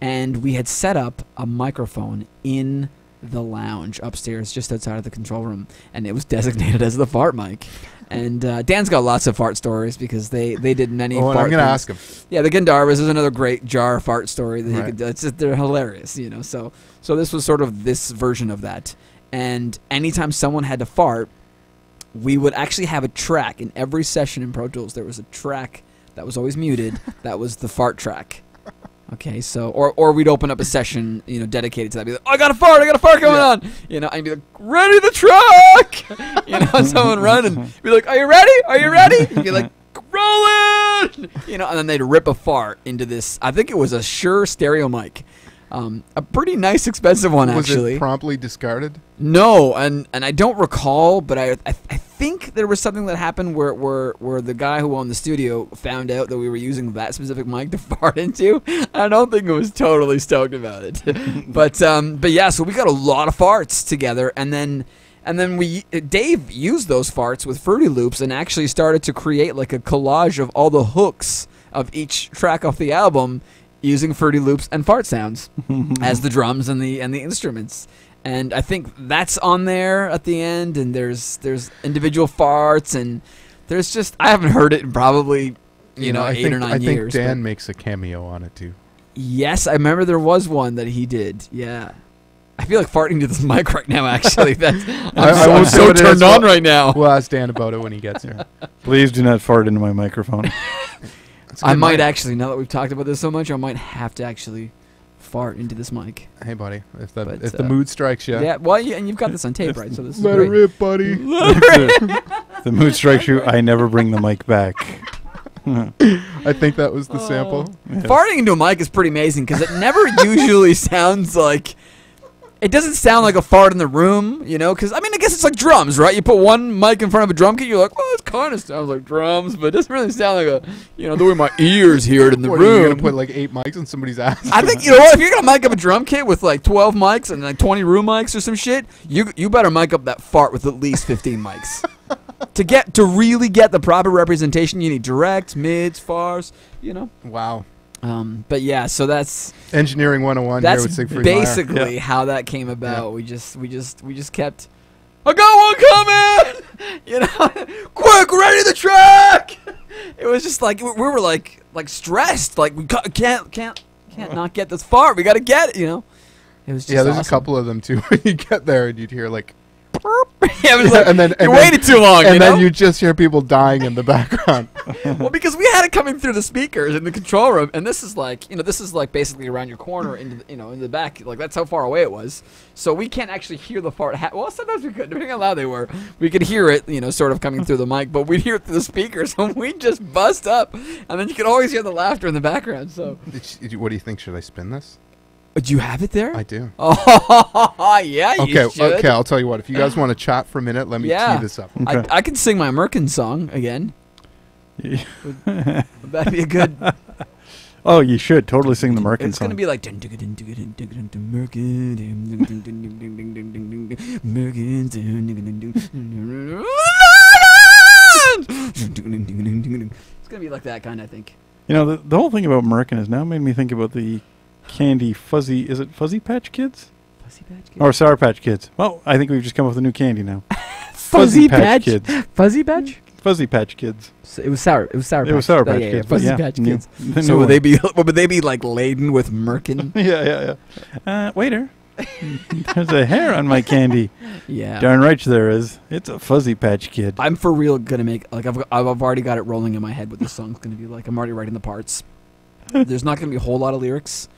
[SPEAKER 3] and we had set up a microphone in the lounge upstairs just outside of the control room, and it was designated as the fart mic. And Dan's got lots of fart stories because they did many
[SPEAKER 1] Oh, and
[SPEAKER 3] fart
[SPEAKER 1] I'm going to
[SPEAKER 3] things.
[SPEAKER 1] ask him.
[SPEAKER 3] Yeah, the Gandharvas is another great jar fart story that he
[SPEAKER 1] Right.
[SPEAKER 3] could do. It's just, they're hilarious, So this was sort of this version of that. And anytime someone had to fart, we would actually have a track in every session in Pro Tools. There was a track that was always muted. That was the fart track. Okay, so or we'd open up a session, dedicated to that. Be like, I got a fart coming on. I'd be like, ready the truck. Someone run and be like, Are you ready? And be like, rolling. And then they'd rip a fart into this. I think it was a Shure stereo mic. A pretty nice, expensive one,
[SPEAKER 1] Was
[SPEAKER 3] actually.
[SPEAKER 1] it promptly discarded?
[SPEAKER 3] No, and I don't recall, but I think there was something that happened where the guy who owned the studio found out that we were using that specific mic to fart into. I don't think it was totally stoked about it. But yeah, so we got a lot of farts together, and then And then Dave used those farts with Fruity Loops and actually started to create like a collage of all the hooks of each track off the album using Fruity Loops and fart sounds as the drums and the instruments. And I think that's on there at the end. And there's individual farts, and there's just, I haven't heard it in probably 8 or 9 years.
[SPEAKER 1] I think Dan makes a cameo on it too.
[SPEAKER 3] Yes, I remember there was one that he did. Yeah. I feel like farting to this mic right now, actually. I'm so turned on right now.
[SPEAKER 1] We'll ask Dan about it when he gets here.
[SPEAKER 2] Please do not fart into my microphone.
[SPEAKER 3] I might actually, now that we've talked about this so much, I might have to actually fart into this mic.
[SPEAKER 1] Hey, buddy, if the mood strikes you.
[SPEAKER 3] Yeah, well, and you've got this on tape, right? So this
[SPEAKER 1] Let it rip, buddy.
[SPEAKER 2] The mood strikes you, I never bring the mic back.
[SPEAKER 1] I think that was the sample.
[SPEAKER 2] Yes.
[SPEAKER 3] Farting into a mic is pretty amazing because it never usually sounds like... It doesn't sound like a fart in the room, because, I guess it's like drums, right? You put one mic in front of a drum kit, you're like, well, it kind of sounds like drums, but it doesn't really sound like the way my ears hear it in the room.
[SPEAKER 1] Are you going to put like 8 mics in somebody's ass?
[SPEAKER 3] I think, you know what, if you're going to mic up a drum kit with like 12 mics and like 20 room mics or some shit, you better mic up that fart with at least 15 mics. To really get the proper representation, you need directs, mids, fars,
[SPEAKER 1] Wow.
[SPEAKER 3] But yeah, so that's
[SPEAKER 1] Engineering 101 here with Siegfried Meyer.
[SPEAKER 3] basically how that came about. Yeah. We just kept, I got one coming, quick, ready the track. It was just like we were like stressed, like we can't not get this far. We got to get it, It was just
[SPEAKER 1] there's
[SPEAKER 3] awesome.
[SPEAKER 1] a couple of them too. When you get there and you'd hear like.
[SPEAKER 3] Yeah, it was like,
[SPEAKER 1] and then
[SPEAKER 3] you waited too long,
[SPEAKER 1] and then you just hear people dying in the background.
[SPEAKER 3] Well, because we had it coming through the speakers in the control room, and this is like, basically around your corner into the, in the back, like that's how far away it was. So we can't actually hear the fart. Well, sometimes we could, depending on how loud they were. We could hear it, sort of coming through the mic, but we'd hear it through the speakers, and we'd just bust up, and then you could always hear the laughter in the background. So,
[SPEAKER 1] what do you think? Should I spin this?
[SPEAKER 3] Do you have it there?
[SPEAKER 1] I do.
[SPEAKER 3] Oh, yeah, you should.
[SPEAKER 1] Okay, I'll tell you what. If you guys want to chat for a minute, let me tee this up.
[SPEAKER 2] Okay.
[SPEAKER 3] I can sing my Merkin song again. Would that be a good...
[SPEAKER 2] Oh, you should totally sing the Merkin song.
[SPEAKER 3] It's going to be like... It's going to be like that kind, I think.
[SPEAKER 2] The whole thing about Merkin has now made me think about the candy Fuzzy... Is it Fuzzy Patch Kids?
[SPEAKER 3] Fuzzy Patch Kids?
[SPEAKER 2] Or Sour Patch Kids. Well, I think we've just come up with a new candy now.
[SPEAKER 3] Fuzzy
[SPEAKER 2] Patch Kids.
[SPEAKER 3] Fuzzy Patch?
[SPEAKER 2] Fuzzy Patch Kids.
[SPEAKER 3] So it was Sour Patch.
[SPEAKER 2] It was Sour Patch Kids.
[SPEAKER 3] Fuzzy Patch Kids.
[SPEAKER 2] The
[SPEAKER 3] So
[SPEAKER 2] new
[SPEAKER 3] would they be like laden with Merkin?
[SPEAKER 2] Yeah. Waiter. There's a hair on my candy.
[SPEAKER 3] Yeah.
[SPEAKER 2] Darn right there is. It's a Fuzzy Patch Kid.
[SPEAKER 3] I'm for real gonna make, like, I've already got it rolling in my head what this song's gonna be like. I'm already writing the parts. There's not gonna be a whole lot of lyrics.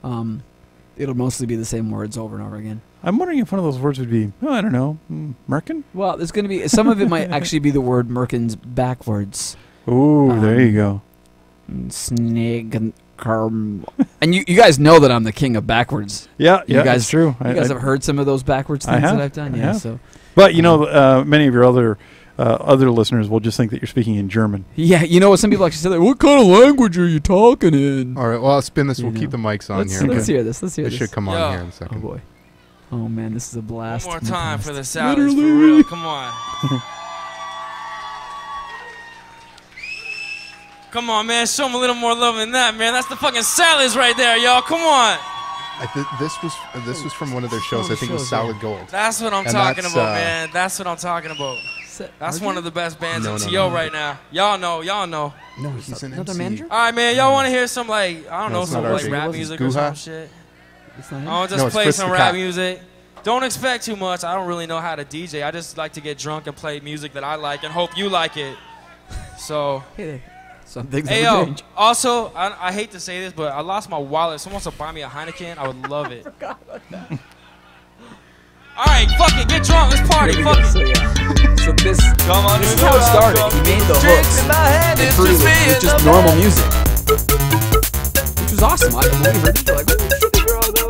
[SPEAKER 3] It'll mostly be the same words over and over again.
[SPEAKER 2] I'm wondering if one of those words would be, I don't know, Merkin?
[SPEAKER 3] Well, there's going to be... Some of it might actually be the word Merkins backwards.
[SPEAKER 2] Ooh, there you go.
[SPEAKER 3] Snake and carm. And you guys know that I'm the king of backwards.
[SPEAKER 2] Yeah,
[SPEAKER 3] you guys,
[SPEAKER 2] it's true.
[SPEAKER 3] You guys have heard some of those backwards things that I've done? Yeah, so...
[SPEAKER 2] But, many of your other listeners will just think that you're speaking in German.
[SPEAKER 3] Yeah, some people actually say, like, what kind of language are you talking in?
[SPEAKER 1] All right, well, I'll spin this. We'll keep the mics on here.
[SPEAKER 3] Let's hear this.
[SPEAKER 1] This should come on here in a second.
[SPEAKER 3] Oh, boy. Oh, man, this is a blast.
[SPEAKER 7] One more time for the Sallies, for real. Come on. Come on, man. Show them a little more love than that, man. That's the fucking Sallies right there, y'all. Come on.
[SPEAKER 1] This was from one of their shows. I think it was Solid Gold.
[SPEAKER 7] That's what I'm talking about, man. That's what I'm talking about. That's one of the best bands in TO right now. Y'all know.
[SPEAKER 1] No, he's an
[SPEAKER 3] Another
[SPEAKER 1] MC.
[SPEAKER 3] manager?
[SPEAKER 7] All right, man. Y'all want to hear some, like, I don't know,
[SPEAKER 1] it's
[SPEAKER 7] some,
[SPEAKER 1] not
[SPEAKER 7] like,
[SPEAKER 1] RB.
[SPEAKER 7] rap
[SPEAKER 1] It's
[SPEAKER 7] music or
[SPEAKER 1] Guha.
[SPEAKER 7] some shit?
[SPEAKER 3] It's not him?
[SPEAKER 7] I'll
[SPEAKER 1] No,
[SPEAKER 7] just
[SPEAKER 1] it's
[SPEAKER 7] play
[SPEAKER 1] Fritz
[SPEAKER 7] some
[SPEAKER 1] the
[SPEAKER 7] rap
[SPEAKER 1] Cat.
[SPEAKER 7] music. Don't expect too much. I don't really know how to DJ. I just like to get drunk and play music that I like and hope you like it. So...
[SPEAKER 3] Hey, some things
[SPEAKER 7] Hey,
[SPEAKER 3] never
[SPEAKER 7] yo,
[SPEAKER 3] change.
[SPEAKER 7] also, I hate to say this, but I lost my wallet. Someone wants to buy me a Heineken, I would love it. All right, fuck it, get drunk, let's party,
[SPEAKER 3] Here we
[SPEAKER 7] fuck
[SPEAKER 3] go.
[SPEAKER 7] it.
[SPEAKER 3] So, yeah. So this is how it started. He made the hooks and Fruity Loops with just normal music, which was awesome. I when we heard it, we're like, oh, shit, they're all those.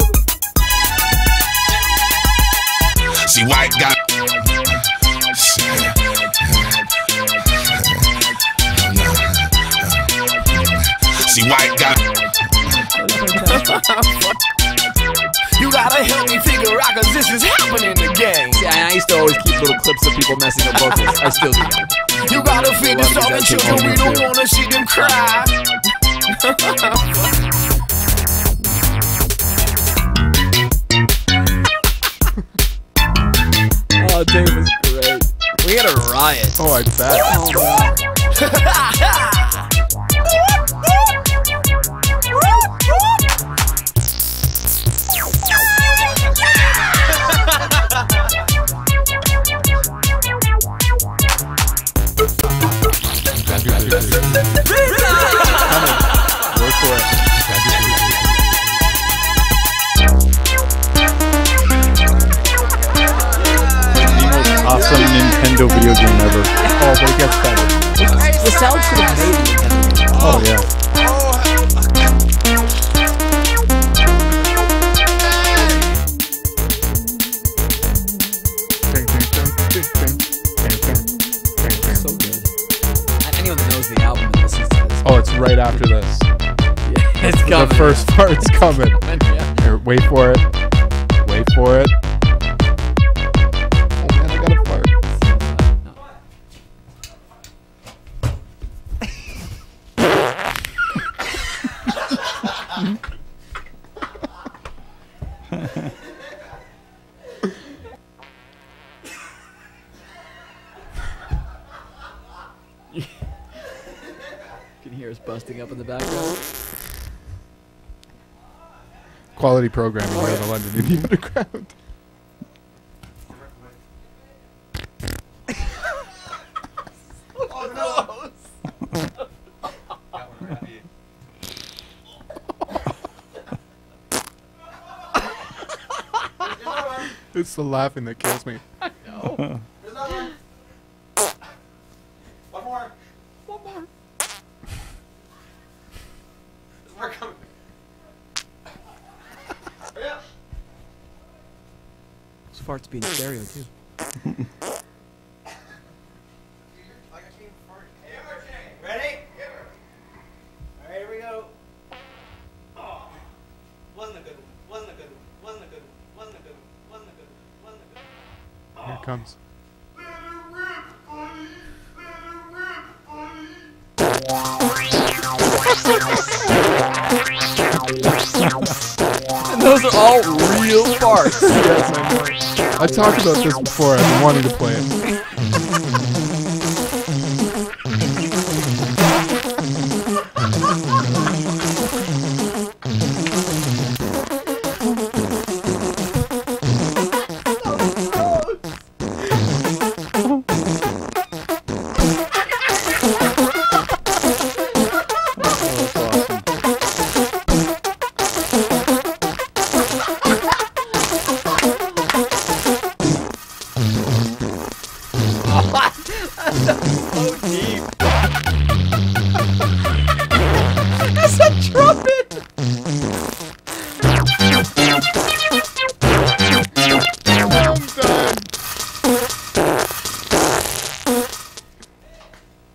[SPEAKER 8] See, white got. See, white got.
[SPEAKER 4] You gotta help me figure out, cause this is happening again.
[SPEAKER 3] Yeah, I used to always keep little clips of people messing up vocals. I still do.
[SPEAKER 4] You gotta feed the starving children, we don't wanna see them cry.
[SPEAKER 3] Oh, Dave was great. We had a riot.
[SPEAKER 1] Oh, I bet.
[SPEAKER 2] Go for it. Awesome Nintendo video game ever.
[SPEAKER 1] Oh, but it gets better.
[SPEAKER 3] The sound should have made it.
[SPEAKER 2] Oh yeah.
[SPEAKER 3] So good. Anyone that knows the album and listens to this.
[SPEAKER 1] Oh, it's right after this.
[SPEAKER 3] Yeah, it's coming.
[SPEAKER 1] The first part's coming.
[SPEAKER 3] Yeah.
[SPEAKER 1] Here, wait for it. Wait for it. Oh man, I got a fart.
[SPEAKER 3] You can hear us busting up in the background.
[SPEAKER 1] Quality programming here in the London Indie Underground. It's the laughing that kills me.
[SPEAKER 3] I know.
[SPEAKER 4] There's another one. One more.
[SPEAKER 3] One more.
[SPEAKER 4] There's more coming. Hurry up.
[SPEAKER 3] Those farts being stereo too.
[SPEAKER 4] Ready? Alright, here we go. Oh. Wasn't a good one. Wasn't a good one. Wasn't a good one. Wasn't a good one. Wasn't a good one. Wasn't a good one.
[SPEAKER 1] Here it comes.
[SPEAKER 3] And those are all real farts.
[SPEAKER 1] Yes, I know. I talked about this before. I've been wanting to play it.
[SPEAKER 3] So deep. That's a trumpet.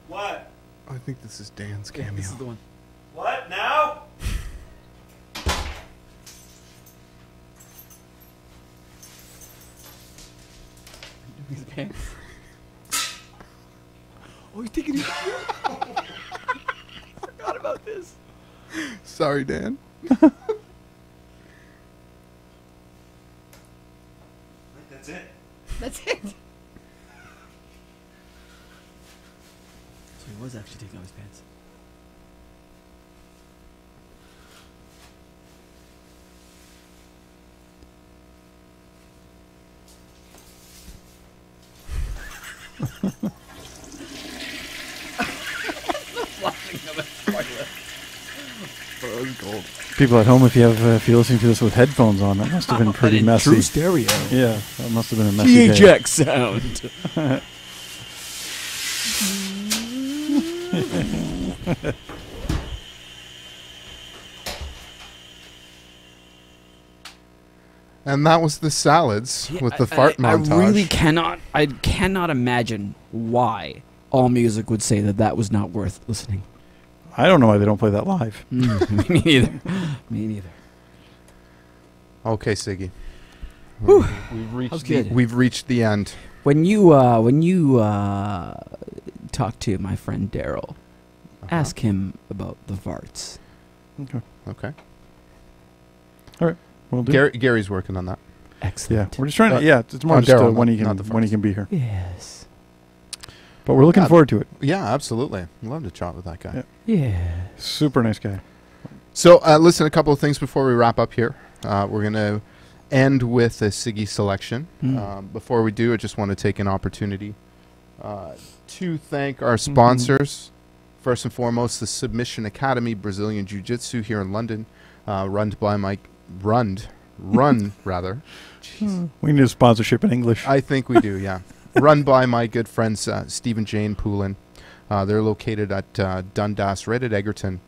[SPEAKER 4] What?
[SPEAKER 1] I think this is Dan's cameo.
[SPEAKER 3] This is the one.
[SPEAKER 4] What? Now?
[SPEAKER 3] His pants. Oh, he's taking his I forgot about this.
[SPEAKER 1] Sorry, Dan.
[SPEAKER 4] That's it.
[SPEAKER 3] That's it. So he was actually taking off his pants.
[SPEAKER 1] Oh, that was gold.
[SPEAKER 2] People at home, if you're listening to this with headphones on, that must have been pretty messy.
[SPEAKER 3] True stereo.
[SPEAKER 2] Yeah, that must have been a messy day.
[SPEAKER 3] THX sound.
[SPEAKER 1] And that was the Salads with the fart montage.
[SPEAKER 3] I really cannot imagine why All Music would say that that was not worth listening.
[SPEAKER 2] I don't know why they don't play that live.
[SPEAKER 3] Me neither. Me neither.
[SPEAKER 1] Okay, Siggy.
[SPEAKER 3] Whew.
[SPEAKER 1] We've
[SPEAKER 3] That was
[SPEAKER 1] reached
[SPEAKER 3] good.
[SPEAKER 1] we've reached the end.
[SPEAKER 3] When you talk to my friend Daryl, ask him about the farts.
[SPEAKER 1] Okay.
[SPEAKER 2] All right. We'll do.
[SPEAKER 1] Gary's working on that.
[SPEAKER 2] Yeah,
[SPEAKER 3] Excellent.
[SPEAKER 2] we're just trying to.
[SPEAKER 1] Uh,
[SPEAKER 2] Yeah, it's more
[SPEAKER 1] oh,
[SPEAKER 2] just
[SPEAKER 1] Daryl,
[SPEAKER 2] when he
[SPEAKER 1] not the
[SPEAKER 2] can
[SPEAKER 1] first.
[SPEAKER 2] be here.
[SPEAKER 3] Yes.
[SPEAKER 2] But we're looking
[SPEAKER 1] Yeah.
[SPEAKER 2] forward to it.
[SPEAKER 1] Yeah, absolutely. I'd love to chat with that guy.
[SPEAKER 2] Yeah.
[SPEAKER 3] Yeah.
[SPEAKER 2] Super nice guy.
[SPEAKER 1] So, listen, a couple of things before we wrap up here. We're going to end with a Siggy selection. Before we do, I just want to take an opportunity to thank our sponsors. First and foremost, the Submission Academy Brazilian Jiu-Jitsu here in London, run rather. Jeez.
[SPEAKER 2] We need a sponsorship in English.
[SPEAKER 1] I think we do, yeah. Run by my good friends Steve and Jane Poulin. They're located at Dundas, right at Egerton.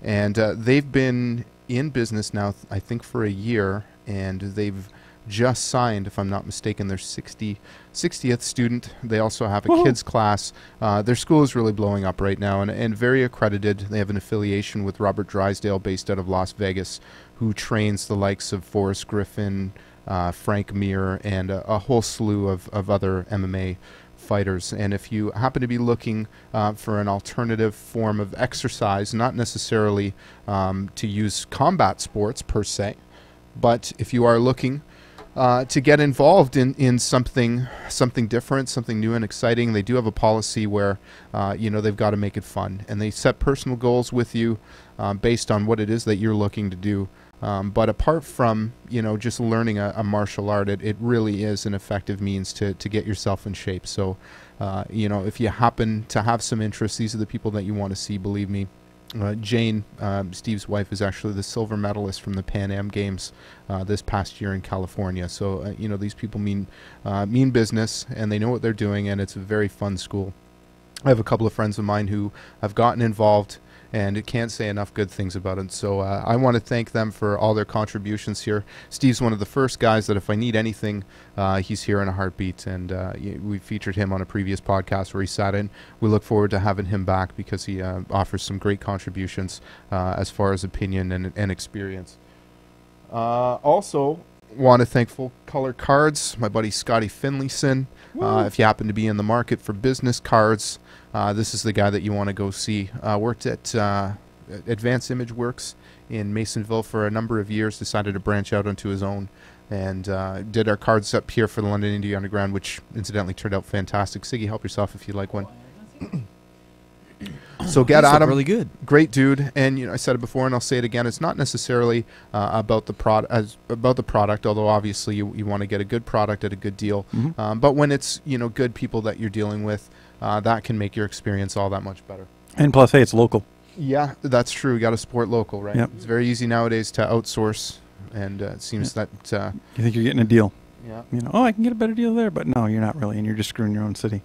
[SPEAKER 1] And they've been in business now, I think, for a year. And they've just signed, if I'm not mistaken, their 60th student. They also have a kids class. Their school is really blowing up right now and very accredited. They have an affiliation with Robert Drysdale based out of Las Vegas, who trains the likes of Forrest Griffin, Frank Mir, and a whole slew of other MMA fighters. And if you happen to be looking for an alternative form of exercise, not necessarily to use combat sports per se, but if you are looking to get involved in something different, something new and exciting, they do have a policy where they've got to make it fun, and they set personal goals with you based on what it is that you're looking to do. But apart from just learning a martial art, it really is an effective means to get yourself in shape. So if you happen to have some interest, these are the people that you want to see. Believe me. Jane, Steve's wife, is actually the silver medalist from the Pan Am Games this past year in California. So these people mean business, and they know what they're doing, and it's a very fun school. I have a couple of friends of mine who have gotten involved and can't say enough good things about it. So I want to thank them for all their contributions here. Steve's one of the first guys that if I need anything, he's here in a heartbeat. And we featured him on a previous podcast where he sat in. We look forward to having him back because he offers some great contributions as far as opinion and experience. Also, want to thank Full Color Cards, my buddy Scotty Finlayson. If you happen to be in the market for business cards, this is the guy that you want to go see. Worked at Advanced Image Works in Masonville for a number of years, decided to branch out onto his own, and did our cards up here for the London Indie Underground, which incidentally turned out fantastic. Siggy, help yourself if you'd like one. So get at him.
[SPEAKER 3] Really good.
[SPEAKER 1] Great dude, and I said it before, and I'll say it again. It's not necessarily about the product, although obviously you want to get a good product at a good deal. But when it's good people that you're dealing with, that can make your experience all that much better.
[SPEAKER 2] And plus, hey, it's local.
[SPEAKER 1] Yeah, that's true. You got to support local, right?
[SPEAKER 2] Yep.
[SPEAKER 1] It's very easy nowadays to outsource, and it seems that.
[SPEAKER 2] You think you're getting a deal?
[SPEAKER 1] Yeah.
[SPEAKER 2] I can get a better deal there, but no, you're not really, and you're just screwing your own city.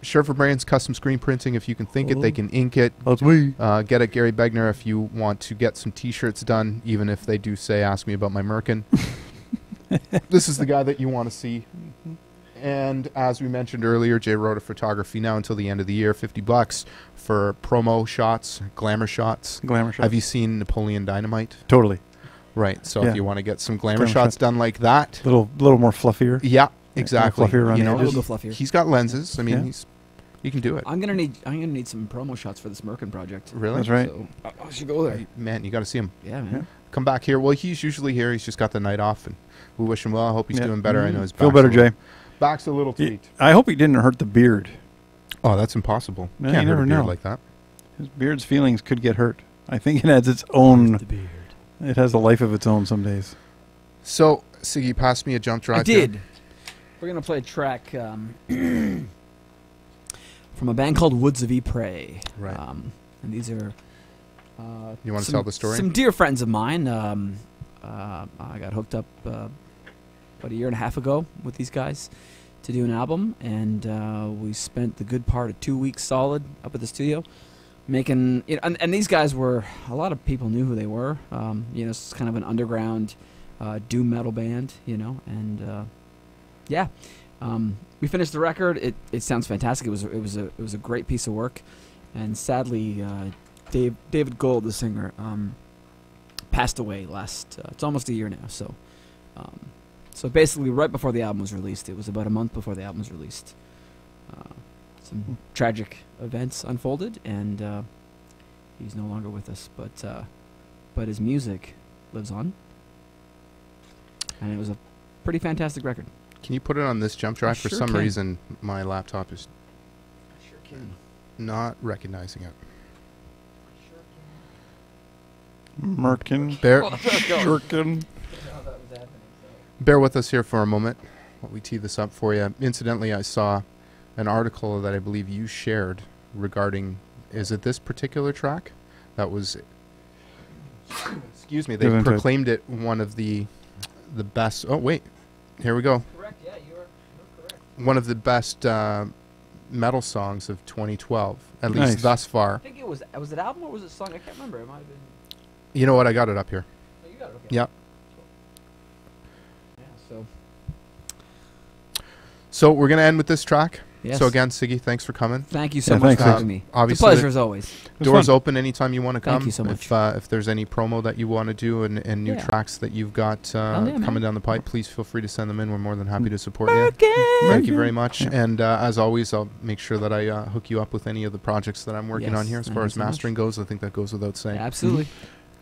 [SPEAKER 1] Sherford Brands Custom Screen Printing. If you can think it, they can ink it.
[SPEAKER 2] That's me.
[SPEAKER 1] Get at Gary Begner if you want to get some T-shirts done, even if they do say, ask me about my Merkin. This is the guy that you want to see. And as we mentioned earlier, J. Rhoda Photography now until the end of the year, $50 for promo shots, glamour shots.
[SPEAKER 2] Glamour shots.
[SPEAKER 1] Have you seen Napoleon Dynamite?
[SPEAKER 2] Totally.
[SPEAKER 1] Right. So
[SPEAKER 2] Yeah.
[SPEAKER 1] if you want to get some glamour shots done like that.
[SPEAKER 2] Little more fluffier.
[SPEAKER 1] Yeah, exactly.
[SPEAKER 2] Fluffier around the
[SPEAKER 3] A
[SPEAKER 2] edges.
[SPEAKER 3] little fluffier.
[SPEAKER 1] He's got lenses. I mean,
[SPEAKER 2] Yeah.
[SPEAKER 1] he can do it.
[SPEAKER 3] I'm gonna need some promo shots for this Merkin project.
[SPEAKER 1] Really?
[SPEAKER 2] That's right.
[SPEAKER 3] So I should go there.
[SPEAKER 1] Man, you got to see him.
[SPEAKER 3] Yeah, man.
[SPEAKER 2] Yeah.
[SPEAKER 1] Come back here. Well, he's usually here. He's just got the night off, and we wish him well. I hope he's
[SPEAKER 2] Yeah.
[SPEAKER 1] doing better. I know his
[SPEAKER 2] Feel
[SPEAKER 1] back's
[SPEAKER 2] better,
[SPEAKER 1] a little-
[SPEAKER 2] Jay.
[SPEAKER 1] Back's a little tweaked.
[SPEAKER 2] I hope he didn't hurt the beard.
[SPEAKER 1] Oh, that's impossible.
[SPEAKER 2] No,
[SPEAKER 1] Can't
[SPEAKER 2] you
[SPEAKER 1] hurt
[SPEAKER 2] never
[SPEAKER 1] a beard
[SPEAKER 2] know.
[SPEAKER 1] like that.
[SPEAKER 2] His beard's feelings could get hurt. I think it has its own. It has a life of its own some days.
[SPEAKER 1] So, Siggy, pass me a jump drive.
[SPEAKER 3] I did. We're gonna play a track from a band called Woods of Ypres.
[SPEAKER 1] Right.
[SPEAKER 3] And these are.
[SPEAKER 1] You want to tell the story?
[SPEAKER 3] Some dear friends of mine. I got hooked up about a year and a half ago with these guys to do an album, and we spent the good part of 2 weeks solid up at the studio making. And these guys were, a lot of people knew who they were. It's kind of an underground doom metal band, and yeah. We finished the record. It sounds fantastic. It was a great piece of work, and sadly, David Gold, the singer, passed away last. It's almost a year now. So So basically, right before the album was released, it was about a month before the album was released. Some tragic events unfolded, and he's no longer with us. But his music lives on, and it was a pretty fantastic record.
[SPEAKER 1] Can you put it on this jump track? For
[SPEAKER 3] sure
[SPEAKER 1] some
[SPEAKER 3] can.
[SPEAKER 1] reason, my laptop is
[SPEAKER 3] I sure can.
[SPEAKER 1] not recognizing it.
[SPEAKER 2] Merkin.
[SPEAKER 1] Bear,
[SPEAKER 2] Shurkin.
[SPEAKER 1] bear with us here for a moment while we tee this up for you. Incidentally, I saw an article that I believe you shared regarding, is it this particular track? That was, excuse me, they
[SPEAKER 2] Isn't it?
[SPEAKER 1] proclaimed it one of the best, oh wait, here we go.
[SPEAKER 3] Correct. Yeah, you're correct.
[SPEAKER 1] One of the best metal songs of 2012, at
[SPEAKER 2] Nice.
[SPEAKER 1] least thus far.
[SPEAKER 3] I think it was it album or was it song? I can't remember. It might have been.
[SPEAKER 1] You know what? I got it up here.
[SPEAKER 3] Oh, you got it. Okay.
[SPEAKER 1] Yeah.
[SPEAKER 3] Yeah. So.
[SPEAKER 1] So we're gonna end with this track.
[SPEAKER 3] Yes.
[SPEAKER 1] So again, Siggy, thanks for coming.
[SPEAKER 3] Thank you so
[SPEAKER 2] Yeah,
[SPEAKER 3] much
[SPEAKER 2] thanks,
[SPEAKER 3] for having
[SPEAKER 1] Siggy.
[SPEAKER 3] me. It's a
[SPEAKER 1] Obviously
[SPEAKER 3] pleasure
[SPEAKER 1] the-
[SPEAKER 3] as always.
[SPEAKER 2] was
[SPEAKER 1] Doors
[SPEAKER 2] fun.
[SPEAKER 1] open anytime you want to come.
[SPEAKER 3] Thank you so much.
[SPEAKER 1] If there's any promo that you want to do and new
[SPEAKER 3] Yeah.
[SPEAKER 1] tracks that you've got
[SPEAKER 3] yeah, man.
[SPEAKER 1] coming down the pipe, please feel free to send them in. We're more than happy to support you.
[SPEAKER 3] Again.
[SPEAKER 1] Thank you very much.
[SPEAKER 2] Yeah.
[SPEAKER 1] And as always, I'll make sure that I hook you up with any of the projects that I'm working on
[SPEAKER 3] Yes,
[SPEAKER 1] here. As
[SPEAKER 3] thank
[SPEAKER 1] far
[SPEAKER 3] you
[SPEAKER 1] as
[SPEAKER 3] so much.
[SPEAKER 1] mastering goes, I think that goes without saying.
[SPEAKER 3] Absolutely.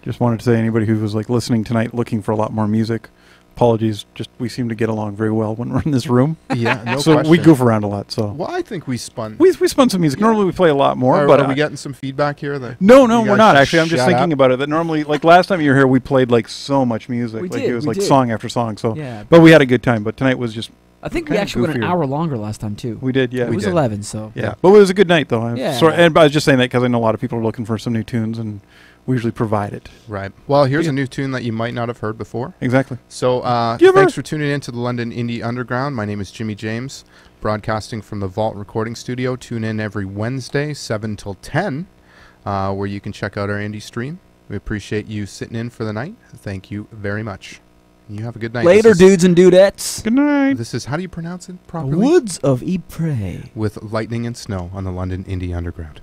[SPEAKER 2] Just wanted to say, anybody who was like listening tonight, looking for a lot more music, apologies. Just we seem to get along very well when we're in this room.
[SPEAKER 1] Yeah, no
[SPEAKER 2] so
[SPEAKER 1] question.
[SPEAKER 2] we goof around a lot. So
[SPEAKER 1] Well, I think we spun.
[SPEAKER 2] we spun some music.
[SPEAKER 1] Yeah.
[SPEAKER 2] Normally we play a lot more,
[SPEAKER 1] Are,
[SPEAKER 2] but
[SPEAKER 1] are we getting some feedback here? That
[SPEAKER 2] no,
[SPEAKER 1] you
[SPEAKER 2] we're
[SPEAKER 1] guys
[SPEAKER 2] not
[SPEAKER 1] should
[SPEAKER 2] actually. I'm just
[SPEAKER 1] shut
[SPEAKER 2] thinking
[SPEAKER 1] up?
[SPEAKER 2] about it. That normally, like last time you were here, we played like so much music.
[SPEAKER 3] We
[SPEAKER 2] like
[SPEAKER 3] did,
[SPEAKER 2] it was
[SPEAKER 3] we
[SPEAKER 2] like
[SPEAKER 3] did.
[SPEAKER 2] song after song. So,
[SPEAKER 3] Yeah.
[SPEAKER 2] but we had a good time. But tonight was just
[SPEAKER 3] I think we
[SPEAKER 2] kinda
[SPEAKER 3] actually went an
[SPEAKER 2] goofier.
[SPEAKER 3] hour longer last time too.
[SPEAKER 2] we did. Yeah,
[SPEAKER 3] it
[SPEAKER 1] we
[SPEAKER 3] was
[SPEAKER 1] did.
[SPEAKER 3] 11. So.
[SPEAKER 2] Yeah, but it was a good night though.
[SPEAKER 3] Yeah.
[SPEAKER 2] And I was just saying that because I know a lot of people are looking for some new tunes, and we usually provide it.
[SPEAKER 1] Right. Well, here's
[SPEAKER 2] Yeah.
[SPEAKER 1] a new tune that you might not have heard before.
[SPEAKER 2] Exactly.
[SPEAKER 1] So
[SPEAKER 2] Give her-
[SPEAKER 1] thanks for tuning in to the London Indie Underground. My name is Jimi James, broadcasting from the Vault Recording Studio. Tune in every Wednesday, 7 till 10, where you can check out our indie stream. We appreciate you sitting in for the night. Thank you very much. You have a good night.
[SPEAKER 3] Later,
[SPEAKER 1] This is-
[SPEAKER 3] dudes and dudettes.
[SPEAKER 2] Good night.
[SPEAKER 1] This is, how do you pronounce it properly?
[SPEAKER 3] Woods of Ypres.
[SPEAKER 1] With Lightning and Snow on the London Indie Underground.